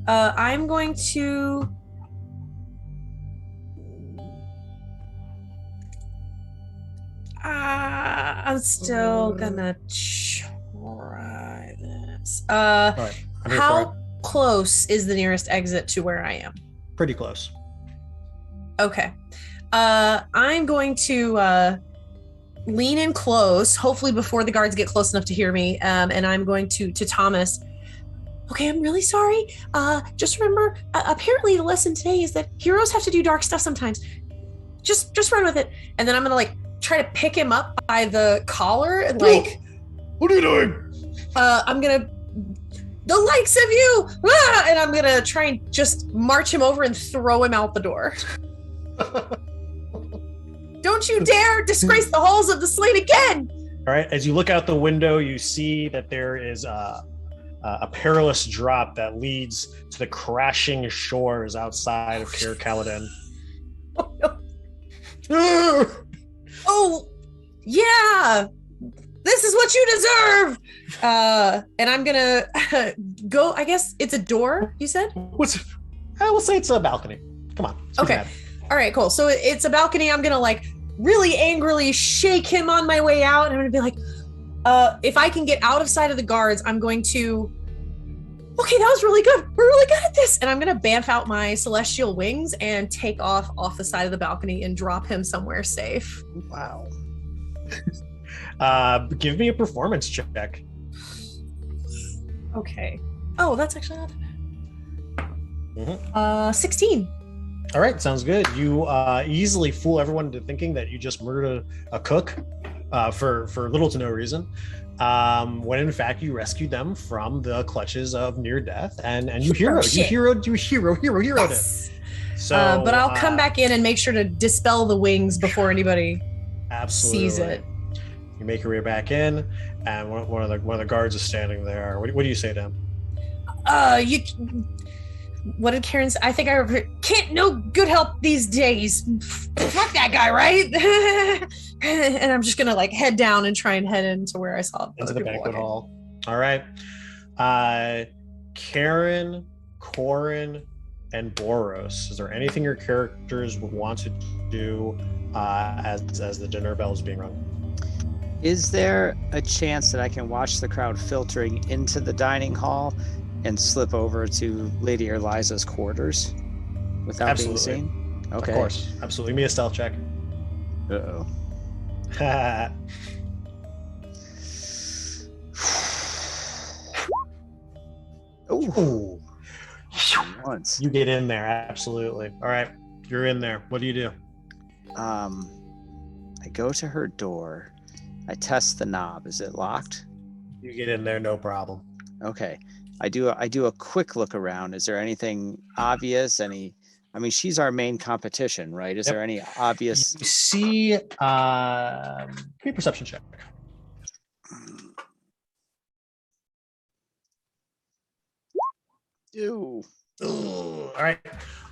I'm going to I'm still gonna try this. Right. How close is the nearest exit to where I am? Pretty close. Okay. I'm going to lean in close, hopefully before the guards get close enough to hear me, and I'm going to Thomas. Okay, I'm really sorry. Just remember, apparently the lesson today is that heroes have to do dark stuff sometimes. Just run with it. And then I'm gonna try to pick him up by the collar and what are you doing? I'm gonna the likes of you, and I'm gonna try and just march him over and throw him out the door. Don't you dare disgrace the halls of the slain again! All right, as you look out the window, you see that there is a perilous drop that leads to the crashing shores outside of Caer Caladan. Oh, no. Oh, yeah! This is what you deserve! And I'm gonna go, I guess it's a door, you said? I will say it's a balcony. Come on. Okay. All right, cool. So it's a balcony. I'm gonna really angrily shake him on my way out. And I'm gonna be like, if I can get out of sight of the guards, I'm going to, okay, that was really good. We're really good at this. And I'm gonna bamf out my celestial wings and take off the side of the balcony and drop him somewhere safe. Wow. Give me a performance check. Okay. Oh, that's actually not Mm-hmm. 16. All right, sounds good. You easily fool everyone into thinking that you just murdered a cook for little to no reason, when in fact you rescued them from the clutches of near death, and you heroed it. So, but I'll come back in and make sure to dispel the wings before anybody sees it. You make your way back in, and one of the guards is standing there. What do you say to him? What did Karen say? I think I can't no good help these days. Fuck that guy, right? And I'm just gonna head down and try and head into where I saw into the banquet hall. All right. Karen, Corin, and Boros. Is there anything your characters would want to do as the dinner bell is being rung? Is there a chance that I can watch the crowd filtering into the dining hall and slip over to Lady Eliza's quarters without being Absolutely. seen? Okay. Of course. Absolutely. Give me a stealth check. Uh-oh. Ooh. Once. You get in there. Absolutely. All right. You're in there. What do you do? I go to her door. I test the knob. Is it locked? You get in there. No problem. Okay. I do a quick look around. Is there anything obvious? She's our main competition, right? Is there any obvious? You see, give me a perception check. Ew. All right.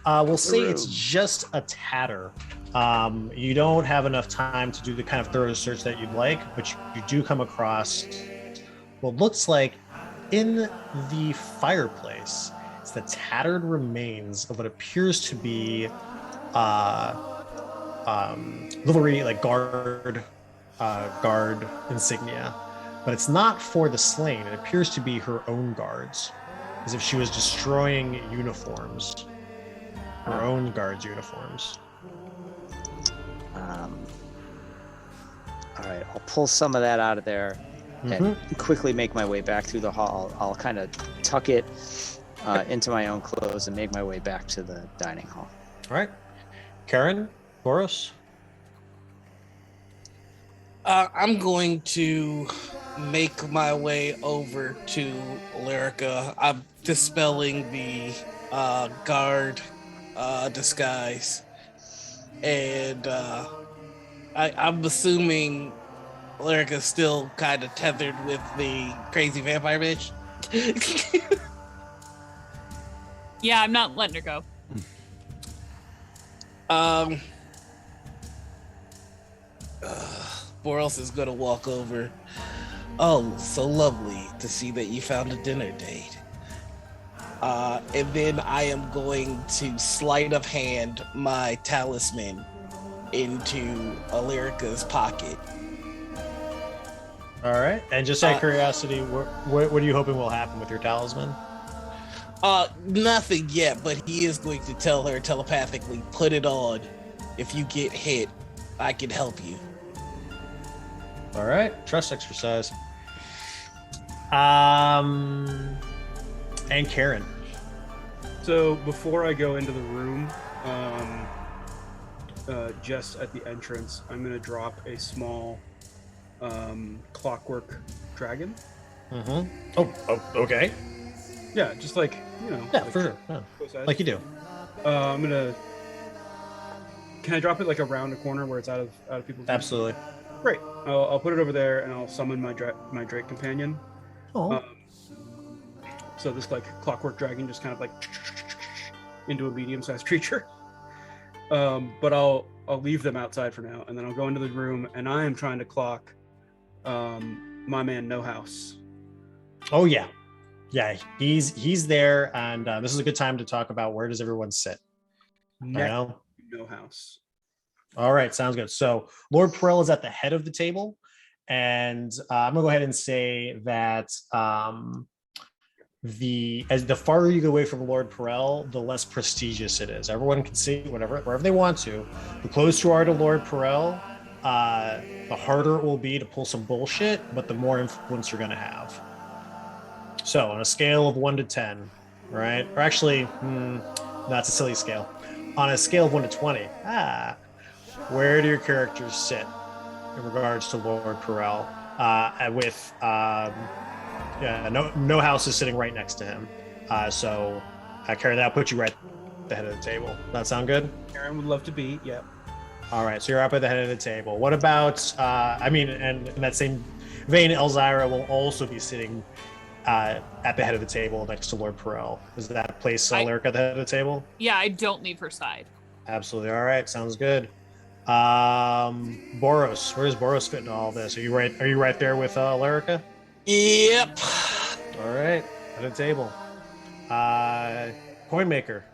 We'll say it's just a tatter. You don't have enough time to do the kind of thorough search that you'd like, but you do come across what looks like in the fireplace. It's the tattered remains of what appears to be livery, like guard insignia, but it's not for the slain. It appears to be her own guards, as if she was destroying uniforms, her own guards' uniforms. All right, I'll pull some of that out of there and quickly make my way back through the hall. I'll kind of tuck it into my own clothes and make my way back to the dining hall. All right. Karen, Boros? I'm going to make my way over to Lyrica. I'm dispelling the guard disguise. And I'm assuming Lyrica's still kind of tethered with the crazy vampire bitch. Yeah, I'm not letting her go. Boros is gonna walk over. Oh, so lovely to see that you found a dinner date. And then I am going to sleight of hand my talisman into Lyrica's pocket. All right. And just out of curiosity, what are you hoping will happen with your talisman? Nothing yet, but he is going to tell her telepathically, put it on. If you get hit, I can help you. All right. Trust exercise. And Karen. So before I go into the room, just at the entrance, I'm going to drop a small clockwork dragon. Oh, okay. Yeah, just like, Yeah, like for sure. Yeah. Like you do. I'm going to... Can I drop it like around a corner where it's out of people's view? Absolutely. Great. I'll put it over there and I'll summon my Drake companion. Oh. So this like clockwork dragon just kind of like into a medium-sized creature. But I'll leave them outside for now, and then I'll go into the room, and I am trying to clock my man No House. Oh yeah, he's there, and this is a good time to talk about where does everyone sit. No House. All right, sounds good. So Lord Perel is at the head of the table, and I'm gonna go ahead and say that as the farther you go away from Lord Perel, the less prestigious it is. Everyone can see wherever they want to. The closer you are to Lord Perel, the harder it will be to pull some bullshit, but the more influence you're gonna have. So on a scale of 1 to 10, right? Or actually, that's a silly scale. On a scale of 1 to 20, where do your characters sit in regards to Lord Perel? With no house is sitting right next to him. So Karen, that'll put you right at the head of the table. That sound good? Karen would love to be, yeah. All right, so you're up at the head of the table. What about, and in that same vein, Elzira will also be sitting at the head of the table next to Lord Perel. Is that place Lyrica at the head of the table? Yeah, I don't leave her side. Absolutely. All right, sounds good. Boros, where does Boros fit in all this? Are you right there with Lyrica? Yep. All right, at a table. Coin maker.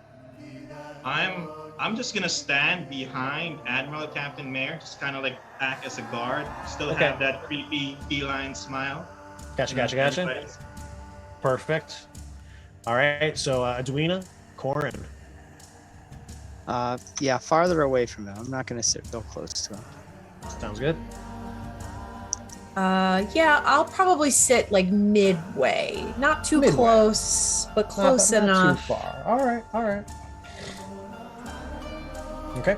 I'm just gonna stand behind Admiral Captain Mayor, just kind of like act as a guard. Still have that creepy feline smile. Gotcha. Perfect. All right, so Edwina, Corin. Yeah, farther away from him. I'm not going to sit real close to him. Sounds good. Yeah, I'll probably sit like midway. Not too close, but close enough. Not too far. All right. Okay.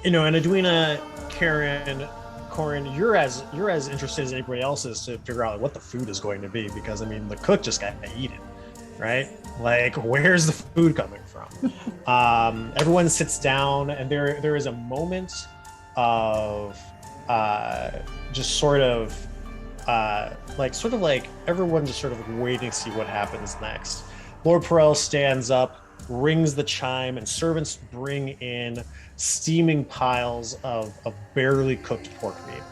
And Edwina, Karen, Corin, you're as interested as anybody else is to figure out what the food is going to be, because I mean the cook just got eaten, right? Like, where's the food coming from? Everyone sits down, and there is a moment of just sort of like everyone just sort of waiting to see what happens next. Lord Perel stands up, rings the chime, and servants bring in steaming piles of barely cooked pork meat.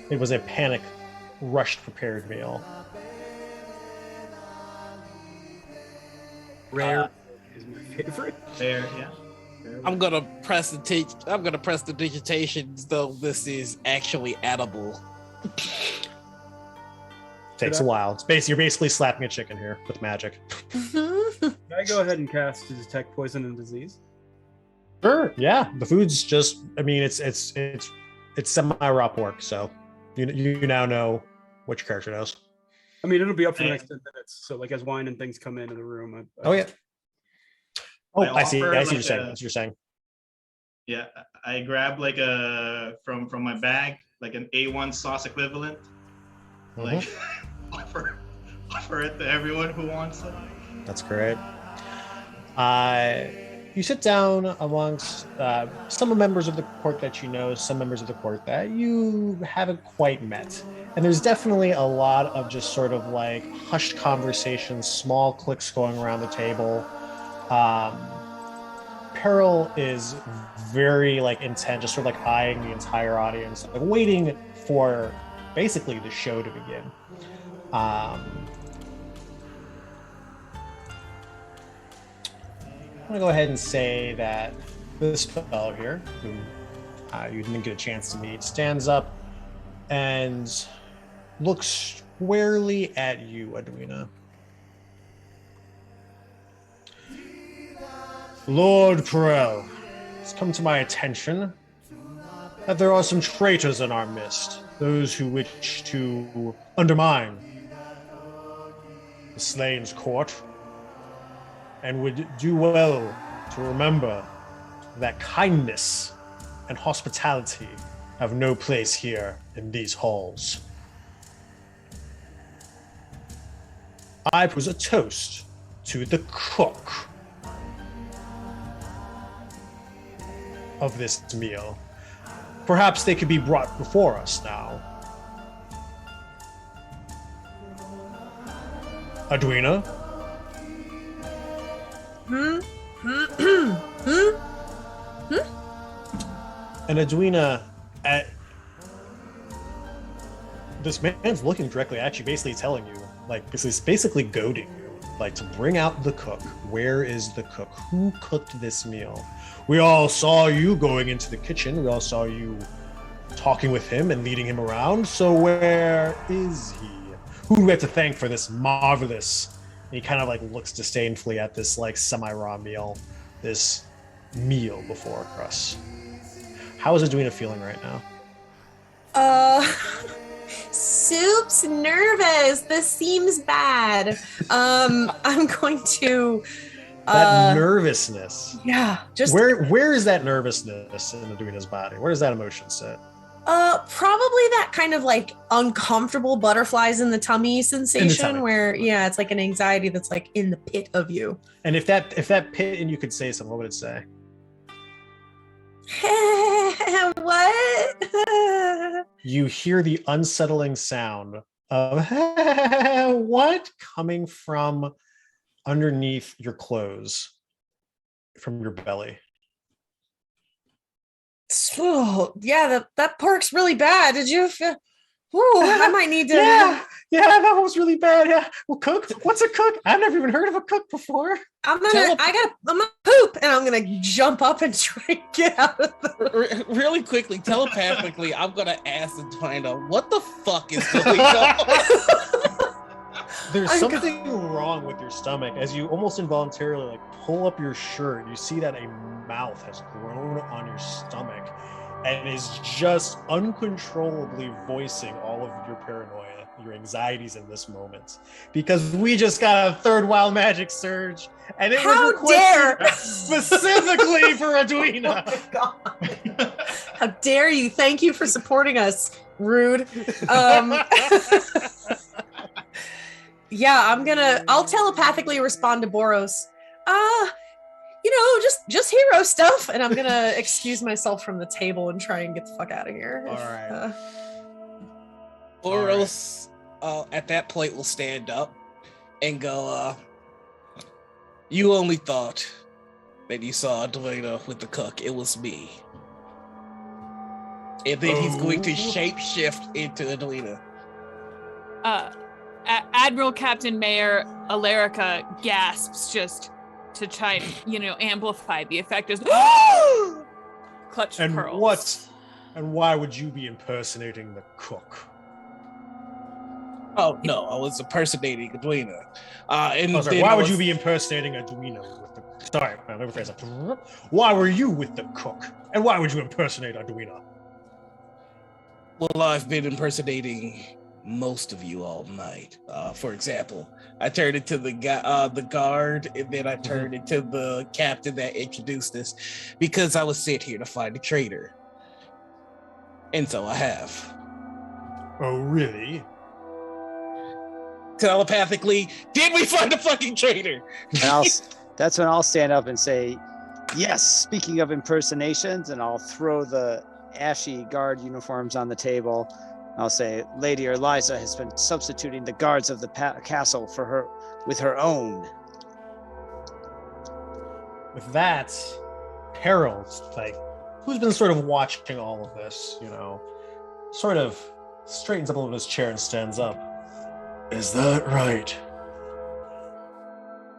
It was a panic, rushed prepared meal. Rare is my favorite. There, yeah. I'm gonna press the digitation though this is actually edible. Takes a while. You're basically slapping a chicken here with magic. Can I go ahead and cast to detect poison and disease? Sure. Yeah. The food's just. I mean, it's semi-raw pork, so you now know what your character knows. I mean, it'll be up for the next 10 minutes. So, like, as wine and things come into the room. Yeah. Oh, I see. offer I see like what you're saying. Yeah, I grab like from my bag, like an A1 sauce equivalent. Like offer it to everyone who wants it. That's great. You sit down amongst some members of the court that you know, some members of the court that you haven't quite met. And there's definitely a lot of just sort of like hushed conversations, small cliques going around the table. Peril is very like intent, just sort of like eyeing the entire audience, like waiting for basically the show to begin. I'm gonna go ahead and say that this fellow here, who you didn't get a chance to meet, stands up and looks squarely at you, Edwina. Lord Perel, it's come to my attention that there are some traitors in our midst, those who wish to undermine the Slain's court, and would do well to remember that kindness and hospitality have no place here in these halls. I propose a toast to the cook of this meal. Perhaps they could be brought before us now. Edwina? And Edwina, this man's looking directly at you, basically telling you, like, basically goading you, like, to bring out the cook. Where is the cook? Who cooked this meal? We all saw you going into the kitchen. We all saw you talking with him and leading him around. So where is he? Who do we have to thank for this marvelous? And he kind of like looks disdainfully at this like semi-raw meal, this meal before us. How is Edwina feeling right now? Soup's nervous. This seems bad. I'm going to. That nervousness. Yeah, just where is that nervousness in Edwina's body? Where does that emotion sit? Probably that kind of like uncomfortable butterflies in the tummy sensation, where it's like an anxiety that's like in the pit of you. And if that pit and you could say something, what would it say? What? You hear the unsettling sound of what coming from underneath your clothes, from your belly. Oh, yeah, that pork's really bad. Did you feel? Ooh, I might need to. Yeah, that one was really bad. Yeah, well, cook. What's a cook? I've never even heard of a cook before. I'm gonna poop, and I'm gonna jump up and try and get out of the. Really quickly, telepathically, I'm gonna ask Edwina, what the fuck is going on? There's something wrong with your stomach as you almost involuntarily like pull up your shirt. You see that a mouth has grown on your stomach and is just uncontrollably voicing all of your paranoia, your anxieties in this moment. Because we just got a third wild magic surge, and it was requested specifically for Edwina. Oh my God. How dare you? Thank you for supporting us. Rude. Yeah, I'll telepathically respond to Boros. Just hero stuff. And I'm gonna excuse myself from the table and try and get the fuck out of here. All right. Boros at that point will stand up and go, you only thought that you saw Edwina with the cook. It was me. And then he's going to shapeshift into Edwina. Admiral Captain Mayor Alerica gasps just to try and, amplify the effect. Just clutch and pearls. What? And why would you be impersonating the cook? Oh no, I was impersonating Edwina. Why would you be impersonating Edwina with the? Sorry, let me rephrase that. Why were you with the cook? And why would you impersonate Edwina? Well, I've been impersonating most of you all night. For example, I turned into the guard, and then I turned into the captain that introduced us, because I was sent here to find a traitor. And so I have. Oh, really? Telepathically, did we find a fucking traitor? And that's when I'll stand up and say, yes, speaking of impersonations, and I'll throw the ashy guard uniforms on the table. I'll say, Lady Eliza has been substituting the guards of the castle for her with her own. With that, Harold, who's been sort of watching all of this, sort of straightens up a little bit his chair and stands up. Is that right?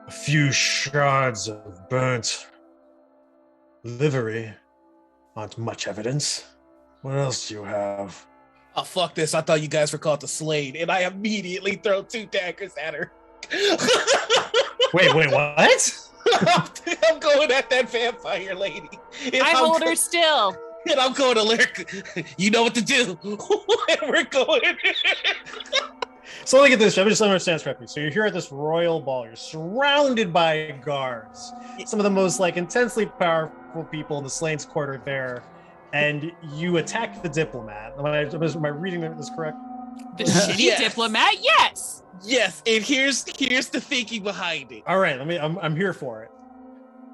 A few shards of burnt livery aren't much evidence. What else do you have? Oh, fuck this. I thought you guys were called the Slade, and I immediately throw 2 daggers at her. Wait, what? I'm going at that vampire lady. I hold her still. And I'm going to lyric. You know what to do. And we're going. So look at this. Let me just understand this correctly. So you're here at this royal ball. You're surrounded by guards. Some of the most intensely powerful people in the Slane's Court are there. And you attack the diplomat. Am I reading this correct? The shitty diplomat? Yes. Yes, and here's the thinking behind it. All right, I'm here for it.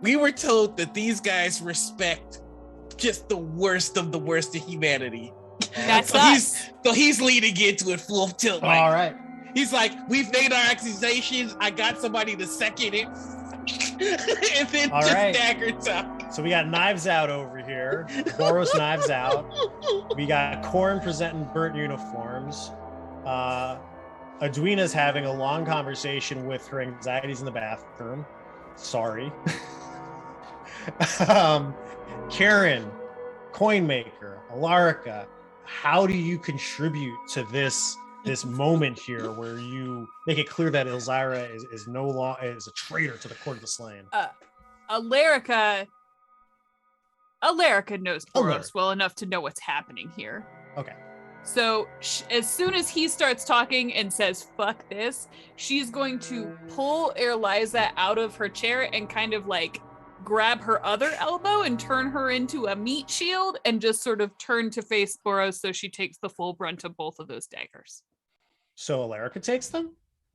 We were told that these guys respect just the worst of humanity. That's us. So he's leading into it full tilt. All right. He's like, we've made our accusations. I got somebody to second it. And then dagger time. So we got knives out over here. Boros knives out. We got Corn presenting burnt uniforms. Edwina's having a long conversation with her anxieties in the bathroom. Sorry. Karen, Coinmaker, Alarica, how do you contribute to this moment here where you make it clear that Elzira is no longer is a traitor to the Court of the Slain? Alarica knows Boros well enough to know what's happening here. Okay. So as soon as he starts talking and says, fuck this, she's going to pull Eliza out of her chair and kind of grab her other elbow and turn her into a meat shield and just sort of turn to face Boros so she takes the full brunt of both of those daggers. So Alarica takes them?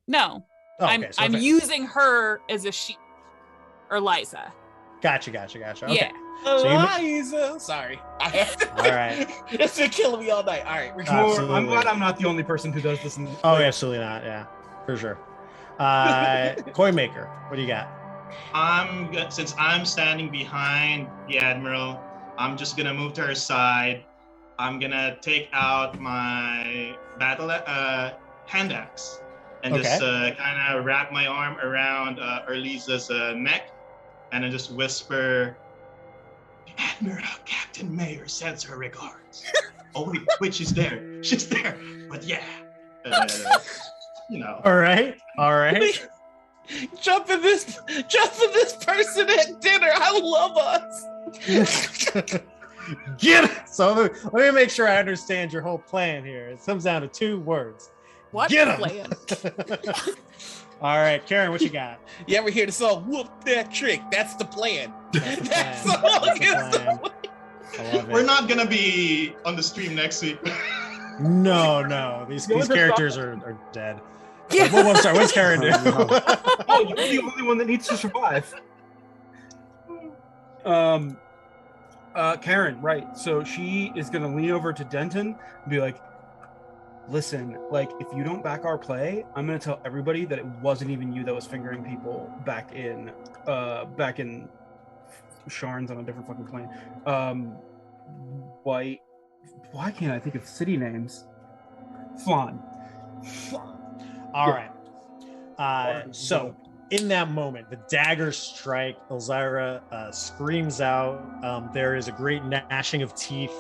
No. Oh, I'm using her as a shield. Or Liza. Gotcha. Okay. Yeah. Eliza. Sorry. All right. It's been killing me all night. All right. I'm glad I'm not the only person who does this. Absolutely not. Yeah, for sure. Coinmaker, what do you got? Since I'm standing behind the Admiral, I'm just gonna move to her side. I'm gonna take out my battle hand axe and just kind of wrap my arm around Eliza's neck, and then just whisper, "The Admiral, Captain Mayor sends her regards." Oh wait, she's there. But yeah. All right. Jumping this person at dinner. I love us. Get it. So let me make sure I understand your whole plan here. It comes down to 2 words. What Get 'em. plan? All right, Karen, what you got? You ever hear the song "Whoop That Trick"? That's the plan. That's the That plan. song That's the is plan. the I love it. We're not gonna be on the stream next week. No. These characters are dead. Yeah. I'm sorry. What's Karen do? Oh, you're the only one that needs to survive. Karen, right? So she is gonna lean over to Denton and be like, "Listen, like, if you don't back our play, I'm gonna tell everybody that it wasn't even you that was fingering people back in Sharn's on a different fucking plane. Why can't I think of city names? Flan. All right. So in that moment, the daggers strike. Elzira screams out. There is a great gnashing of teeth,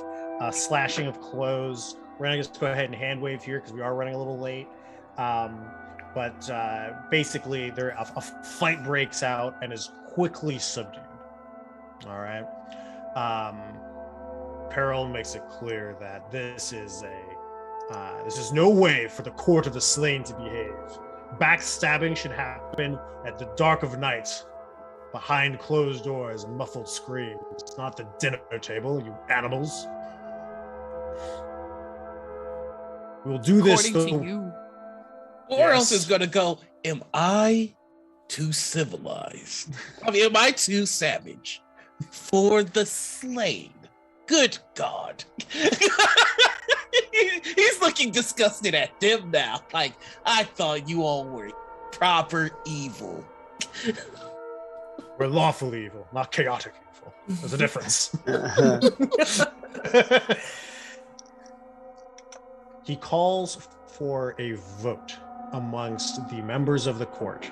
slashing of clothes. We're gonna just go ahead and hand wave here because we are running a little late. But basically, a fight breaks out and is quickly subdued. All right. Peril makes it clear that this is no way for the court of the slain to behave. Backstabbing should happen at the dark of night, behind closed doors and muffled screams, not the dinner table, you animals. We will do this. According to you. Or else is gonna go, am I too civilized? I mean, am I too savage for the slain? Good God. He's looking disgusted at them now. Like, I thought you all were proper evil. We're lawful evil, not chaotic evil. There's a difference. He calls for a vote amongst the members of the court.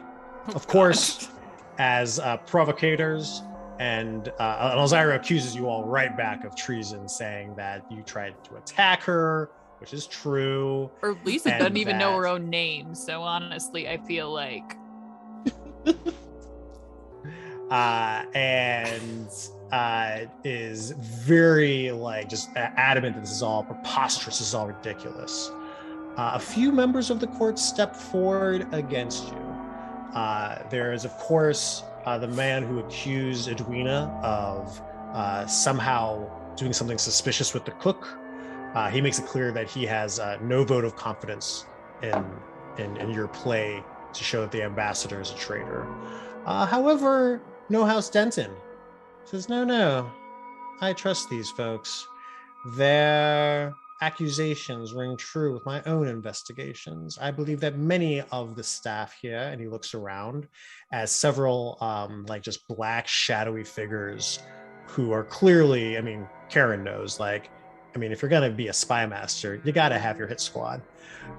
Of course, as provocators, and Elzira accuses you all right back of treason, saying that you tried to attack her, which is true. Or Lisa and doesn't even know that- her own name, so honestly, I feel like is very just adamant that this is all preposterous, this is all ridiculous. A few members of the court step forward against you. There is, of course, the man who accused Edwina of somehow doing something suspicious with the cook. He makes it clear that he has no vote of confidence in your play to show that the ambassador is a traitor. However, No House Denton says, no, I trust these folks. Their accusations ring true with my own investigations. I believe that many of the staff here, and he looks around, as several just black shadowy figures who are clearly, Karen knows, if you're gonna be a spy master, you gotta have your hit squad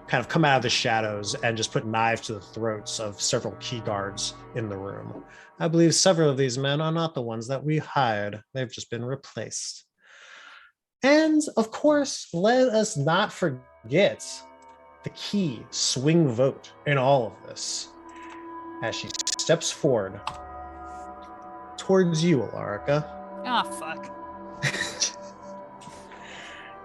kind of come out of the shadows and just put knives to the throats of several key guards in the room. I believe several of these men are not the ones that we hired. They've just been replaced. And of course, let us not forget the key swing vote in all of this. As she steps forward towards you, Alarica. ah, fuck.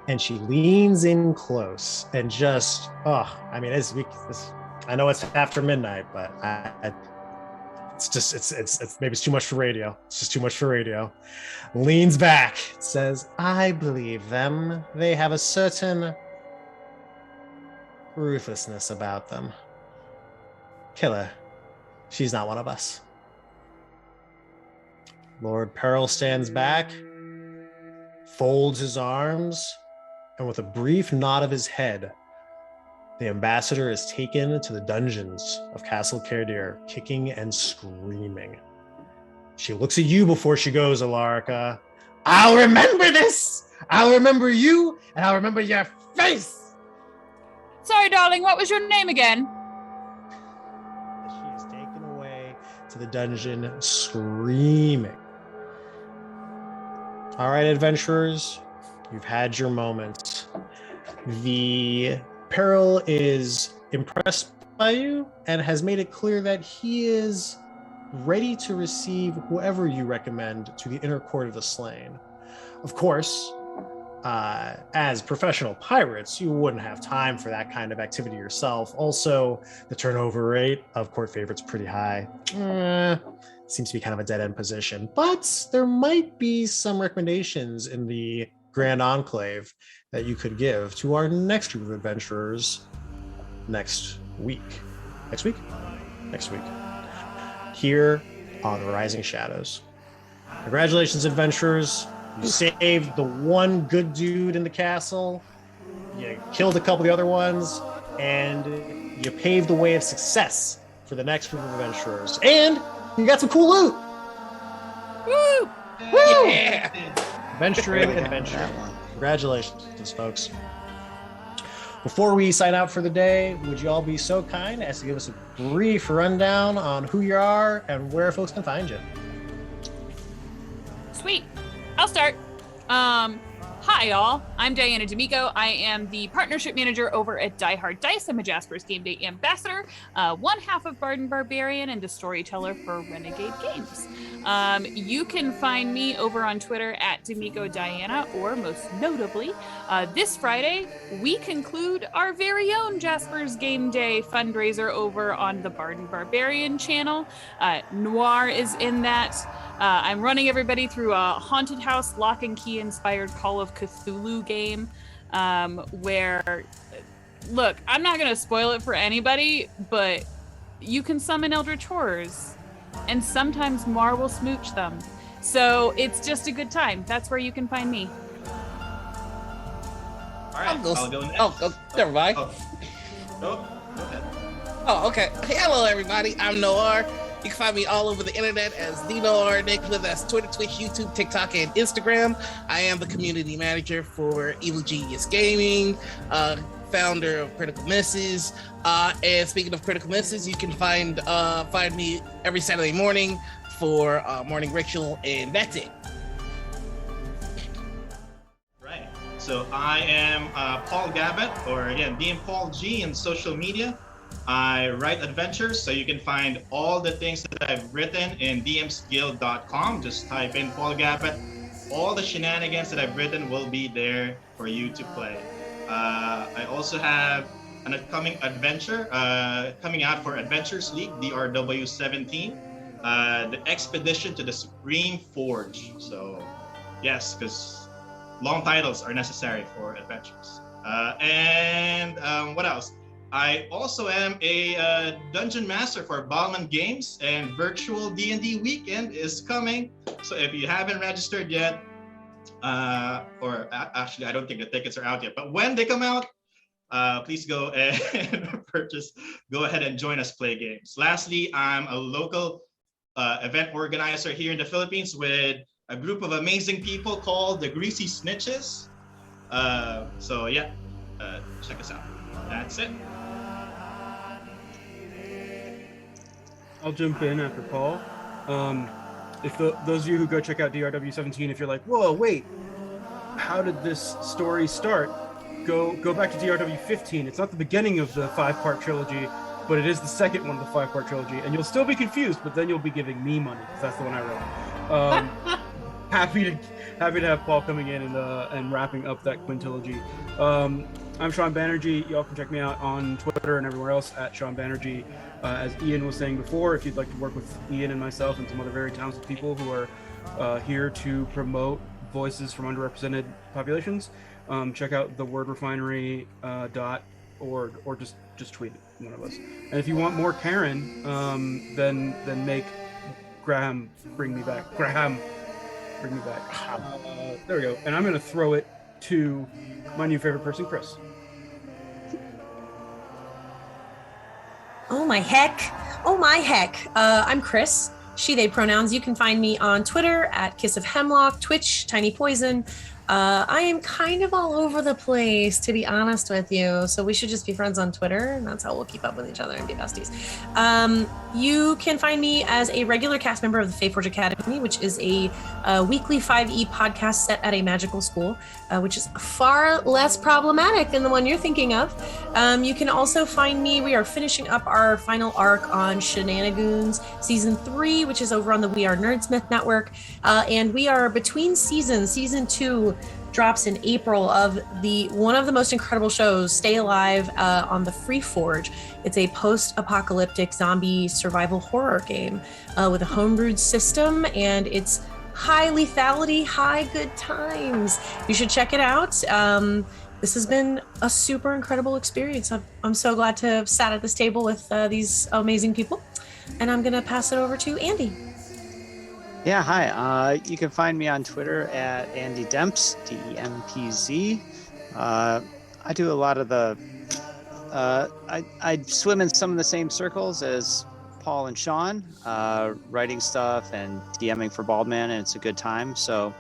And she leans in close and just, I know it's after midnight, but maybe it's too much for radio. It's just too much for radio. Leans back, says, I believe them. They have a certain ruthlessness about them. Kill her. She's not one of us. Lord Peril stands back, folds his arms, and with a brief nod of his head, the ambassador is taken to the dungeons of Castle Caerdir, kicking and screaming. She looks at you before she goes, Alarica. I'll remember this! I'll remember you, and I'll remember your face! Sorry, darling, what was your name again? She is taken away to the dungeon, screaming. All right, adventurers, you've had your moment. The Peril is impressed by you and has made it clear that he is ready to receive whoever you recommend to the inner court of the slain. Of course, as professional pirates, you wouldn't have time for that kind of activity yourself. Also, the turnover rate of court favorites pretty high. Seems to be kind of a dead-end position. But there might be some recommendations in the Grand Enclave that you could give to our next group of adventurers next week. Next week? Next week. Here on Rising Shadows. Congratulations, adventurers. You saved the one good dude in the castle, you killed a couple of the other ones, and you paved the way of success for the next group of adventurers. And you got some cool loot! Woo! Woo! Yeah. Adventuring adventure. Congratulations, folks. Before we sign out for the day, would you all be so kind as to give us a brief rundown on who you are and where folks can find you? Sweet. I'll start. Hi, y'all. I'm Diana DiMicco. I am the partnership manager over at Die Hard Dice. I'm a Jasper's Game Day ambassador, one half of Bard and Barbarian, and a storyteller for Renegade Games. You can find me over on Twitter at DiMicco Diana, or most notably, this Friday, we conclude our very own Jasper's Game Day fundraiser over on the Bard and Barbarian channel. Noir is in that. I'm running everybody through a haunted house lock and key inspired Call of Cthulhu game where, look, I'm not going to spoil it for anybody, but you can summon eldritch horrors and sometimes Noir will smooch them. So it's just a good time. That's where you can find me. All right, I'll go next. Oh, never mind. Go ahead. Oh, okay. Hello, everybody. I'm Noir. You can find me all over the internet as the Noir Enigma. That's Twitter, Twitch, YouTube, TikTok, and Instagram. I am the community manager for Evil Genius Gaming, founder of Critical Misses. And speaking of Critical Misses, you can find me every Saturday morning for Morning Ritual, and that's it. Right. So I am Paul Gabbett, or again, DM Paul G in social media. I write adventures, so you can find all the things that I've written in dmsguild.com. Just type in Paul Gabbett. All the shenanigans that I've written will be there for you to play. I also have an upcoming adventure coming out for Adventures League, DRW 17, the Expedition to the Supreme Forge. So yes, because long titles are necessary for adventures. And what else? I also am a dungeon master for Ballman Games, and virtual D&D weekend is coming. So if you haven't registered yet, actually I don't think the tickets are out yet, but when they come out, please go and purchase. Go ahead and join us play games. Lastly, I'm a local event organizer here in the Philippines with a group of amazing people called the Greasy Snitches. So yeah, check us out. That's it. I'll jump in after Paul. If those of you who go check out DRW 17, if you're like, whoa, wait, how did this story start? Go back to DRW 15. It's not the beginning of the 5-part trilogy, but it is the second one of the 5-part trilogy, and you'll still be confused, but then you'll be giving me money because that's the one I wrote. Happy to have Paul coming in and wrapping up that quintilogy. I'm Shawn Banerjee. Y'all can check me out on Twitter and everywhere else at Shawn Banerjee. As Ian was saying before, if you'd like to work with Ian and myself and some other very talented people who are here to promote voices from underrepresented populations, check out thewordrefinery.org or just tweet one of us. And if you want more Karen, then make Graham bring me back. Graham, bring me back. There we go. And I'm going to throw it to my new favorite person, Kris. Oh my heck. I'm Kris, she, they pronouns. You can find me on Twitter at Kiss of Hemlock, Twitch, Tiny Poison. I am kind of all over the place, to be honest with you. So we should just be friends on Twitter, and that's how we'll keep up with each other and be besties. You can find me as a regular cast member of the Fae Forge Academy, which is a weekly 5e podcast set at a magical school, which is far less problematic than the one you're thinking of. You can also find me. We are finishing up our final arc on Shenanigans Season 3, which is over on the We Are Nerdsmith Network. And we are between seasons. Season 2 drops in April of one of the most incredible shows, Stay Alive, on the Free Forge. It's a post-apocalyptic zombie survival horror game with a homebrewed system, and it's high lethality, high good times. You should check it out. This has been a super incredible experience. I'm so glad to have sat at this table with these amazing people. And I'm going to pass it over to Andy. Yeah, hi. You can find me on Twitter at Andy Dempz, DEMPZ. I do a lot of the... I swim in some of the same circles as Paul and Shawn, writing stuff and DMing for Baldman, and it's a good time. So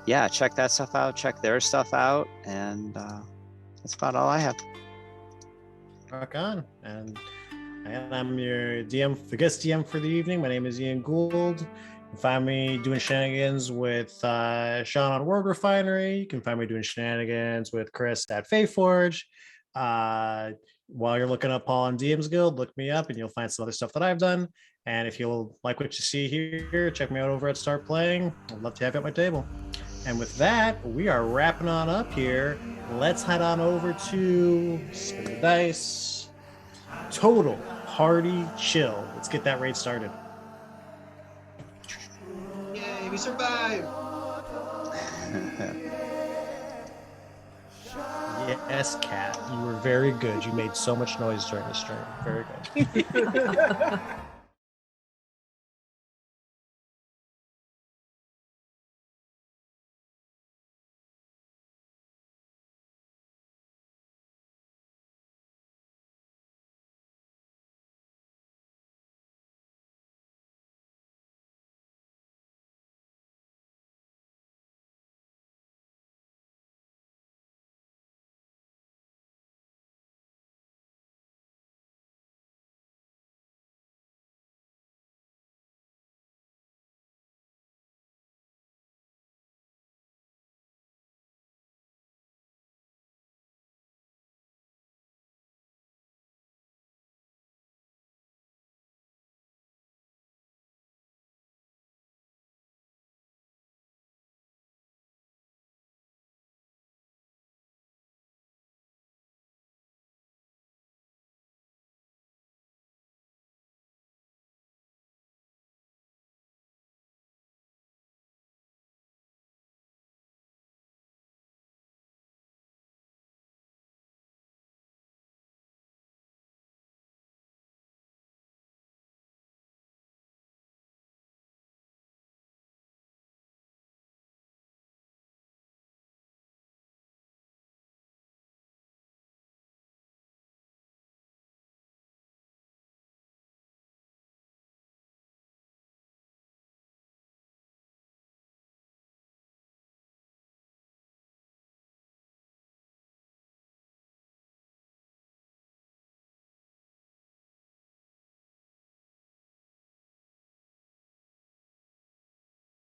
yeah, check that stuff out, check their stuff out, and that's about all I have. Rock on. And I'm your DM, the guest DM for the evening. My name is Ian Gould. You can find me doing shenanigans with Shawn on World Refinery. You can find me doing shenanigans with Kris at Fae Forge. While you're looking up Paul on DM's Guild, look me up and you'll find some other stuff that I've done. And if you'll like what you see here, check me out over at Start Playing. I'd love to have you at my table. And with that, we are wrapping on up here. Let's head on over to Spin the Dice. Total Party Chill. Let's get that raid started. Yay, we survived! Yes, Kat, you were very good. You made so much noise during the stream. Very good.